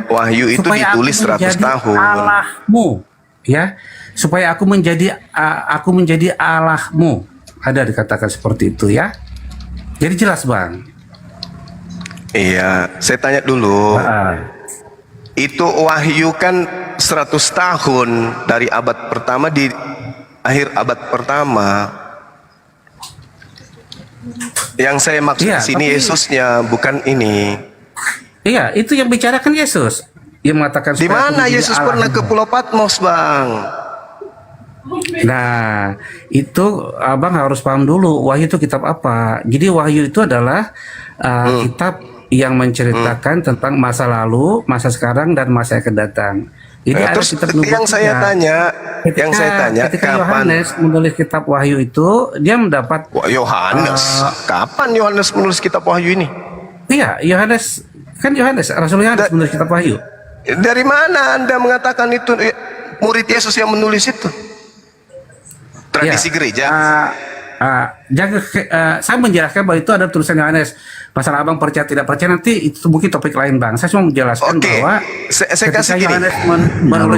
Wahyu itu ditulis 100 tahun. Allahmu, ya, supaya aku menjadi Allahmu. Ada dikatakan seperti itu ya. Jadi jelas Bang. Iya, saya tanya dulu. Itu wahyu kan 100 tahun dari abad pertama di akhir abad pertama. Yang saya maksud sini Yesusnya, bukan ini. Iya, itu yang bicarakan Yesus. Yang mengatakan di mana Yesus pernah ke Pulau Patmos, Bang? Nah, itu Abang harus paham dulu. Wahyu itu kitab apa? Jadi Wahyu itu adalah kitab yang menceritakan tentang masa lalu, masa sekarang, dan masa yang akan datang. Jadi terus yang saya tanya, ketika Yohanes menulis kitab Wahyu itu, dia mendapat kapan Yohanes menulis kitab Wahyu ini? Iya, Rasul Yohanes menulis kitab Wahyu. Dari mana Anda mengatakan itu murid Yesus yang menulis itu? Tradisi gereja. Saya menjelaskan bahwa itu ada tulisan Yohanes. Masalah Abang percaya tidak percaya nanti itu mungkin topik lain Bang. Saya cuma menjelaskan bahwa saya kasih gini.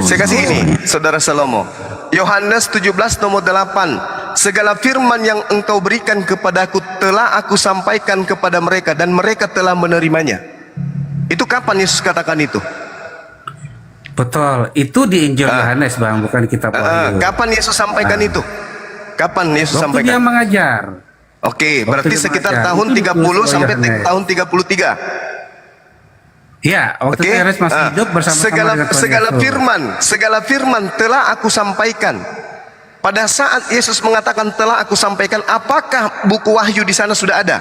Saya kasih ini, Saudara Salomo. Yohanes 17 nomor 8. segala firman yang engkau berikan kepadaku telah aku sampaikan kepada mereka dan mereka telah menerimanya. Itu kapan Yesus katakan itu? Betul, itu di Injil Yohanes Bang, bukan kitab Wahyu. Kapan Yesus sampaikan itu? Kapan Yesus Waktu sampaikan? dia mengajar. Oke, Waktu berarti dia sekitar mengajar. tahun Itu 30 sampai Yohanes. tahun 33. Ya, waktu Oke. Yohanes masih hidup bersama-sama dengan Tuhan Yesus. segala firman telah aku sampaikan. Pada saat Yesus mengatakan telah aku sampaikan, apakah buku Wahyu di sana sudah ada?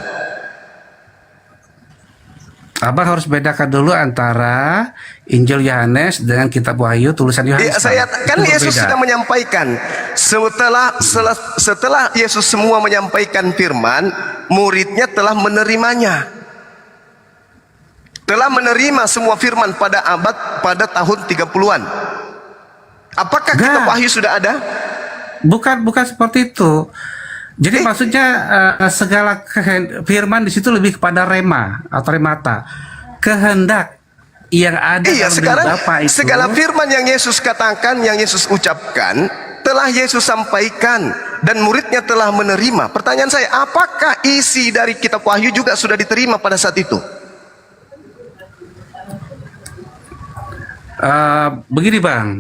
Abang harus bedakan dulu antara Injil Yohanes dengan kitab Wahyu tulisan Yohanes. Iya, kan Itu Yesus berbeda. sudah menyampaikan. Setelah Yesus semua menyampaikan firman, muridnya telah menerimanya. Telah menerima semua firman pada tahun 30-an. Apakah kitab Wahyu sudah ada? Bukan seperti itu. Jadi maksudnya segala firman di situ lebih kepada rema atau remata, kehendak yang ada Iya, dalam sekarang diri Bapa itu. segala firman yang Yesus katakan, yang Yesus ucapkan, telah Yesus sampaikan dan muridnya telah menerima. Pertanyaan saya, apakah isi dari kitab Wahyu juga sudah diterima pada saat itu? Begini Bang,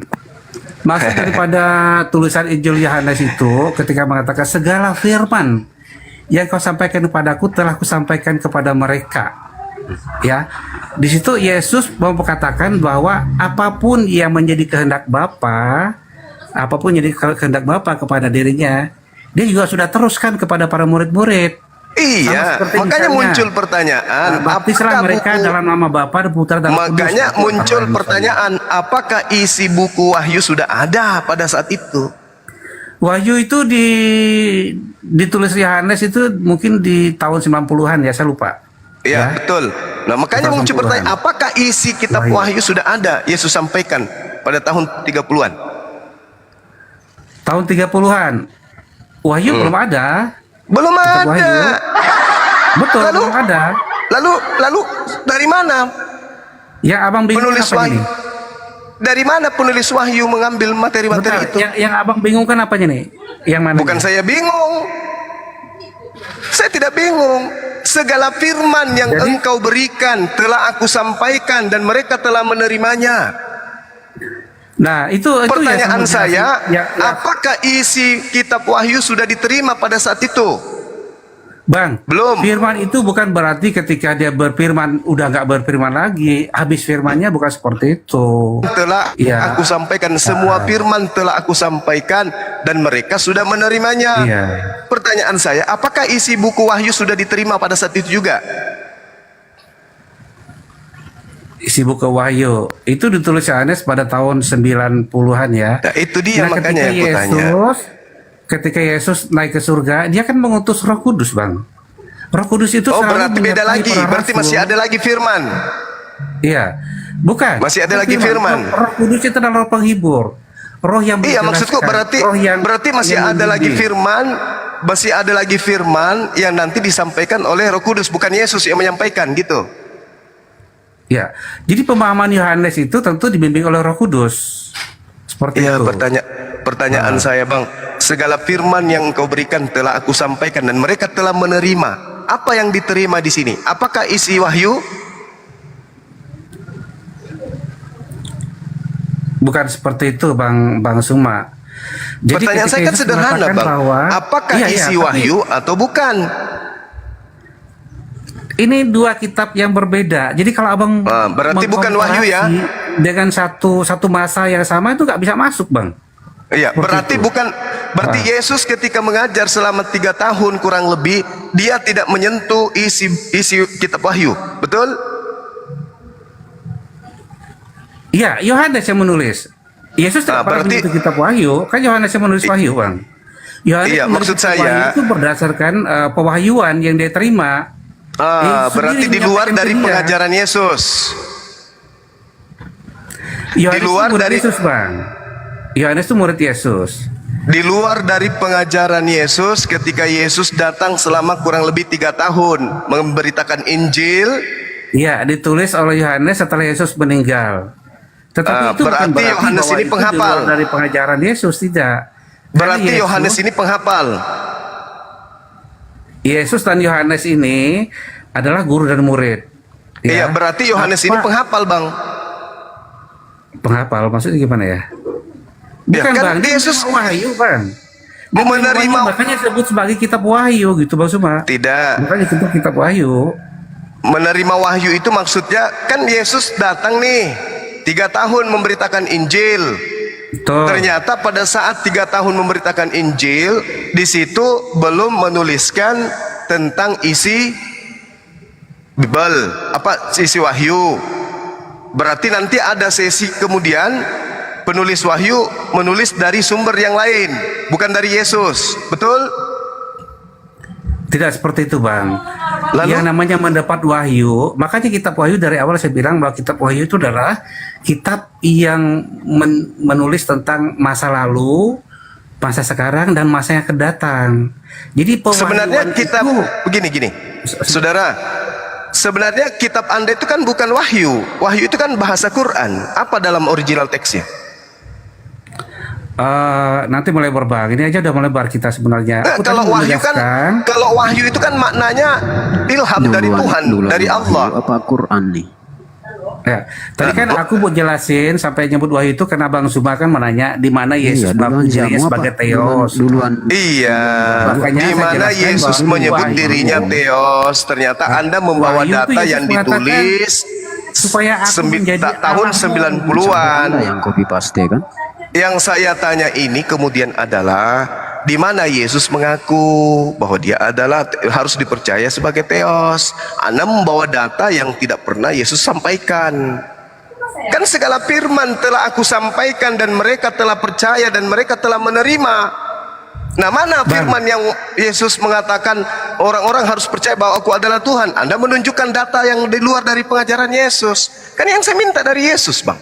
maksud daripada tulisan Injil Yohanes itu ketika mengatakan segala firman yang kau sampaikan kepadaku telah kusampaikan kepada mereka. Ya, di situ Yesus mau mengatakan bahwa apapun yang menjadi kehendak Bapa, apapun yang jadi kehendak Bapa kepada dirinya, dia juga sudah teruskan kepada para murid-murid. Iya, makanya muncul pertanyaan, baptislah mereka dalam nama Bapa dan Putra dan Roh Kudus. Makanya muncul pertanyaan, apakah isi buku Wahyu sudah ada pada saat itu? Wahyu itu ditulis Yohanes itu mungkin di tahun 90-an ya, saya lupa. Iya, betul. Nah, makanya Tahun muncul 90-an. pertanyaan, apakah isi kitab Wahyu sudah ada? Yesus sampaikan pada tahun 30-an. Tahun 30-an. Wahyu belum ada. Belum Kitab ada. Wahyu. Betul, Lalu, belum ada. Lalu dari mana Yang abang bingung penulis apa Wahyu? ini? Dari mana penulis Wahyu mengambil materi-materi itu? Yang abang bingung kan apanya nih? Yang mana? Bukan saya bingung. Saya tidak bingung. Segala firman yang engkau berikan telah aku sampaikan dan mereka telah menerimanya. Nah, itu pertanyaan ya, saya, ya. apakah isi kitab Wahyu sudah diterima pada saat itu? Bang, belum. Firman itu bukan berarti ketika dia berfirman udah nggak berfirman lagi, habis firmannya bukan seperti itu. Telah Ya. aku sampaikan, semua firman telah aku sampaikan dan mereka sudah menerimanya. Iya. Pertanyaan saya, apakah isi buku Wahyu sudah diterima pada saat itu juga? Isi buku Wahyu itu ditulis Yohanes pada tahun 90-an ya. Nah, itu dia makanya yang aku tanya. Ketika Yesus naik ke surga, dia kan mengutus Roh Kudus, Bang. Roh Kudus itu Oh, selalu berarti beda menyertai lagi. para Berarti rasul. masih ada lagi firman. Iya. Bukan. Masih ada lagi firman. Roh Kudus itu adalah roh penghibur. Roh yang Iya, maksudku menjelaskan, berarti masih yang ada lagi membimbing. firman, masih ada lagi firman yang nanti disampaikan oleh Roh Kudus, bukan Yesus yang menyampaikan gitu. Ya. Jadi pemahaman Yohanes itu tentu dibimbing oleh Roh Kudus. Seperti Iya, itu. pertanyaan saya, Bang, segala firman yang engkau berikan telah aku sampaikan dan mereka telah menerima. Apa yang diterima di sini? Apakah isi Wahyu? Bukan seperti itu, Bang Suma. Jadi Pertanyaan ketika saya kan Yesus sederhana, mengatakan Bang. bahwa, Apakah Iya, isi tapi Wahyu atau bukan? ini dua kitab yang berbeda. Jadi kalau abang berarti bukan Wahyu ya? Dengan satu masa yang sama itu nggak bisa masuk, Bang. Iya, berarti Yesus ketika mengajar selama 3 tahun kurang lebih, dia tidak menyentuh isi kitab Wahyu, betul? Iya, Yohanes yang menulis. Yesus tidak pernah menyentuh kitab Wahyu, kan Yohanes yang menulis Wahyu, Bang. Yohanes Iya, menulis maksud kitab saya- Wahyu itu berdasarkan pewahyuan yang dia terima. Berarti di luar dari pengajaran Yesus. Yohanes Di luar itu murid dari- Yesus, Bang. Yohanes itu murid Yesus. Di luar dari pengajaran Yesus, ketika Yesus datang selama kurang lebih 3 tahun memberitakan Injil. Iya, ditulis oleh Yohanes setelah Yesus meninggal. Tetapi itu bukan berarti Yohanes bahwa ini itu penghafal. di luar dari pengajaran Yesus, tidak. Berarti Yesus- Yohanes ini penghafal. Yesus dan Yohanes ini adalah guru dan murid. Iya, berarti Yohanes ini penghafal, Bang. Penghafal maksudnya gimana ya? Ya, Bukan kan Bang, dia Yesus menerima wahyu Bang. Dia menerima makanya disebut sebagai kitab wahyu gitu Bang Suma. tidak. Makanya itu kitab wahyu. Menerima wahyu itu maksudnya kan Yesus datang nih 3 tahun memberitakan Injil. Betul. Ternyata pada saat 3 tahun memberitakan Injil, di situ belum menuliskan tentang isi Bible, isi wahyu. Berarti nanti ada sesi kemudian penulis wahyu menulis dari sumber yang lain, bukan dari Yesus. Betul? Tidak seperti itu Bang. Lalu? Yang namanya mendapat wahyu, makanya kitab wahyu dari awal saya bilang bahwa kitab wahyu itu adalah kitab yang menulis tentang masa lalu, masa sekarang, dan masa yang akan datang. Jadi Sebenarnya kitab begini, saudara. Sebenarnya kitab Anda itu kan bukan wahyu. Wahyu itu kan bahasa Quran. Apa dalam original teksnya? Nanti mulai berbang. Ini aja udah melebar kita sebenarnya. Aku Kalau tadi wahyu menegaskan- kalau wahyu itu kan maknanya ilham dari Tuhan, dari Allah. Apa Quran nih? Ya, tadi kan aku mau jelasin sampai nyebut wahyu itu karena Bang Suma kan menanya di mana Yesus mengaku dirinya sebagai Theos. Iya. Makanya Di saya mana jelaskan Yesus bahwa menyebut wahyu- dirinya Theos, ternyata Anda membawa Wahyu itu data Yesus yang mengatakan, ditulis supaya aku menjadi tahun Allahmu. 90-an. Yang copy paste kan? Yang saya tanya ini kemudian adalah di mana Yesus mengaku bahwa dia adalah harus dipercaya sebagai Theos. Anda membawa data yang tidak pernah Yesus sampaikan. Kan segala firman telah aku sampaikan dan mereka telah percaya dan mereka telah menerima. Nah, mana firman yang Yesus mengatakan orang-orang harus percaya bahwa aku adalah Tuhan? Anda menunjukkan data yang di luar dari pengajaran Yesus. Kan yang saya minta dari Yesus, Bang.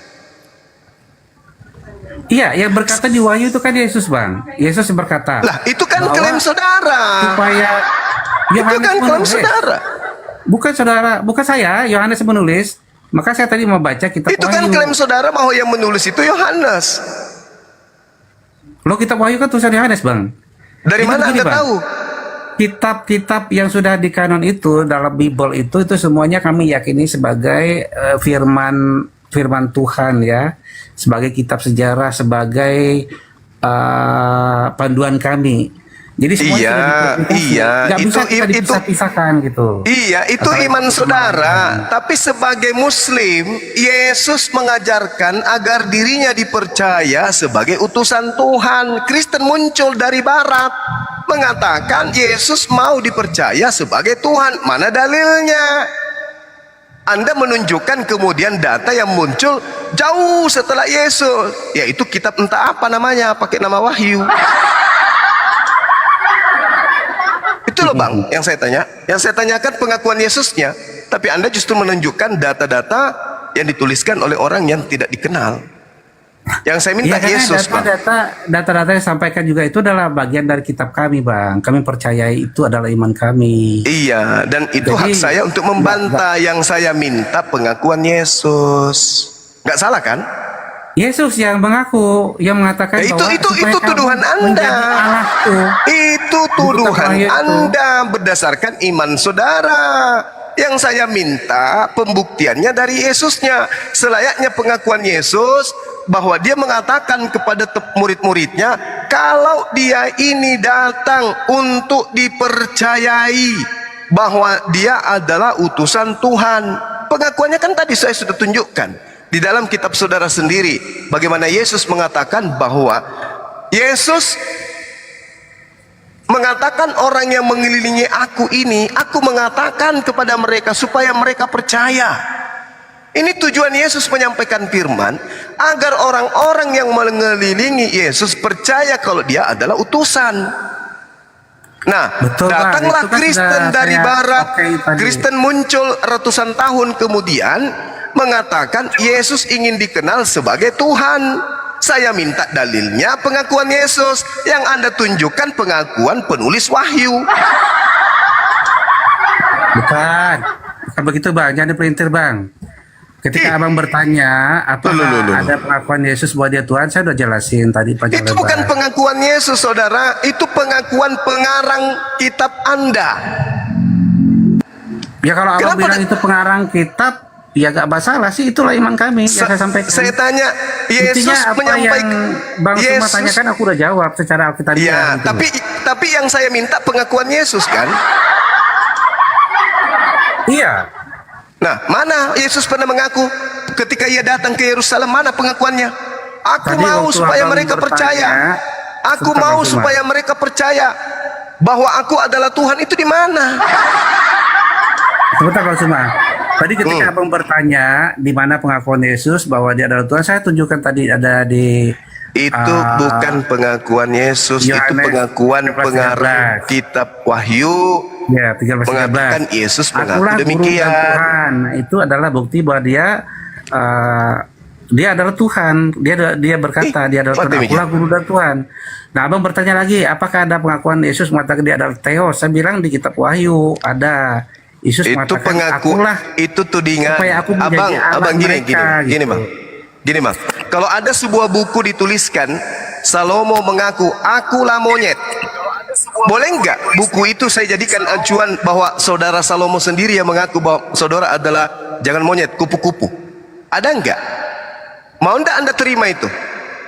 Iya, yang berkata di wahyu itu kan Yesus Bang. Yesus yang berkata. Lah, itu kan bahwa klaim saudara. Supaya Itu Yohanes kan klaim menulis. saudara. Bukan saudara, bukan saya. Yohanes menulis. Maka saya tadi membaca kitab Itu kan wahyu. klaim saudara bahwa yang menulis itu Yohanes. Lo kitab wahyu kan tulisan Yohanes Bang. Dari Itu mana begini, Anda Bang. tahu? Kitab-kitab yang sudah di kanon itu dalam Bible itu semuanya kami yakini sebagai firman Tuhan ya, sebagai kitab sejarah, sebagai panduan kami. Jadi semuanya Iya, sudah dipublikasi. iya, Nggak bisa itu- kita dipisah-pisahkan gitu. Iya, itu Apalagi iman itu saudara. Tapi sebagai Muslim, Yesus mengajarkan agar dirinya dipercaya sebagai utusan Tuhan. Kristen muncul dari Barat mengatakan Yesus mau dipercaya sebagai Tuhan. Mana dalilnya? Anda menunjukkan kemudian data yang muncul jauh setelah Yesus, yaitu kitab entah apa namanya, pakai nama Wahyu. Itu loh Bang, yang saya tanya. Yang saya tanyakan pengakuan Yesusnya, tapi Anda justru menunjukkan data-data yang dituliskan oleh orang yang tidak dikenal. Yang saya minta Iya, karena Yesus, Bang. data-data yang disampaikan juga itu adalah bagian dari kitab kami, Bang. Kami percayai itu adalah iman kami. Iya, dan itu Jadi, hak saya untuk membantah. Yang saya minta pengakuan Yesus. Nggak salah kan? Yesus yang mengaku, yang mengatakan Ya, bahwa itu supaya kamu tuduhan Anda. menjadi Allahku. Itu Di tuduhan kitab wahyu itu. Anda berdasarkan iman saudara. Yang saya minta pembuktiannya dari Yesusnya. Selayaknya pengakuan Yesus bahwa dia mengatakan kepada murid-muridnya, kalau dia ini datang untuk dipercayai bahwa dia adalah utusan Tuhan. Pengakuannya kan tadi saya sudah tunjukkan di dalam kitab saudara sendiri, bagaimana Yesus mengatakan bahwa Yesus mengatakan orang yang mengelilingi aku ini, aku mengatakan kepada mereka supaya mereka percaya. Ini tujuan Yesus menyampaikan firman agar orang-orang yang mengelilingi Yesus percaya kalau dia adalah utusan. Nah, Betul, Bang. datanglah Itu kan Kristen sudah dari saya Barat. pakai tadi. Kristen muncul ratusan tahun kemudian mengatakan Yesus ingin dikenal sebagai Tuhan. Saya minta dalilnya pengakuan Yesus. Yang Anda tunjukkan pengakuan penulis wahyu. Bukan begitu Bang, jangan dipelintir Bang. Ketika abang bertanya apakah ada pengakuan Yesus bahwa dia Tuhan, saya udah jelasin tadi panjang Itu lebar. bukan pengakuan Yesus, saudara. Itu pengakuan pengarang kitab Anda. Ya kalau abang bilang itu pengarang kitab, ya gak masalah sih, itulah iman kami yang saya sampaikan. Saya tanya, Yesus Intinya apa menyampaikan, yang Bang Suma tanyakan aku udah jawab secara ya, Alkitabiah. tapi yang saya minta pengakuan Yesus kan? Iya. Nah, mana Yesus pernah mengaku ketika ia datang ke Yerusalem? Mana pengakuannya? Aku Tadi mau waktu supaya abang mereka bertanya, percaya. Aku sebentar, mau Bang Suma. supaya mereka percaya bahwa aku adalah Tuhan. Itu di mana? Sebentar Bang Suma. Tadi ketika abang bertanya di mana pengakuan Yesus bahwa dia adalah Tuhan, saya tunjukkan tadi ada di Itu bukan pengakuan Yesus, itu Yohanes pengakuan 13. pengarang kitab Wahyu. Ya, 13. Mengatakan Yesus mengaku Akulah guru demikian. dan Tuhan. Itu adalah bukti bahwa dia adalah Tuhan. Dia berkata dia adalah Tuhan. Akulah guru dan Tuhan. Nah, abang bertanya lagi, apakah ada pengakuan Yesus mengatakan dia adalah Theos? Saya bilang di kitab Wahyu ada. Yesus Itu mengatakan pengakuan, itu tudingan. supaya aku menjadi Allah mereka, Gini bang. Gini bang, kalau ada sebuah buku dituliskan, Salomo mengaku, akulah monyet. Boleh nggak buku itu saya jadikan acuan bahwa saudara Salomo sendiri yang mengaku bahwa saudara adalah jangan monyet, kupu-kupu? Ada nggak? Mau nggak Anda terima itu?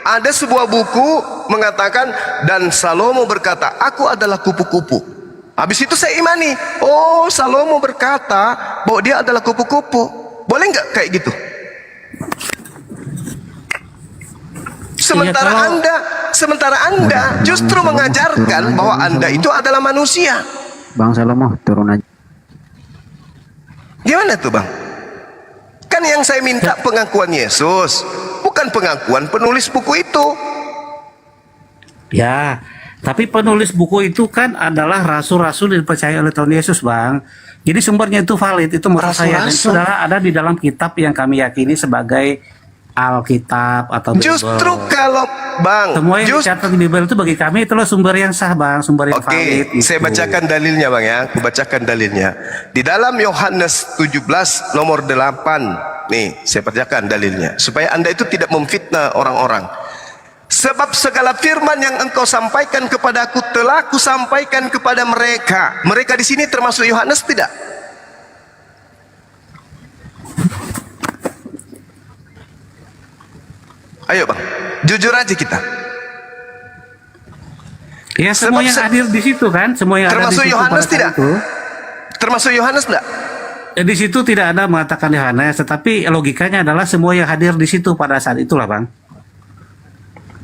Ada sebuah buku mengatakan, dan Salomo berkata, aku adalah kupu-kupu. Habis itu saya imani, oh Salomo berkata bahwa dia adalah kupu-kupu. Boleh nggak kayak gitu? Sementara Anda justru mengajarkan bahwa Anda itu adalah manusia. Bang Salomo, turun aja. Gimana tuh bang? Kan yang saya minta pengakuan Yesus, bukan pengakuan penulis buku itu. Ya, tapi penulis buku itu kan adalah rasul-rasul yang dipercaya oleh Tuhan Yesus, Bang. Jadi sumbernya itu valid, itu menurut saya. Dan itu adalah ada di dalam kitab yang kami yakini sebagai Alkitab atau Bible. Justru kalau Bang, semua yang dicatat di Bible itu bagi kami itulah sumber yang sah, Bang, sumber yang valid. Saya bacakan dalilnya Bang ya, aku bacakan dalilnya. Di dalam Yohanes 17 nomor 8, nih saya bacakan dalilnya supaya Anda itu tidak memfitnah orang-orang. Sebab segala firman yang engkau sampaikan kepadaku telah kusampaikan kepada mereka. Mereka di sini termasuk Yohanes tidak? Ayo bang, jujur aja kita. Ya, semua yang hadir di situ kan, semua yang termasuk ada di situ Yohanes pada tidak? saat itu. Termasuk Yohanes tidak? Di situ tidak ada mengatakan Yohanes, tetapi logikanya adalah semua yang hadir di situ pada saat itulah, Bang.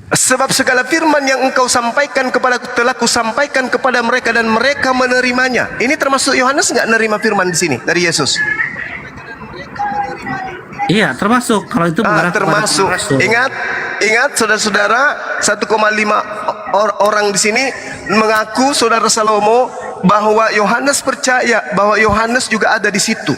Sebab segala firman yang engkau sampaikan kepadaku telah kusampaikan kepada mereka dan mereka menerimanya. Ini termasuk Yohanes nggak nerima firman di sini dari Yesus? Iya, termasuk. Kalau itu termasuk. Ingat saudara-saudara, 1,5 orang di sini mengaku saudara Salomo bahwa Yohanes percaya bahwa Yohanes juga ada di situ.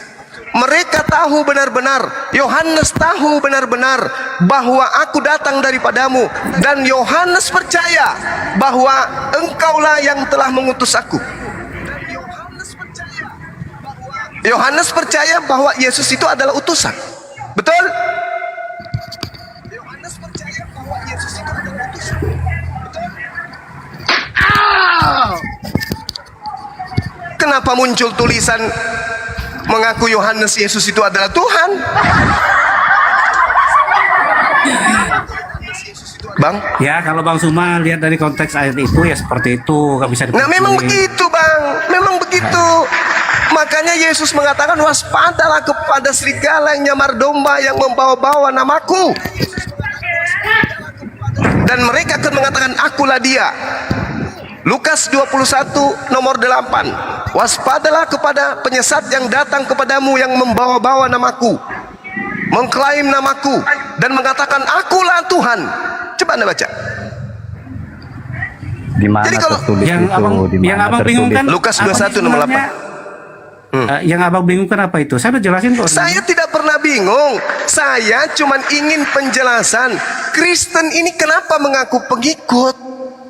Mereka tahu benar-benar, Yohanes tahu benar-benar bahwa aku datang daripadamu, dan Yohanes percaya bahwa engkaulah yang telah mengutus aku. Yohanes percaya bahwa Yesus itu adalah utusan. Betul? Yohanes percaya bahwa Yesus itu adalah utusan. Kenapa muncul tulisan mengaku Yohanes Yesus itu adalah Tuhan? Bang? Ya, kalau Bang Suma lihat dari konteks ayat itu ya seperti itu, nggak bisa Nah, memang begitu, Bang. Memang begitu. Makanya Yesus mengatakan, waspadalah kepada serigala yang nyamar domba yang membawa-bawa namaku. Dan mereka akan mengatakan, akulah dia. Lukas 21 nomor 8. Waspadalah kepada penyesat yang datang kepadamu yang membawa-bawa namaku, mengklaim namaku, dan mengatakan, akulah Tuhan. Coba Anda baca. Di mana Jadi kalau tertulis yang itu? abang, Di mana yang abang tertulis? bingungkan Lukas 21 nomor 8. Yang abang bingungkan apa itu? Saya udah jelasin kok. Saya tidak pernah bingung. Saya cuma ingin penjelasan. Kristen ini kenapa mengaku pengikut?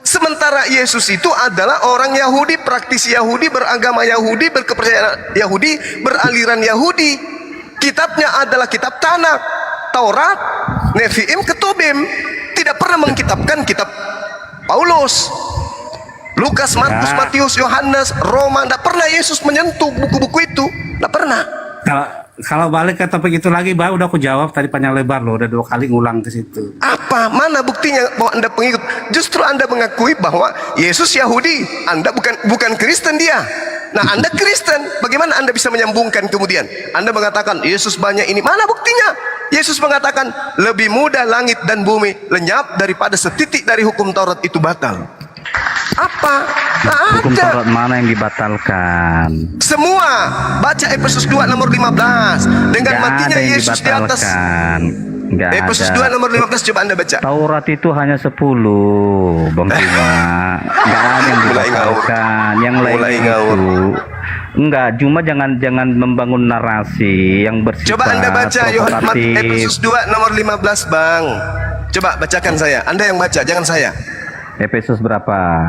Sementara Yesus itu adalah orang Yahudi, praktisi Yahudi, beragama Yahudi, berkepercayaan Yahudi, beraliran Yahudi. Kitabnya adalah kitab Tanakh, Taurat, Nevi'im, Ketubim. Tidak pernah mengkitabkan kitab Paulus, Lukas, Markus, Matius, Yohanes, Roma. Tidak pernah Yesus menyentuh buku-buku itu. Tidak pernah. Kalau balik ke topik itu lagi, Bang, udah aku jawab tadi panjang lebar loh, udah 2 kali ngulang ke situ. Apa? Mana buktinya bahwa Anda pengikut? Justru Anda mengakui bahwa Yesus Yahudi, Anda bukan Kristen dia. Nah, Anda Kristen, bagaimana Anda bisa menyambungkan kemudian? Anda mengatakan Yesus banyak ini. Mana buktinya? Yesus mengatakan lebih mudah langit dan bumi lenyap daripada setitik dari hukum Taurat itu batal. Apa? Hukum Taurat mana yang dibatalkan? Semua. Baca Efesus 2 nomor 15. Dengan matinya Yesus di atas. Efesus 2 nomor 15, coba Anda baca. Taurat itu hanya 10, Bang Cuma. Enggak ada yang dibatalkan. Yang lain itu enggak, cuma jangan membangun narasi yang bersifat Coba Anda baca provokatif. Efesus 2 nomor 15, Bang. Coba bacakan saya. Anda yang baca, jangan saya. Efesus berapa?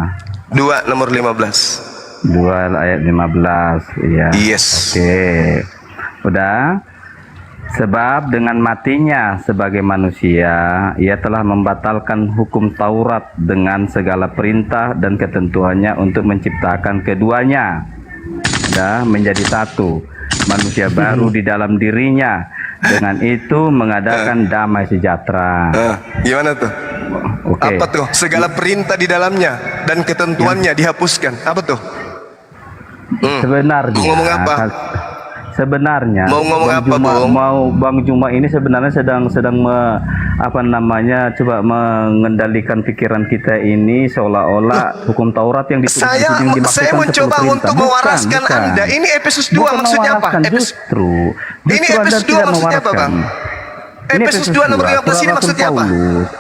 2 nomor 15. 2 ayat 15. Iya. Yes. Oke. Udah. Sebab dengan matinya sebagai manusia, ia telah membatalkan hukum Taurat dengan segala perintah dan ketentuannya untuk menciptakan keduanya. Dah menjadi satu. Manusia baru di dalam dirinya. Dengan itu mengadakan damai sejahtera. Gimana tuh? Oke. Apa tuh? Segala perintah di dalamnya dan ketentuannya dihapuskan. Apa tuh? Sebenarnya ngomong apa? Sebenarnya mau ngomong apa, Bang Juma ini sebenarnya sedang coba mengendalikan pikiran kita ini seolah-olah hukum Taurat yang saya mencoba untuk mewaraskan Anda. Ini Efesus 2 maksudnya apa? Justru ini Efesus 2 maksudnya apa, Bang? Efesus 2 nomor 15 ini maksudnya apa?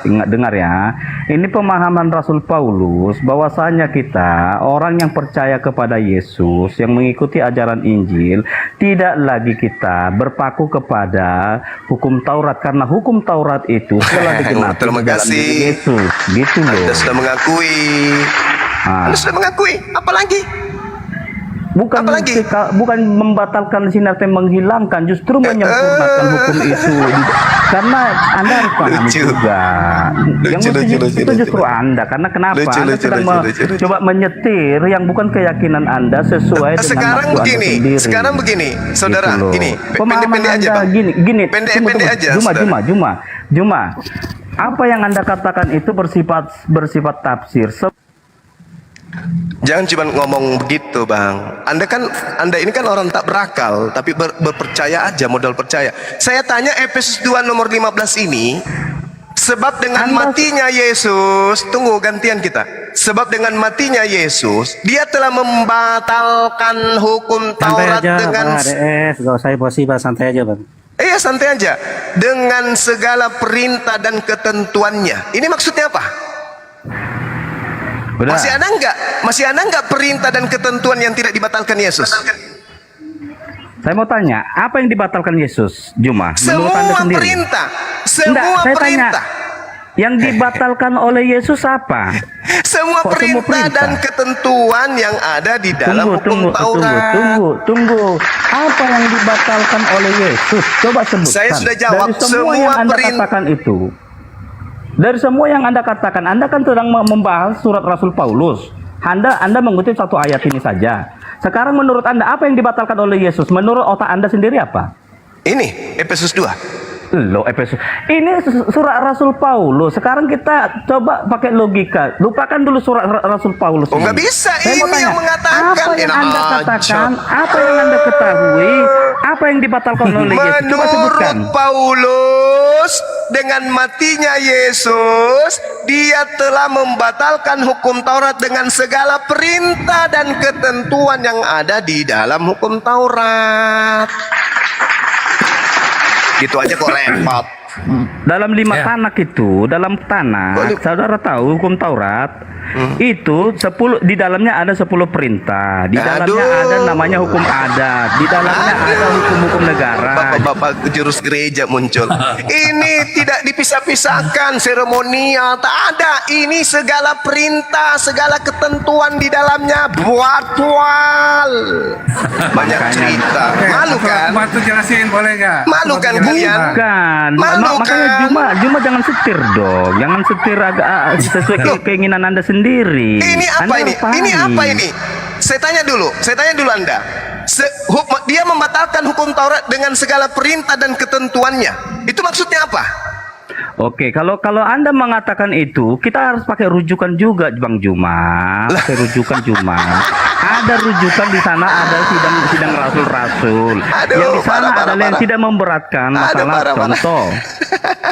Ingat, dengar ya. Ini pemahaman Rasul Paulus bahwasanya kita orang yang percaya kepada Yesus, yang mengikuti ajaran Injil, tidak lagi kita berpaku kepada hukum Taurat, karena hukum Taurat itu telah digenapi terima kasih Yesus. Gitu loh. Anda sudah mengakui. Anda sudah mengakui. Apalagi? Bukan membatalkan di sini artinya menghilangkan, justru menyempurnakan hukum itu. Karena Anda harus paham juga. Yang itu justru Anda. Karena kenapa? Anda sedang coba menyetir yang bukan keyakinan Anda sesuai dengan sekarang begini, Anda sendiri. Sekarang begini, saudara, gitu gini, pendek-pendek aja, Bang. Gini, pendek-pendek aja. Juma. Apa yang Anda katakan itu bersifat tafsir. Jangan cuma ngomong begitu, Bang. Anda ini kan orang tak berakal, tapi berpercaya aja, modal percaya. Saya tanya Efesus 2 nomor 15 ini, sebab dengan matinya Yesus, tunggu gantian kita. Sebab dengan matinya Yesus, dia telah membatalkan hukum Taurat dengan Gak usah emosi, Bang, santai aja, Bang. Iya, santai aja. Dengan segala perintah dan ketentuannya. Ini maksudnya apa? Udah. Masih ada enggak perintah dan ketentuan yang tidak dibatalkan Yesus? Saya mau tanya, apa yang dibatalkan Yesus, Juma? Semua perintah. Tanya, yang dibatalkan oleh Yesus apa? Semua perintah dan ketentuan yang ada di dalam hukum Taurat. Tunggu. Apa yang dibatalkan oleh Yesus? Coba sebutkan. Saya sudah jawab. Dari semua yang Anda katakan itu. Dari semua yang Anda katakan, Anda kan sedang membahas surat Rasul Paulus. Anda mengutip satu ayat ini saja. Sekarang menurut Anda apa yang dibatalkan oleh Yesus? Menurut otak Anda sendiri apa? Ini Efesus 2. Loh, Efesus. Ini surat Rasul Paulus. Sekarang kita coba pakai logika. Lupakan dulu surat Rasul Paulus. Nggak bisa. Ini yang mengatakan. Apa yang Anda katakan? Apa yang Anda ketahui? Apa yang dibatalkan oleh Yesus? Coba sebutkan. Menurut Paulus, dengan matinya Yesus, dia telah membatalkan hukum Taurat dengan segala perintah dan ketentuan yang ada di dalam hukum Taurat. Gitu aja kok repot. Dalam 5 Tanak itu, dalam Tanak, saudara tahu hukum Taurat Itu 10 di dalamnya ada 10 perintah. Di dalamnya ada namanya hukum adat. Di dalamnya ada hukum-hukum negara. Bapak-bapak jurus gereja muncul. Ini tidak dipisah-pisahkan seremonial, tak ada. Ini segala perintah, segala ketentuan di dalamnya buatwal. Banyak cerita. Malu kan? Bantu jelasin boleh nggak? Malu kan kalian? Bukan. Malu Makanya kan? Juma jangan setir dong. Jangan setir agak sesuai keinginan Anda sendiri. Ini apa Anda ini? pahami. Ini apa ini? Saya tanya dulu Anda. Dia membatalkan hukum Taurat dengan segala perintah dan ketentuannya. Itu maksudnya apa? Oke, kalau Anda mengatakan itu, kita harus pakai rujukan juga, Bang Juma. Pakai rujukan Juma. Ada rujukan di sana, ada sidang rasul-rasul. Yang di sana adalah yang tidak memberatkan masalah. Contoh,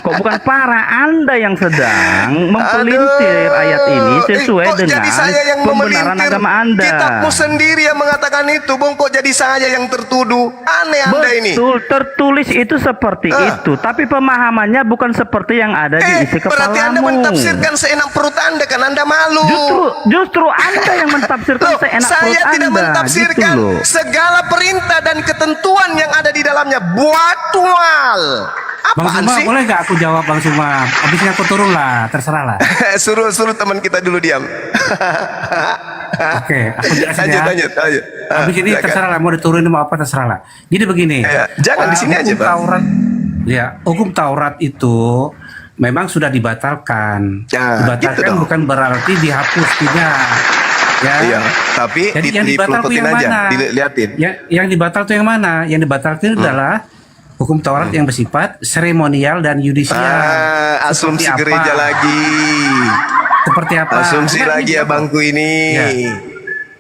kok bukan para Anda yang sedang mempelintir ayat ini sesuai dengan pembenaran agama Anda. Kitabmu sendiri yang mengatakan itu, Bung. Kok jadi saya yang tertuduh? Aneh Anda ini. Betul, tertulis itu seperti itu, tapi pemahamannya bukan seperti yang ada di isi kepalamu. Berarti Anda mentafsirkan seenak perut Anda, kan Anda malu. Justru Anda yang mentafsirkan seenak perut saya Anda. tidak mentafsirkan gitu segala perintah dan ketentuan yang ada di dalamnya buatwal. Bang Apaan Suma, sih? boleh nggak aku jawab Bang Suma? Habisnya aku turun lah, terserah lah. suruh teman kita dulu diam. Oke, aku jelasin ya. Lanjut. Habis ini Silakan. terserah lah, mau diturunin mau apa terserah lah. Jadi begini. Jangan di sini aja, hukum Bang. Taurat, ya, hukum Taurat itu memang sudah dibatalkan. Dibatalkan gitu dong. bukan berarti dihapus, tidak. Ya. Iya, tapi Jadi yang dibatal tuh dipelototin yang aja, mana? diliatin. Yang dibatal tuh yang mana? Yang dibatalkan adalah hukum Taurat yang bersifat seremonial dan yudisial. Asumsi Seperti apa? gereja lagi. Seperti apa? Asumsi Enggak, lagi ini ya apa? bangku ini. Ya.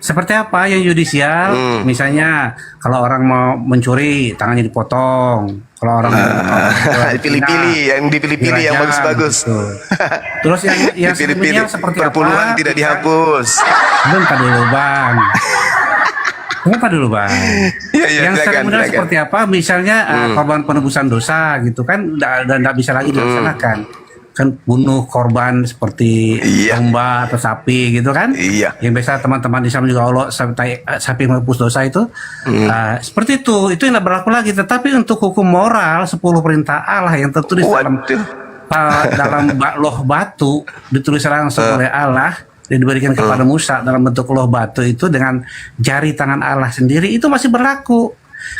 Seperti apa yang yudisial? Misalnya kalau orang mau mencuri tangannya dipotong. Kalau orang Dipilih-pilih, yang dipilih-pilih yang bagus-bagus. Gitu. Terus yang seremonial seperti apa? Perpuluhan tidak dihapus. Bentar dulu Bang. Bentar dulu Bang. Yang seremonial seperti apa? Misalnya korban penebusan dosa gitu kan, dan tidak bisa lagi dilaksanakan. Kan bunuh korban seperti domba atau sapi gitu kan? Yang biasa teman-teman Islam juga Allah sapi menebus dosa itu. Seperti itu yang tidak berlaku lagi. Tetapi untuk hukum moral 10 perintah Allah yang tertulis dalam loh batu, ditulis langsung oleh Allah dan diberikan kepada Musa dalam bentuk loh batu itu dengan jari tangan Allah sendiri, itu masih berlaku.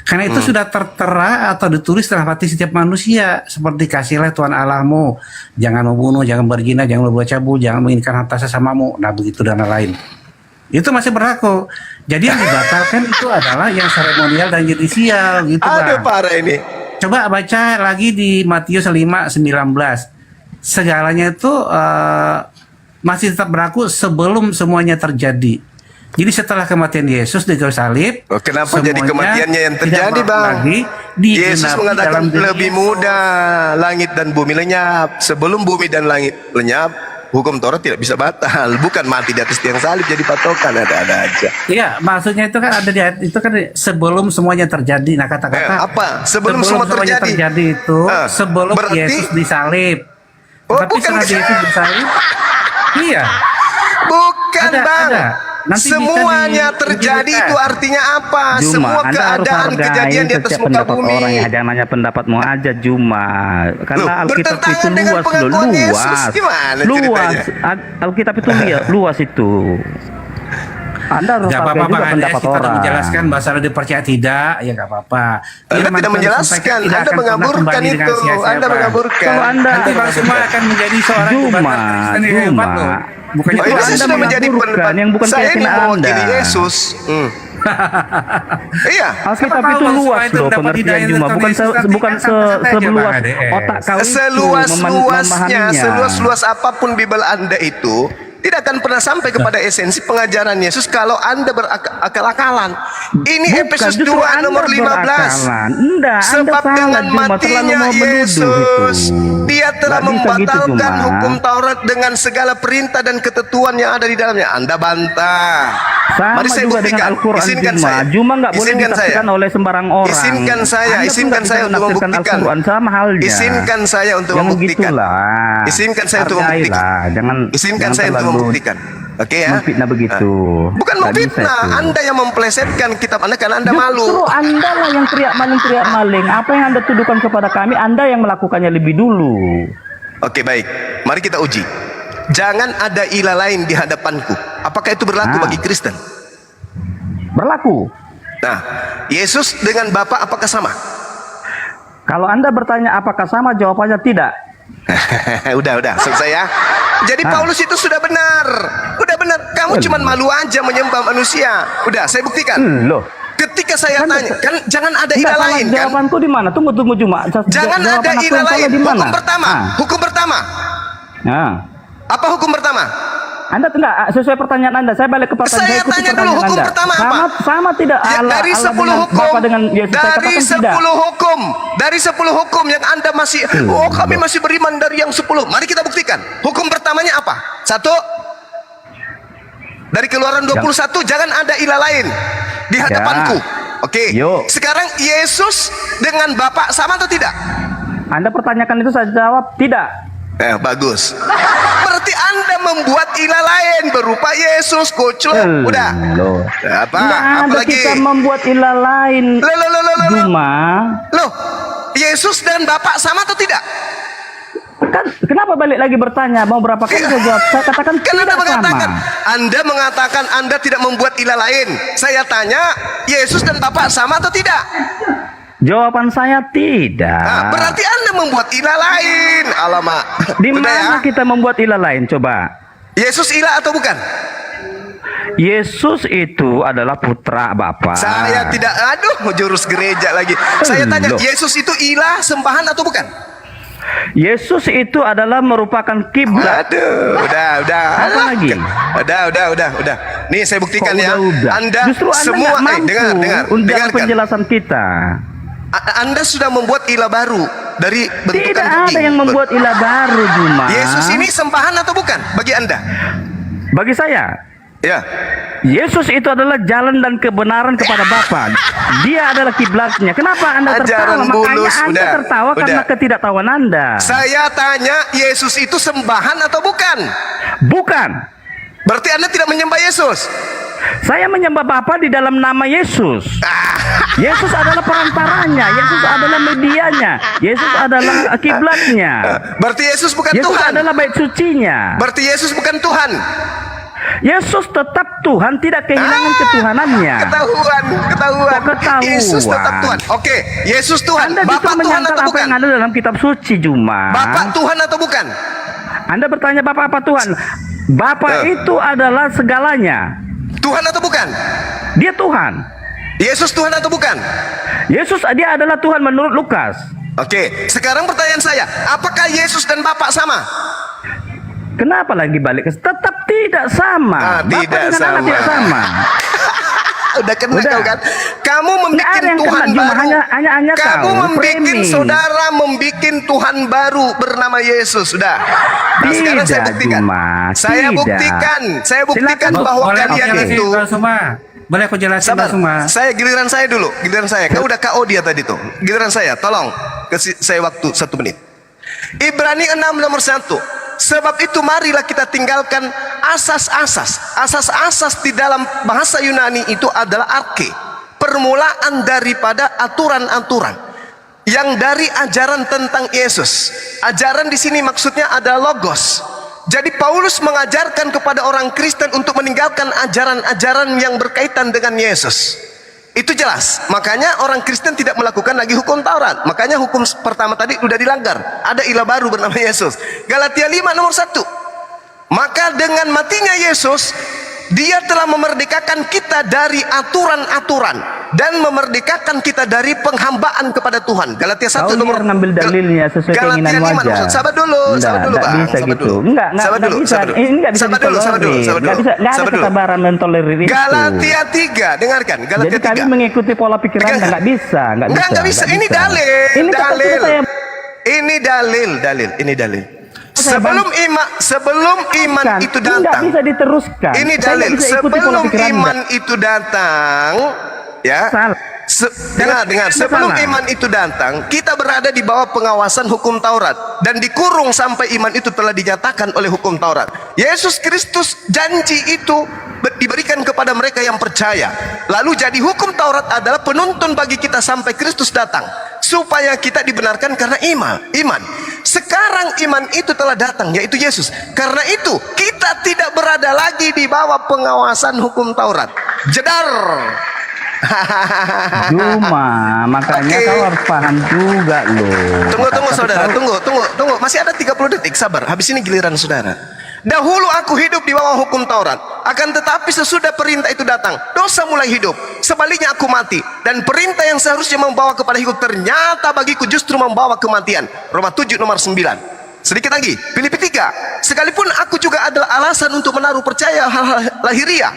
Karena itu sudah tertera atau ditulis dalam hati setiap manusia, seperti kasihlah Tuhan Allahmu, jangan membunuh, jangan berzina, jangan berbuat cabul, jangan menginginkan harta sesamamu, nah begitu dan lain. Itu masih berlaku. Jadi yang dibatalkan itu adalah yang seremonial dan judisial gitu. Aduh, Bang. parah ini. Coba baca lagi di Matius 5:19. Segalanya itu masih tetap berlaku sebelum semuanya terjadi. Jadi setelah kematian Yesus di kayu salib, kenapa jadi kematiannya yang terjadi, Bang? Yesus mengatakan lebih mudah langit dan bumi lenyap. Sebelum bumi dan langit lenyap, hukum Taurat tidak bisa batal. Bukan mati di atas tiang salib jadi patokan, ada-ada aja. Iya, maksudnya itu kan ada di itu kan sebelum semuanya terjadi. Nah, kata-kata apa? Sebelum semua semuanya terjadi itu sebelum Yesus disalib. Tapi setelah Yesus disalib, iya. Bukan, Bang. Nanti semuanya terjadi itu artinya apa? Semua keadaan kejadian di atas muka bumi. Orang yang ada namanya pendapatmu aja Juma. Karena Alkitab itu luas loh, luas. Alkitab itu luas itu. Anda harus gak apa-apa Bang Ades, kita orang. menjelaskan bahasa Anda dipercaya tidak, ya gak apa-apa. Anda tidak menjelaskan, Anda mengaburkan itu. Anda mengaburkan. Kalau Anda nanti Bang Suma akan menjadi seorang Juma. Bukannya itu Anda sudah menjadi pendapat yang bukan saya ini mewakili Anda. Yesus. Iya. Alkitab itu luas loh pengertian Juma, bukan seluas otak kau itu Seluas-luasnya, seluas-luas apapun Bible Anda itu tidak akan pernah sampai kepada esensi pengajaran Yesus kalau Anda berakal-akalan. Ini Efesus 2 nomor 15. Sebab dengan matinya Yesus, Dia telah membatalkan hukum Taurat dengan segala perintah dan ketentuan yang ada di dalamnya. Anda bantah. Sama Mari saya juga dengan buktikan. Al-Quran Izinkan Juma. saya. Juma nggak boleh Izinkan saya. ditafsirkan oleh sembarang orang. Izinkan saya, Anda pun izinkan nggak bisa saya untuk menafsirkan membuktikan. Al-Quran sama halnya. Izinkan saya untuk Jangan membuktikan. gitulah. Izinkan saya untuk membuktikan. Hargailah. Jangan. Izinkan jangan saya untuk terlalu membuktikan. Oke ya. Memfitnah begitu. Bukan Nggak bisa memfitnah, itu. Anda yang memplesetkan kitab Anda karena Anda malu. Justru Anda lah yang teriak maling. Apa yang Anda tuduhkan kepada kami, Anda yang melakukannya lebih dulu. Oke baik, mari kita uji. Jangan ada ilah lain di hadapanku. Apakah itu berlaku bagi Kristen? Berlaku. Nah, Yesus dengan Bapa apakah sama? Kalau Anda bertanya apakah sama, jawabannya tidak. udah, selesai ya. Jadi Paulus itu sudah benar. Udah benar. Kamu cuma malu aja menyembah manusia. Udah, saya buktikan. Loh. Ketika saya tanya, kan jangan ada ilah Enggak, lain kan? jawabanku di mana? Tunggu Juma. Jangan ada Jawaban aku ilah yang salah lain. di mana? Hukum pertama. Hukum pertama. Nah. Apa hukum pertama? Anda enggak sesuai pertanyaan Anda. Saya balik ke pertanyaan Saya ikuti tanya dulu pertanyaan hukum Anda. pertama apa? Sama tidak Ya, Allah, dari Allah 10 dengan hukum. Bapa dengan Yesus. Saya Dari katakan 10 tidak. hukum. Dari 10 hukum yang Anda masih kami masih beriman dari yang 10. Mari kita buktikan. Hukum pertamanya apa? 1. Dari Keluaran 21 jangan ada ilah lain di hadapanku. Oke. Sekarang Yesus dengan Bapa sama atau tidak? Anda pertanyakan itu, saya jawab tidak. Bagus. Berarti Anda membuat ilah lain berupa Yesus, kucluk. Udah. Apa? Nggak ada Apalagi? kita membuat ilah lain. Cuma. Loh, Yesus dan Bapak sama atau tidak? Kan kenapa balik lagi bertanya? Mau berapa kali saya jawab? Saya katakan tidak sama. Anda mengatakan Anda tidak membuat ilah lain. Saya tanya, Yesus dan Bapak sama atau tidak? Jawaban saya tidak. Nah, berarti Anda membuat ilah lain. Alamak. Di mana kita membuat ilah lain? Coba. Yesus ilah atau bukan? Yesus itu adalah putra Bapa. Saya tidak, jurus gereja lagi. Saya tanya, Yesus itu ilah sembahan atau bukan? Yesus itu adalah merupakan kiblat. Udah. Apa lagi? Udah. Nih saya buktikan ya. Anda Justru Anda semua nggak mampu dengarkan. penjelasan kita. Anda sudah membuat ilah baru dari bentukan Tidak ada yang membuat ilah baru, Juma. Yesus ini sembahan atau bukan bagi Anda? Bagi saya, ya. Yesus itu adalah jalan dan kebenaran kepada Bapa. Dia adalah kiblatnya. Kenapa Anda tertawa? Ajaran bulus. Makanya Anda tertawa karena ketidaktahuan Anda. Saya tanya, Yesus itu sembahan atau bukan? Bukan. Berarti Anda tidak menyembah Yesus? Saya menyembah Bapa di dalam nama Yesus. Yesus adalah perantaranya. Yesus adalah medianya. Yesus adalah kiblatnya. Berarti Yesus bukan Yesus Tuhan. adalah bait sucinya. Berarti Yesus bukan Tuhan. Yesus tetap Tuhan, tidak kehilangan ketuhanannya. Ketahuan. Yesus tetap Tuhan. Oke, Yesus Tuhan. Anda Bapak justru Tuhan menyangkal atau apa bukan? yang ada dalam kitab suci, Juma. Bapak Tuhan atau bukan? Anda bertanya Bapak apa Tuhan? Bapak itu adalah segalanya. Tuhan atau bukan? Dia Tuhan. Yesus Tuhan atau bukan? Yesus dia adalah Tuhan menurut Lukas. Oke, sekarang pertanyaan saya, apakah Yesus dan Bapak sama? Kenapa lagi balik ke tetap tidak sama. Bapak tidak dengan sama. anak tidak sama. Udah kena kau kan? Kamu membuat Tuhan baru. Hanya Kamu kau, membuat framing. saudara membuat Tuhan baru bernama Yesus. Sudah. Nah, sekarang saya buktikan. Saya buktikan bahwa kalian itu. Boleh aku jelasin semua? Saya giliran saya dulu. Giliran saya. Kau udah KO dia tadi tuh. Giliran saya. Tolong kasih saya waktu 1 menit. Ibrani 6 nomor 1. Sebab itu marilah kita tinggalkan asas-asas. Asas-asas di dalam bahasa Yunani itu adalah arke. Permulaan daripada aturan-aturan. Yang dari ajaran tentang Yesus. Ajaran di sini maksudnya adalah logos. Jadi Paulus mengajarkan kepada orang Kristen untuk meninggalkan ajaran-ajaran yang berkaitan dengan Yesus. Itu jelas. Makanya orang Kristen tidak melakukan lagi hukum Taurat. Makanya hukum pertama tadi sudah dilanggar. Ada ilah baru bernama Yesus. Galatia 5 nomor 1. Maka dengan matinya Yesus, Dia telah memerdekakan kita dari aturan-aturan dan memerdekakan kita dari penghambaan kepada Tuhan. Galatia 1 nomor ngambil dalilnya sesuai keinginan wajah. Sabar dulu, Bang. Bisa gitu. Enggak bisa. Ini enggak bisa ditolerir. Enggak ada kesabaran mentolerir itu. Galatia 3, dengarkan. Galatia 3. Jadi kami mengikuti pola pikiran enggak bisa. Ini dalil. Ini dalil. sebelum iman itu Nggak datang. bisa diteruskan. Ini Saya nggak dalil. bisa ikuti pola Sebelum pikir Anda. iman itu datang, ya. Dengar. Sebelum iman itu datang, kita berada di bawah pengawasan hukum Taurat dan dikurung sampai iman itu telah dinyatakan oleh hukum Taurat. Yesus Kristus janji itu diberikan kepada mereka yang percaya. Lalu jadi hukum Taurat adalah penuntun bagi kita sampai Kristus datang, supaya kita dibenarkan karena iman. Sekarang iman itu telah datang, yaitu Yesus. Karena itu kita tidak berada lagi di bawah pengawasan hukum Taurat. Jedar. Cuma makanya kau harus paham juga loh. Tunggu saudara, tunggu. Masih ada 30 detik, sabar. Habis ini giliran saudara. Dahulu aku hidup di bawah hukum Taurat, akan tetapi sesudah perintah itu datang, dosa mulai hidup. Sebaliknya aku mati, dan perintah yang seharusnya membawa kepada hidup ternyata bagiku justru membawa kematian. Roma 7 nomor 9. Sedikit lagi, Filipi 3. Sekalipun aku juga adalah alasan untuk menaruh percaya hal-hal lahiriah.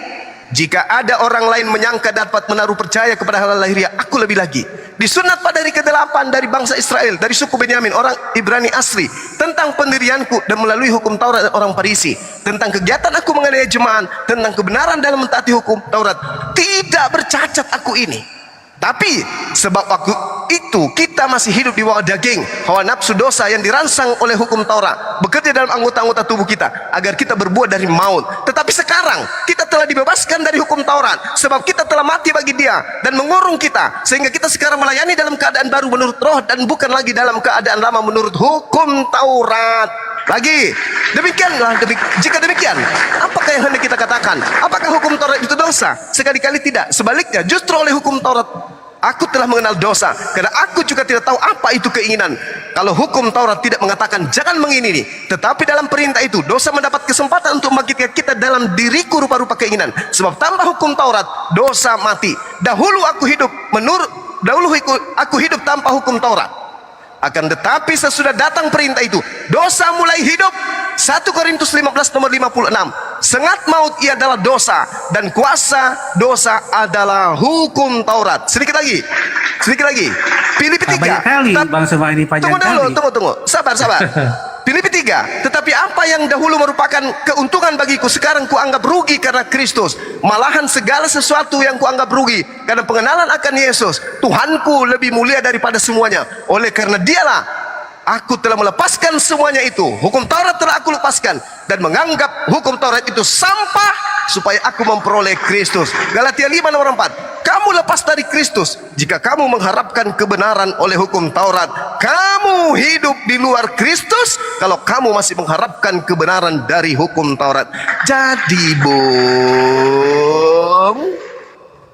Jika ada orang lain menyangka dapat menaruh percaya kepada hal lahiriah, aku lebih lagi. Disunat pada hari ke-8 dari bangsa Israel, dari suku Benyamin, orang Ibrani asli, tentang pendirianku dan melalui hukum Taurat orang Farisi, tentang kegiatan aku menganiaya jemaat, tentang kebenaran dalam mentaati hukum Taurat, tidak bercacat aku ini. Tapi sebab waktu itu kita masih hidup di bawah daging, hawa nafsu dosa yang dirangsang oleh hukum Taurat bekerja dalam anggota-anggota tubuh kita agar kita berbuat dari maut. Tetapi sekarang kita telah dibebaskan dari hukum Taurat, sebab kita telah mati bagi dia dan mengurung kita, sehingga kita sekarang melayani dalam keadaan baru menurut roh dan bukan lagi dalam keadaan lama menurut hukum Taurat. Lagi, jika demikian, apakah yang hendak kita katakan? Apakah hukum Taurat itu dosa? Sekali-kali tidak. Sebaliknya, justru oleh hukum Taurat aku telah mengenal dosa, karena aku juga tidak tahu apa itu keinginan. Kalau hukum Taurat tidak mengatakan jangan mengingini, tetapi dalam perintah itu dosa mendapat kesempatan untuk membangkitkan kita dalam diriku rupa-rupa keinginan. Sebab tanpa hukum Taurat dosa mati. Dahulu aku hidup tanpa hukum Taurat. Akan tetapi sesudah datang perintah itu, dosa mulai hidup. 1 Korintus 15 nomor 56. Sengat maut ia adalah dosa, dan kuasa dosa adalah hukum Taurat. Sedikit lagi. Filipi 3. Banyak kali Bang Sema ini panjang kali. Tunggu. Sabar. Filipi 3. Tetapi apa yang dahulu merupakan keuntungan bagiku, sekarang kuanggap rugi karena Kristus. Malahan segala sesuatu yang kuanggap rugi karena pengenalan akan Yesus, Tuhanku, lebih mulia daripada semuanya. Oleh karena dialah aku telah melepaskan semuanya itu. Hukum Taurat telah aku lepaskan dan menganggap hukum Taurat itu sampah supaya aku memperoleh Kristus. Galatia 5 nomor 4. Kamu lepas dari Kristus jika kamu mengharapkan kebenaran oleh hukum Taurat. Kamu hidup di luar Kristus kalau kamu masih mengharapkan kebenaran dari hukum Taurat. Jadi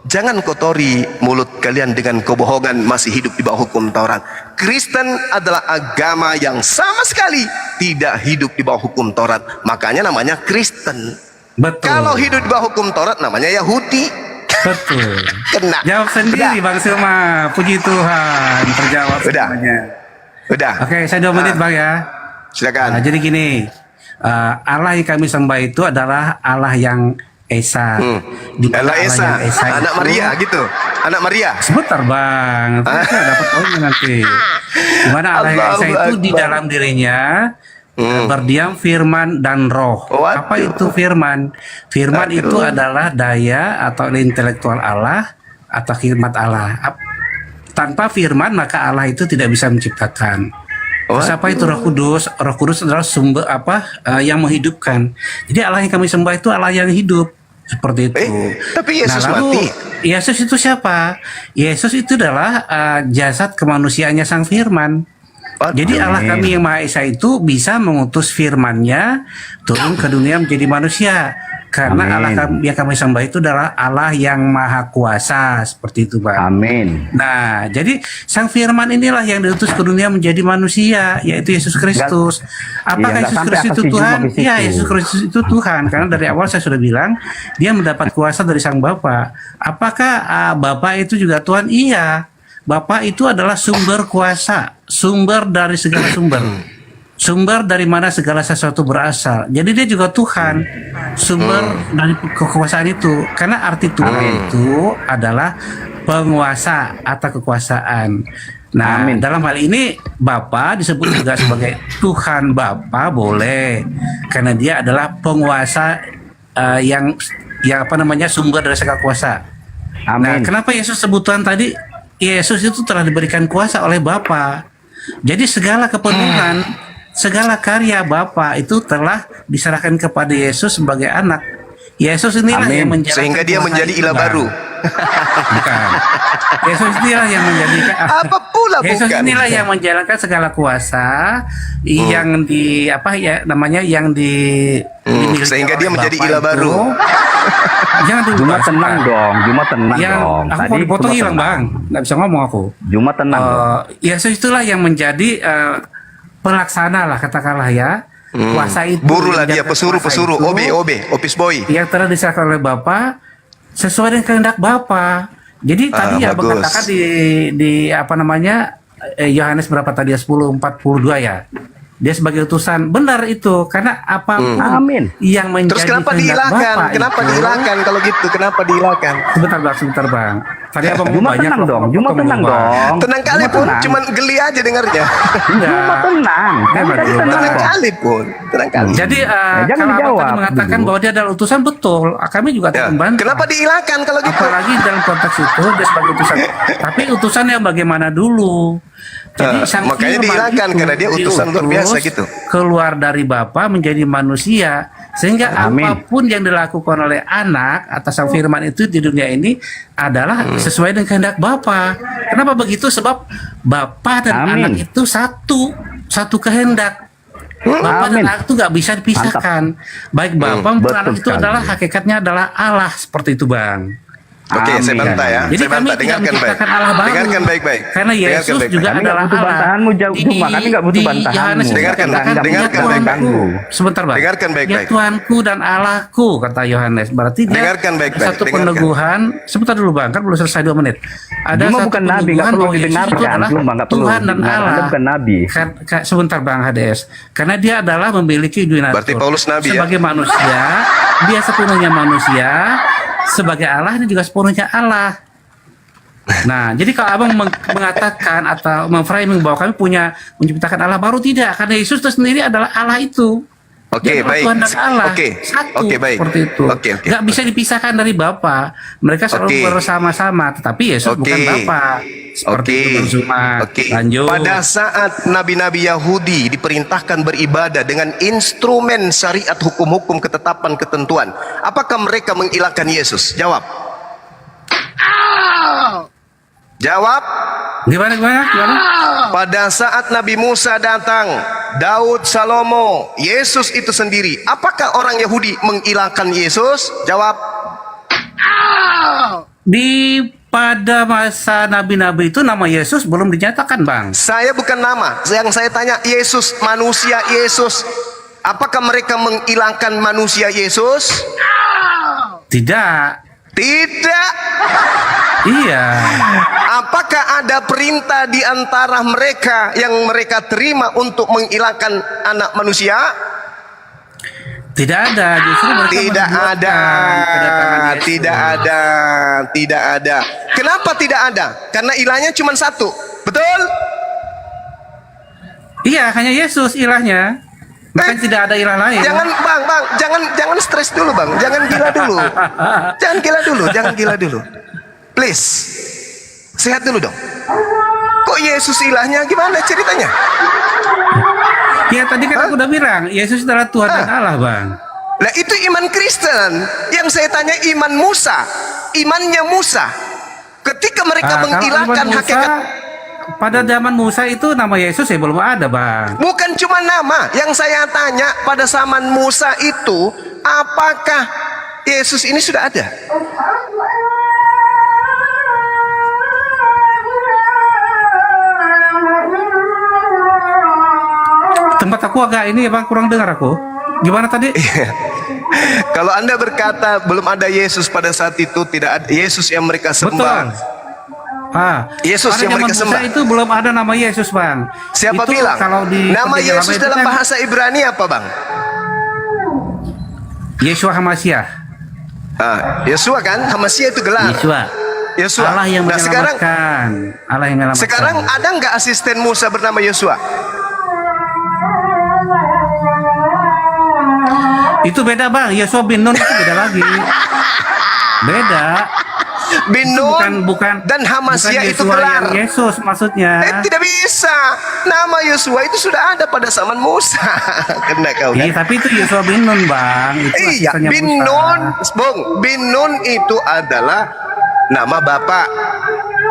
jangan kotori mulut kalian dengan kebohongan masih hidup di bawah hukum Taurat. Kristen adalah agama yang sama sekali tidak hidup di bawah hukum Taurat. Makanya namanya Kristen. Betul. Kalau hidup di bawah hukum Taurat namanya Yahudi. Betul. Kena. Jawab sendiri Bang Silma. Puji Tuhan. Terjawab semuanya. Udah. Oke, saya 2 menit Bang ya. Silakan. Jadi gini, Allah yang kami sembah itu adalah Allah yang Esa. Allah Esa. Anak Maria gitu. Anak Maria. Sebentar Bang. Saya dapat poinnya nanti. Dimana Allah yang Esa itu di dalam dirinya berdiam firman dan roh. Apa itu firman? Firman itu adalah daya atau intelektual Allah atau khidmat Allah. Tanpa firman maka Allah itu tidak bisa menciptakan. Terus apa itu Roh Kudus? Roh Kudus adalah sumber yang menghidupkan. Jadi Allah yang kami sembah itu Allah yang hidup. Seperti itu. Tapi Yesus lalu, mati. Yesus itu siapa? Yesus itu adalah jasad kemanusiaannya Sang Firman. Jadi Allah kami yang Maha Esa itu bisa mengutus firman-Nya turun ke dunia menjadi manusia. Karena Allah yang kami sembah itu adalah Allah yang Maha Kuasa, seperti itu Pak. Amin. Nah, jadi Sang Firman inilah yang diutus ke dunia menjadi manusia, yaitu Yesus Kristus. Apakah Yesus Kristus itu Tuhan? Ya, Yesus Kristus itu Tuhan. Karena dari awal saya sudah bilang, dia mendapat kuasa dari Sang Bapa. Apakah Bapa itu juga Tuhan? Iya. Bapa itu adalah sumber kuasa, sumber dari segala sumber. Sumber dari mana segala sesuatu berasal. Jadi dia juga Tuhan, sumber dari kekuasaan itu. Karena arti Tuhan itu adalah penguasa atau kekuasaan. Nah, dalam hal ini Bapa disebut juga sebagai Tuhan Bapa boleh, karena dia adalah penguasa yang apa namanya sumber dari segala kuasa. Nah, kenapa Yesus sebutan tadi? Yesus itu telah diberikan kuasa oleh Bapa. Jadi segala kepenuhan, segala karya Bapa itu telah diserahkan kepada Yesus sebagai anak. Yesus inilah yang menjalankan Sehingga dia kuasa menjadi itu, ilah Bang. baru. Bukan. Yesus inilah yang menjadikan Apa pula Yesus bukan? inilah yang menjalankan segala kuasa yang di apa ya namanya yang dimiliki Sehingga oleh dia menjadi Bapa ilah itu. baru. Jangan dulu Cuma Bang. tenang dong, cuma tenang Yang dong. aku Tadi mau dipotong cuma hilang tenang. Bang, nggak bisa ngomong aku. Cuma tenang dong. Yesus itulah yang menjadi pelaksana lah katakanlah ya. Kuasa itu Buru lah yang dia, menjalankan pesuruh, kuasa itu office boy. yang telah diserahkan oleh Bapa sesuai dengan kehendak Bapa. Jadi tadi ya bagus. mengatakan di apa namanya Yohanes berapa tadi ya 10:42 ya. Dia sebagai utusan benar itu karena apapun yang menjadi Terus kenapa kehendak dihilangkan? Bapa Kenapa itu- dihilangkan kalau gitu? Kenapa dihilangkan? Sebentar bang. Tadi abang Cuma banyak tenang loh, dong, potong cuma tenang Bang. dong. Tenang kali Cuma pun, tenang. cuman geli aja dengarnya. Enggak. Cuma tenang. Kan Hebat tadi lu, tenang Tenang kok. kali pun, tenang kali. Jadi jangan kalau abang dijawab tadi mengatakan dulu. bahwa dia adalah utusan betul, kami juga Ya, membantah. kenapa dihilangkan kalau gitu? Apalagi dalam konteks itu dia sebagai utusan. Tapi utusan yang bagaimana dulu? Jadi sang makanya firman dihilangkan itu karena dia utusan luar biasa diutus gitu. Keluar dari Bapa menjadi manusia sehingga apapun yang dilakukan oleh anak atas sang firman itu di dunia ini adalah sesuai dengan kehendak Bapa. Kenapa begitu? Sebab Bapa dan anak itu satu kehendak. Bapa dan anak itu nggak bisa dipisahkan. Baik Bapa maupun Betul anak itu sekali. adalah hakikatnya adalah Allah seperti itu bang. Oke, saya bantah ya. Jadi Saya kami bantah, tidak dengarkan baik. menciptakan Allah baru. Dengarkan baik-baik. Karena Dengarkan Yesus baik-baik. juga Kami nggak adalah butuh Allah. bantahanmu jauh cuma kami nggak butuh bantahanmu. Yohanes Dengarkan, dikatakan, dengarkan "Ya baik-baik. Tuhanku." Sebentar bang. Dengarkan baik-baik. Ya Tuhanku dan Allahku kata Yohanes. Berarti dia Dengarkan baik-baik, satu dengarkan. peneguhan. Sebentar dulu bang, kan belum selesai 2 menit. Ada Cuma satu bukan nabi, nggak peneguhan perlu bahwa Yesus itu didengarkan. adalah Cuma nggak perlu. Tuhan dan Nah, Allah. Anda bukan nabi. Sebentar bang HDS. Karena dia adalah memiliki dua natur. Berarti Paulus nabi ya? Sebagai manusia, dia sepenuhnya manusia. Sebagai Allah, dia juga sepenuhnya Allah. Nah, jadi kalau abang mengatakan atau memframing bahwa kami menciptakan Allah baru, tidak, karena Yesus itu sendiri adalah Allah itu. Oke, Dia adalah baik. Tuhan dan Allah Oke. satu Oke, baik. seperti itu. Oke. Nggak bisa dipisahkan dari Bapa. Mereka selalu Oke. bersama-sama, tetapi Yesus Oke. bukan Bapa. Seperti itu Bang Zuma. Lanjut. Pada saat nabi-nabi Yahudi diperintahkan beribadah dengan instrumen syariat, hukum-hukum, ketetapan, ketentuan, apakah mereka menghilangkan Yesus? Jawab. Jawab. Gimana? Pada saat Nabi Musa datang, Daud, Salomo, Yesus itu sendiri, apakah orang Yahudi menghilangkan Yesus? Jawab. Pada masa nabi-nabi itu nama Yesus belum dinyatakan, Bang. Saya bukan nama, yang saya tanya Yesus, manusia Yesus. Apakah mereka menghilangkan manusia Yesus? Tidak. Tidak. Iya. Apakah ada perintah di antara mereka yang mereka terima untuk menghilangkan anak manusia? Tidak ada, justru mereka Tidak ada, kedatangan Yesus. tidak ada. Kenapa tidak ada? Karena ilahnya cuma satu, betul? Iya, hanya Yesus ilahnya. Bahkan tidak ada ilah lain. Jangan bang, jangan stres dulu bang, jangan gila dulu. Please, sehat dulu dong. Kok Yesus ilahnya? Gimana ceritanya? Ya tadi kan aku udah bilang, Yesus adalah Tuhan dan Allah, Bang. Nah itu iman Kristen. Yang saya tanya iman Musa, imannya Musa. Ketika mereka Kalau menghilangkan iman Musa, hakikat. pada zaman Musa itu nama Yesus ya belum ada, Bang. Bukan cuma nama. Yang saya tanya pada zaman Musa itu, apakah Yesus ini sudah ada? Tempat aku agak ini ya, Bang, kurang dengar aku. Gimana tadi? Kalau Anda berkata belum ada Yesus pada saat itu, tidak ada Yesus yang mereka sembah. Yesus pada yang zaman mereka Musa sembah. itu belum ada nama Yesus, Bang. Siapa Itu bilang? Kalau di Nama Perjanjian Yesus Lama itu dalam kan bahasa Ibrani apa, Bang? Yeshua Hamasiah. Yesua kan? Hamasiah itu gelar. Yeshua. Yosua. Allah yang Nah, sekarang menyelamatkan. Allah yang menyelamatkan. sekarang ada nggak asisten Musa bernama Yosua? Itu beda bang, Yosua bin Nun itu beda lagi. Beda. Bin Nun dan Hamasya itu Yosua gelar. yang Yesus maksudnya. Tidak bisa. Nama Yosua itu sudah ada pada zaman Musa. Kena kau kan? Iya, tapi itu Yosua bin Nun bang. Itu Iya, asistennya bin Musa. Nun, Bung, bin Nun itu adalah nama bapak.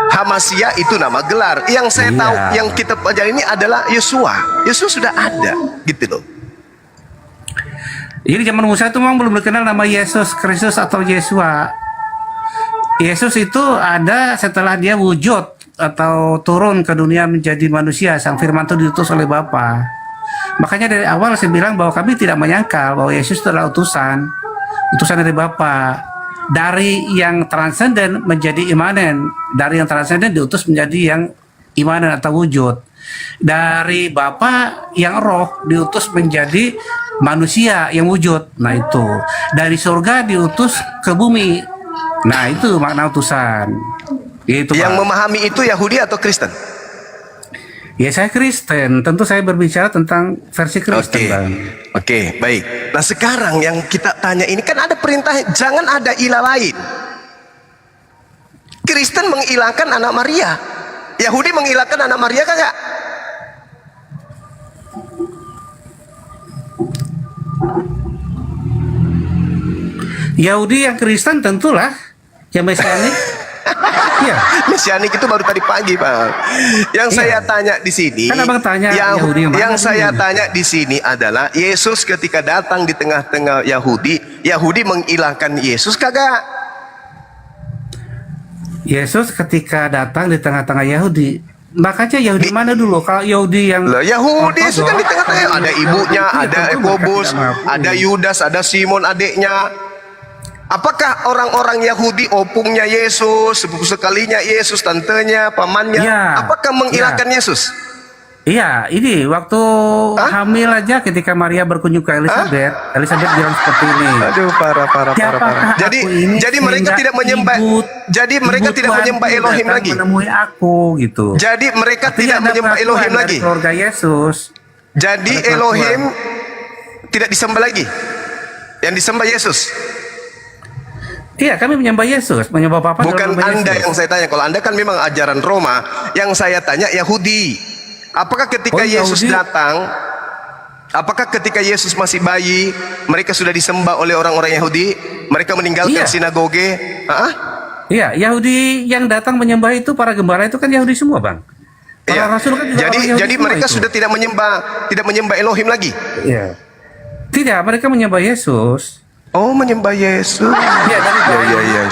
Hamasya itu nama gelar. Yang saya Iya. tahu, yang kita pelajari ini adalah Yosua. Yosua sudah ada, gitu loh. Jadi zaman Musa itu memang belum dikenal nama Yesus Kristus atau Yesua. Yesus itu ada setelah dia wujud atau turun ke dunia menjadi manusia. Sang Firman itu diutus oleh Bapa. Makanya dari awal saya bilang bahwa kami tidak menyangkal bahwa Yesus itu adalah utusan dari Bapa. Dari yang transenden menjadi imanen, dari yang transenden diutus menjadi yang imanen atau wujud. Dari Bapa yang roh diutus menjadi manusia yang wujud. Nah itu dari surga diutus ke bumi. Nah itu makna utusan. Itu Yang Pak. memahami itu Yahudi atau Kristen? Ya saya Kristen, tentu saya berbicara tentang versi Kristen Bang. Oke, baik. Nah sekarang yang kita tanya ini kan ada perintah jangan ada ilah lain. Kristen menghilangkan anak Maria, Yahudi menghilangkan anak Maria kagak? Yahudi yang Kristen tentulah yang Mesianik. Iya. Mesianik itu baru tadi pagi, Pak. Yang saya tanya di sini, Kan abang tanya Yahudi yang mana yang saya dulu? tanya di sini adalah Yesus ketika datang di tengah-tengah Yahudi, Yahudi menghilangkan Yesus kagak? Yesus ketika datang di tengah-tengah Yahudi, makanya Yahudi mana dulu? Kalau Yahudi yang Lah, Yahudi Ortodok, Yesus kan di tengah-tengah, ada ibunya, itu ada tentu mereka Yakobus, tidak mengakui. ada Yudas, ada Simon adiknya. Apakah orang-orang Yahudi opungnya Yesus, sepupu sekalinya Yesus, tantenya, pamannya, Iya, apakah menghilangkan Yesus? Iya, ini waktu hamil aja ketika Maria berkunjung ke Elizabeth, Elizabeth bilang seperti ini. Aduh, parah. Siapakah Jadi aku ini jadi mereka sehingga tidak menyembah, jadi mereka ibu tidak Tuhanku menyembah Elohim datang lagi. menemui aku gitu. Jadi mereka Artinya tidak ada menyembah peraturan Elohim dari lagi. keluarga Yesus. Jadi Ada peraturan. Elohim tidak disembah lagi. Yang disembah Yesus. Iya, kami menyembah Yesus, menyembah Bapa dan Bukan menyembah Anda Yesus. yang saya tanya. Kalau Anda kan memang ajaran Roma. Yang saya tanya Yahudi. Apakah ketika Oh, Yesus Yahudi. datang, apakah ketika Yesus masih bayi, mereka sudah disembah oleh orang-orang Yahudi? Mereka meninggalkan Iya. sinagoge? Hah? Iya, Yahudi yang datang menyembah itu para gembala itu kan Yahudi semua, Bang. Para Iya. rasul kan juga orang Yahudi Jadi semua mereka itu. sudah tidak menyembah Elohim lagi. Iya. Tidak, mereka menyembah Yesus. Oh, menyembah Yesus. Iya, dari bayi. Iya.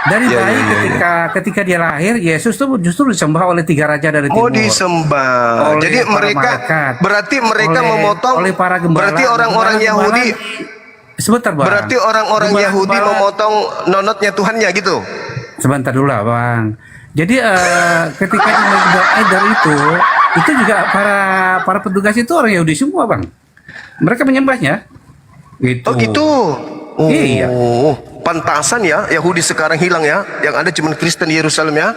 Dari Iya, bayi iya, iya. ketika dia lahir, Yesus tuh justru disembah oleh 3 raja dari timur. Oh, disembah. Oleh Jadi para mereka malaikat. berarti mereka memotong. oleh para gembala. Berarti orang-orang Gembala- Yahudi. Sebentar, Bang. Berarti orang-orang Gembala- Yahudi gembala- memotong nonotnya Tuhannya gitu. Sebentar dulu lah, Bang. Jadi ketika di Eder itu juga para petugas itu orang Yahudi semua, Bang. Mereka menyembahnya. Gitu. Oh gitu. Oh, Iya. pantasan ya Yahudi sekarang hilang ya. Yang ada cuma Kristen di Yerusalem ya.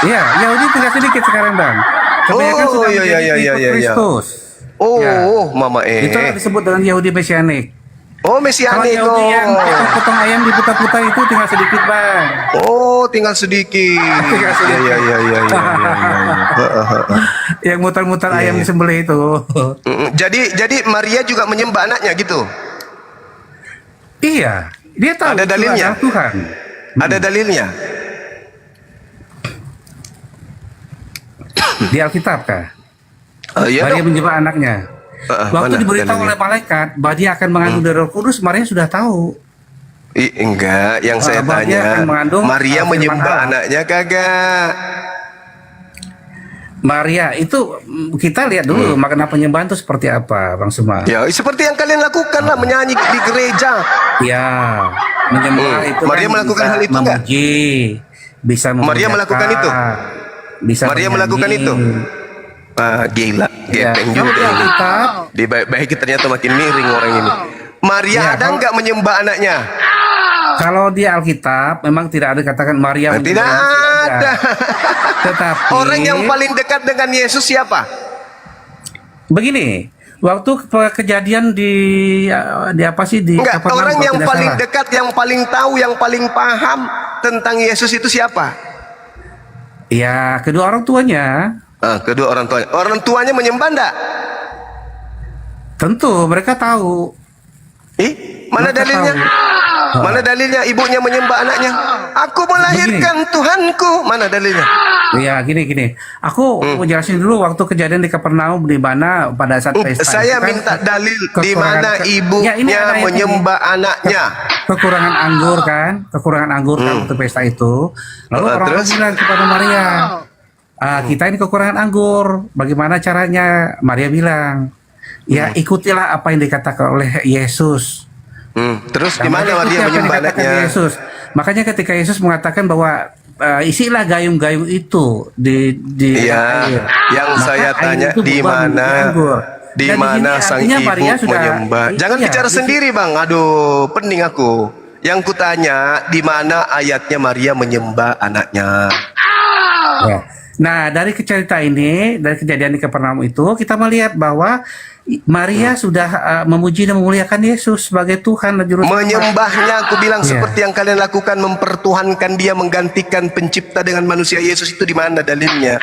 Iya, Yahudi tinggal sedikit sekarang, Bang. Kebanyakan Oh, sudah iya, menjadi iya, pengikut iya. Kristus. Oh, Ya. Mama Itu yang disebut dengan Yahudi Mesianik. Oh, Kalau Mesianik. Yahudi yang potong ayam diputar-putar itu tinggal sedikit, Bang. Oh, tinggal sedikit. Tinggal sedikit. Iya. Yang mutar-mutar ayam disembelih itu. Jadi Maria juga menyembah anaknya gitu. Iya, dia tahu Ada itu dalilnya? adalah Tuhan. Ada dalilnya. Di Alkitab kah? Iya Maria dong. menyembah anaknya. Waktu mana diberitahu dalilnya? oleh malaikat bahwa dia akan mengandung dari Roh Kudus, Maria sudah tahu. Enggak, yang saya bahwa dia tanya, akan mengandung Maria firman menyembah Allah. anaknya kagak? Maria itu kita lihat dulu makna penyembahan itu seperti apa, Bang Suma. Ya, seperti yang kalian lakukan lah, menyanyi di gereja. Ya, menyembah itu Maria kan melakukan bisa hal itu nggak? memuji, bisa Maria memuliakan, melakukan itu? Bisa Maria menyanyi. melakukan itu? Ah, gila, Ya. gepeng Di juga ini. Alkitab, Di baik-baik ternyata makin miring orang ini. Maria Ya, ada nggak menyembah anaknya? Kalau di Alkitab memang tidak ada katakan Maria Tidak menyembah, ada. Tetapi Orang yang paling dekat dengan Yesus siapa? begini, waktu kejadian di apa sih di Enggak, Kapernaum, orang kalau yang tidak paling salah. dekat, yang paling tahu, yang paling paham tentang Yesus itu siapa? Ya, kedua orang tuanya. Kedua orang tuanya. Orang tuanya menyembah enggak? Tentu mereka tahu. Mana Mereka dalilnya? tahu. Mana dalilnya ibunya menyembah anaknya? Aku melahirkan Tuhanku. Mana dalilnya? Ya gini. Aku mau jelasin dulu waktu kejadian di Kapernaum di mana pada saat pesta. Saya itu kan minta dalil di kekurangan- mana Ya, ini ibunya ada ayat ini. menyembah anaknya. Kekurangan anggur kan, waktu pesta itu. Lalu orang Terus? bilang kepada Maria, kita ini kekurangan anggur. Bagaimana caranya? Maria bilang, ya ikutilah apa yang dikatakan oleh Yesus. Terus Nah, di mana Maria ikuti dia apa yang menyembah dikatakan anaknya? Yesus. Makanya ketika Yesus mengatakan bahwa isilah gayung-gayung itu di Iya, air. yang Maka saya air tanya itu di berubah menjadi mana? anggur. Di Dan mana sini sang artinya ibu Maria sudah menyembah? Jangan iya, bicara di- sendiri, Bang. Aduh, pening aku. Yang kutanya, di mana ayatnya Maria menyembah anaknya? Ya. Nah, dari cerita ini, dari kejadian di Kapernaum itu, kita melihat bahwa Maria sudah memuji dan memuliakan Yesus sebagai Tuhan dan Juru Selamat. Menyembahnya, aku bilang Iya. seperti yang kalian lakukan, mempertuhankan dia, menggantikan pencipta dengan manusia. Yesus itu di mana dalilnya?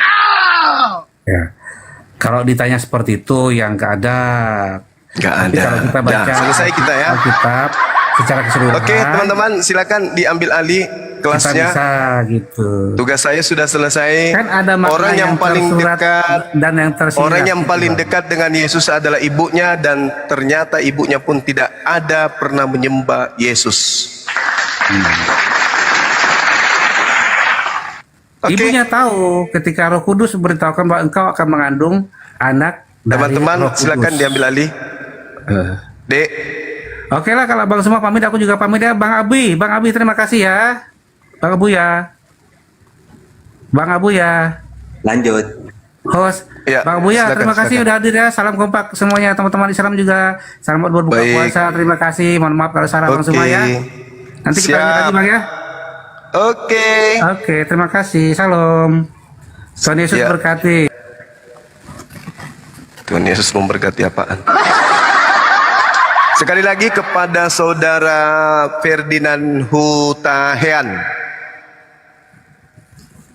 Ya. Kalau ditanya seperti itu, yang nggak ada. Nggak Tapi ada. kalau kita baca Dah, selesai kita ya. Alkitab secara keseluruhan. Oke, teman-teman, silakan diambil alih kelasnya. Kita bisa gitu. Tugas saya sudah selesai. Kan ada makna Orang yang paling tersurat dekat dan yang tersirat. Orang yang gitu, paling Bang. dekat dengan Yesus adalah ibunya, dan ternyata ibunya pun tidak ada pernah menyembah Yesus. Ibunya tahu ketika Roh Kudus memberitahukan bahwa engkau akan mengandung anak dari Teman-teman, Roh Kudus. silakan diambil alih. Dek, Oke lah, kalau Bang semua pamit, aku juga pamit ya. Bang Abi terima kasih ya. Bang Abu ya. Lanjut. Host, Ya, Bang Abu ya, silakan, terima kasih silakan. udah hadir ya. Salam kompak semuanya, teman-teman Islam juga. Selamat berbuka Baik. puasa, terima kasih. Mohon maaf kalau salah Bang semua ya. Nanti kita lanjut lagi Bang ya. Oke, terima kasih. Salam. Tuhan Yesus Ya. berkati. Tuhan Yesus memberkati apaan? Sekali lagi kepada saudara Ferdinand Hutahean,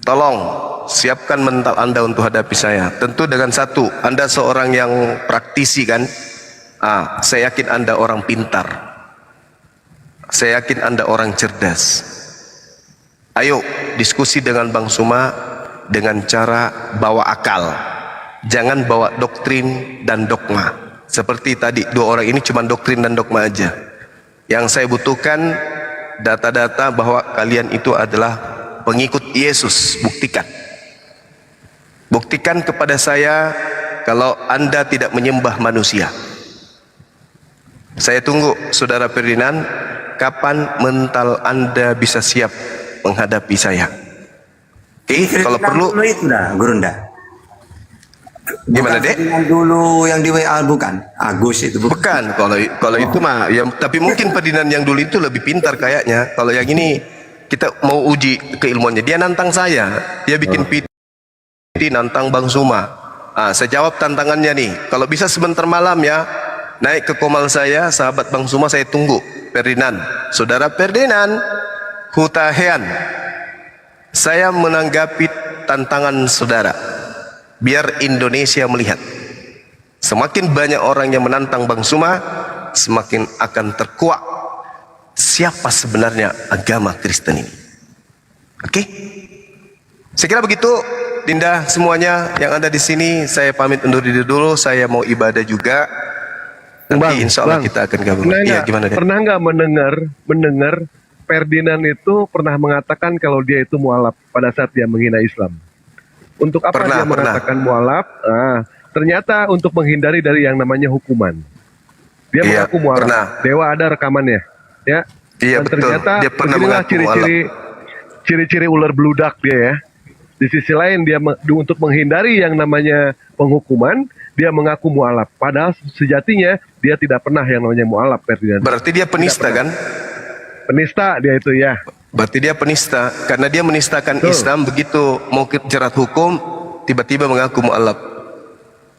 tolong siapkan mental Anda untuk hadapi saya. Tentu dengan satu, Anda seorang yang praktisi kan? Saya yakin Anda orang pintar. Saya yakin Anda orang cerdas. Ayo diskusi dengan Bang Suma dengan cara bawa akal. Jangan bawa doktrin dan dogma. Seperti tadi, dua orang ini cuma doktrin dan dogma aja. Yang saya butuhkan data-data bahwa kalian itu adalah pengikut Yesus. Buktikan kepada saya kalau Anda tidak menyembah manusia. Saya tunggu saudara Ferdinand, kapan mental Anda bisa siap menghadapi saya. Oke, kalau perlu dulu itu dah, Gurunda. gimana, Dek? Dengan dulu yang di WA bukan? Agus itu Bukan, kalau itu mah ya, tapi mungkin Ferdinand yang dulu itu lebih pintar kayaknya. Kalau yang ini kita mau uji keilmuannya. Dia nantang saya, dia bikin PT nantang Bang Suma. Saya jawab tantangannya nih. Kalau bisa sebentar malam ya, naik ke komal saya, sahabat Bang Suma, saya tunggu. Ferdinand, saudara Ferdinand Hutahean, saya menanggapi tantangan saudara. Biar Indonesia melihat, semakin banyak orang yang menantang Bang Suma, semakin akan terkuak siapa sebenarnya agama Kristen ini. Oke? Saya kira begitu. Dinda semuanya yang ada di sini, saya pamit undur diri dulu. Saya mau ibadah juga. Nanti insya Allah kita akan gabung. Iya, gimana deh? Pernah nggak mendengar Ferdinand itu pernah mengatakan kalau dia itu mualaf pada saat dia menghina Islam? Untuk apa dia mengatakan mualaf? Ternyata untuk menghindari dari yang namanya hukuman. Dia mengaku mualaf. Dewa ada rekamannya, ya. Iya, Dan betul. ternyata Dia pernah beginilah mengaku ciri-ciri ular beludak dia ya. Di sisi lain dia untuk menghindari yang namanya penghukuman, dia mengaku mualaf. Padahal sejatinya dia tidak pernah yang namanya mualaf, Ferdinand. Berarti dia penista kan? Penista dia itu ya. Berarti dia penista karena dia menistakan Islam, begitu mau jerat hukum tiba-tiba mengaku mu'alaf.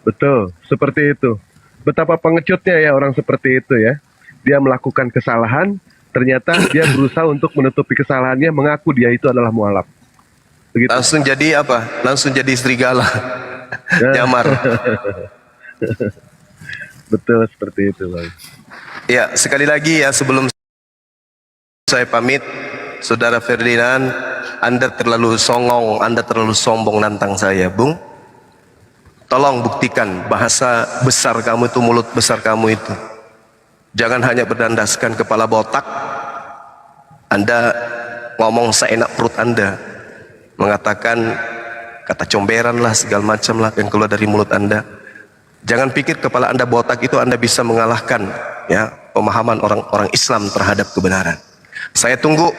Betul, seperti itu. Betapa pengecutnya ya orang seperti itu ya. Dia melakukan kesalahan, ternyata dia berusaha untuk menutupi kesalahannya, mengaku dia itu adalah mu'alaf. Begitu. Langsung jadi apa? Langsung jadi serigala. Nyamar. Betul seperti itu, Bang. Ya, sekali lagi ya sebelum saya pamit, Saudara Ferdinand, Anda terlalu songong, Anda terlalu sombong nantang saya, Bung. Tolong buktikan bahasa besar kamu itu, mulut besar kamu itu. Jangan hanya berdandaskan kepala botak. Anda ngomong seenak perut Anda, mengatakan kata comberan lah, segala macam lah yang keluar dari mulut Anda. Jangan pikir kepala Anda botak itu Anda bisa mengalahkan ya pemahaman orang-orang Islam terhadap kebenaran. Saya tunggu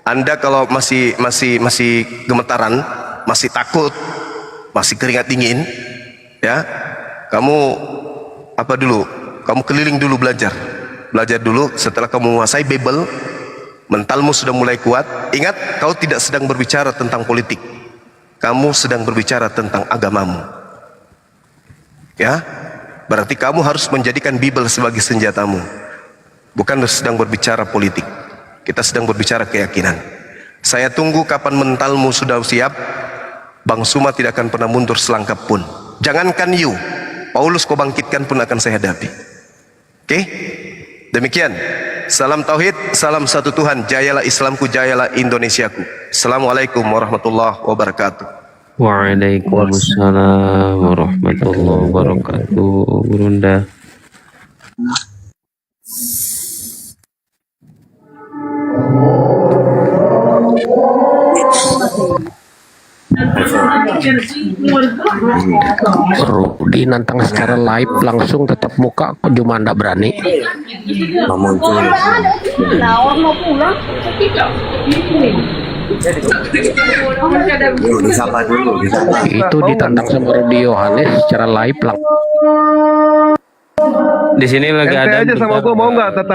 Anda kalau masih gemetaran, masih takut, masih keringat dingin, ya, kamu apa dulu? Kamu keliling dulu belajar dulu. Setelah kamu menguasai Bible, mentalmu sudah mulai kuat. Ingat, kau tidak sedang berbicara tentang politik, kamu sedang berbicara tentang agamamu. Ya, berarti kamu harus menjadikan Bible sebagai senjatamu, bukan sedang berbicara politik. Kita sedang berbicara keyakinan. Saya tunggu kapan mentalmu sudah siap. Bang Suma tidak akan pernah mundur selangkah pun. Jangankan you, Paulus kau bangkitkan pun akan saya hadapi. Oke? Demikian. Salam tauhid, salam satu Tuhan. Jayalah Islamku, jayalah Indonesiaku. Assalamualaikum warahmatullahi wabarakatuh. Waalaikumsalam warahmatullahi wabarakatuh, Bunda. Rudi nantang secara live langsung tetap muka, kok cuma anda berani. Itu ditantang sama Rudi Yohanes secara live langsung. Di sini lagi Ente ada aja sama gua mau nggak tetap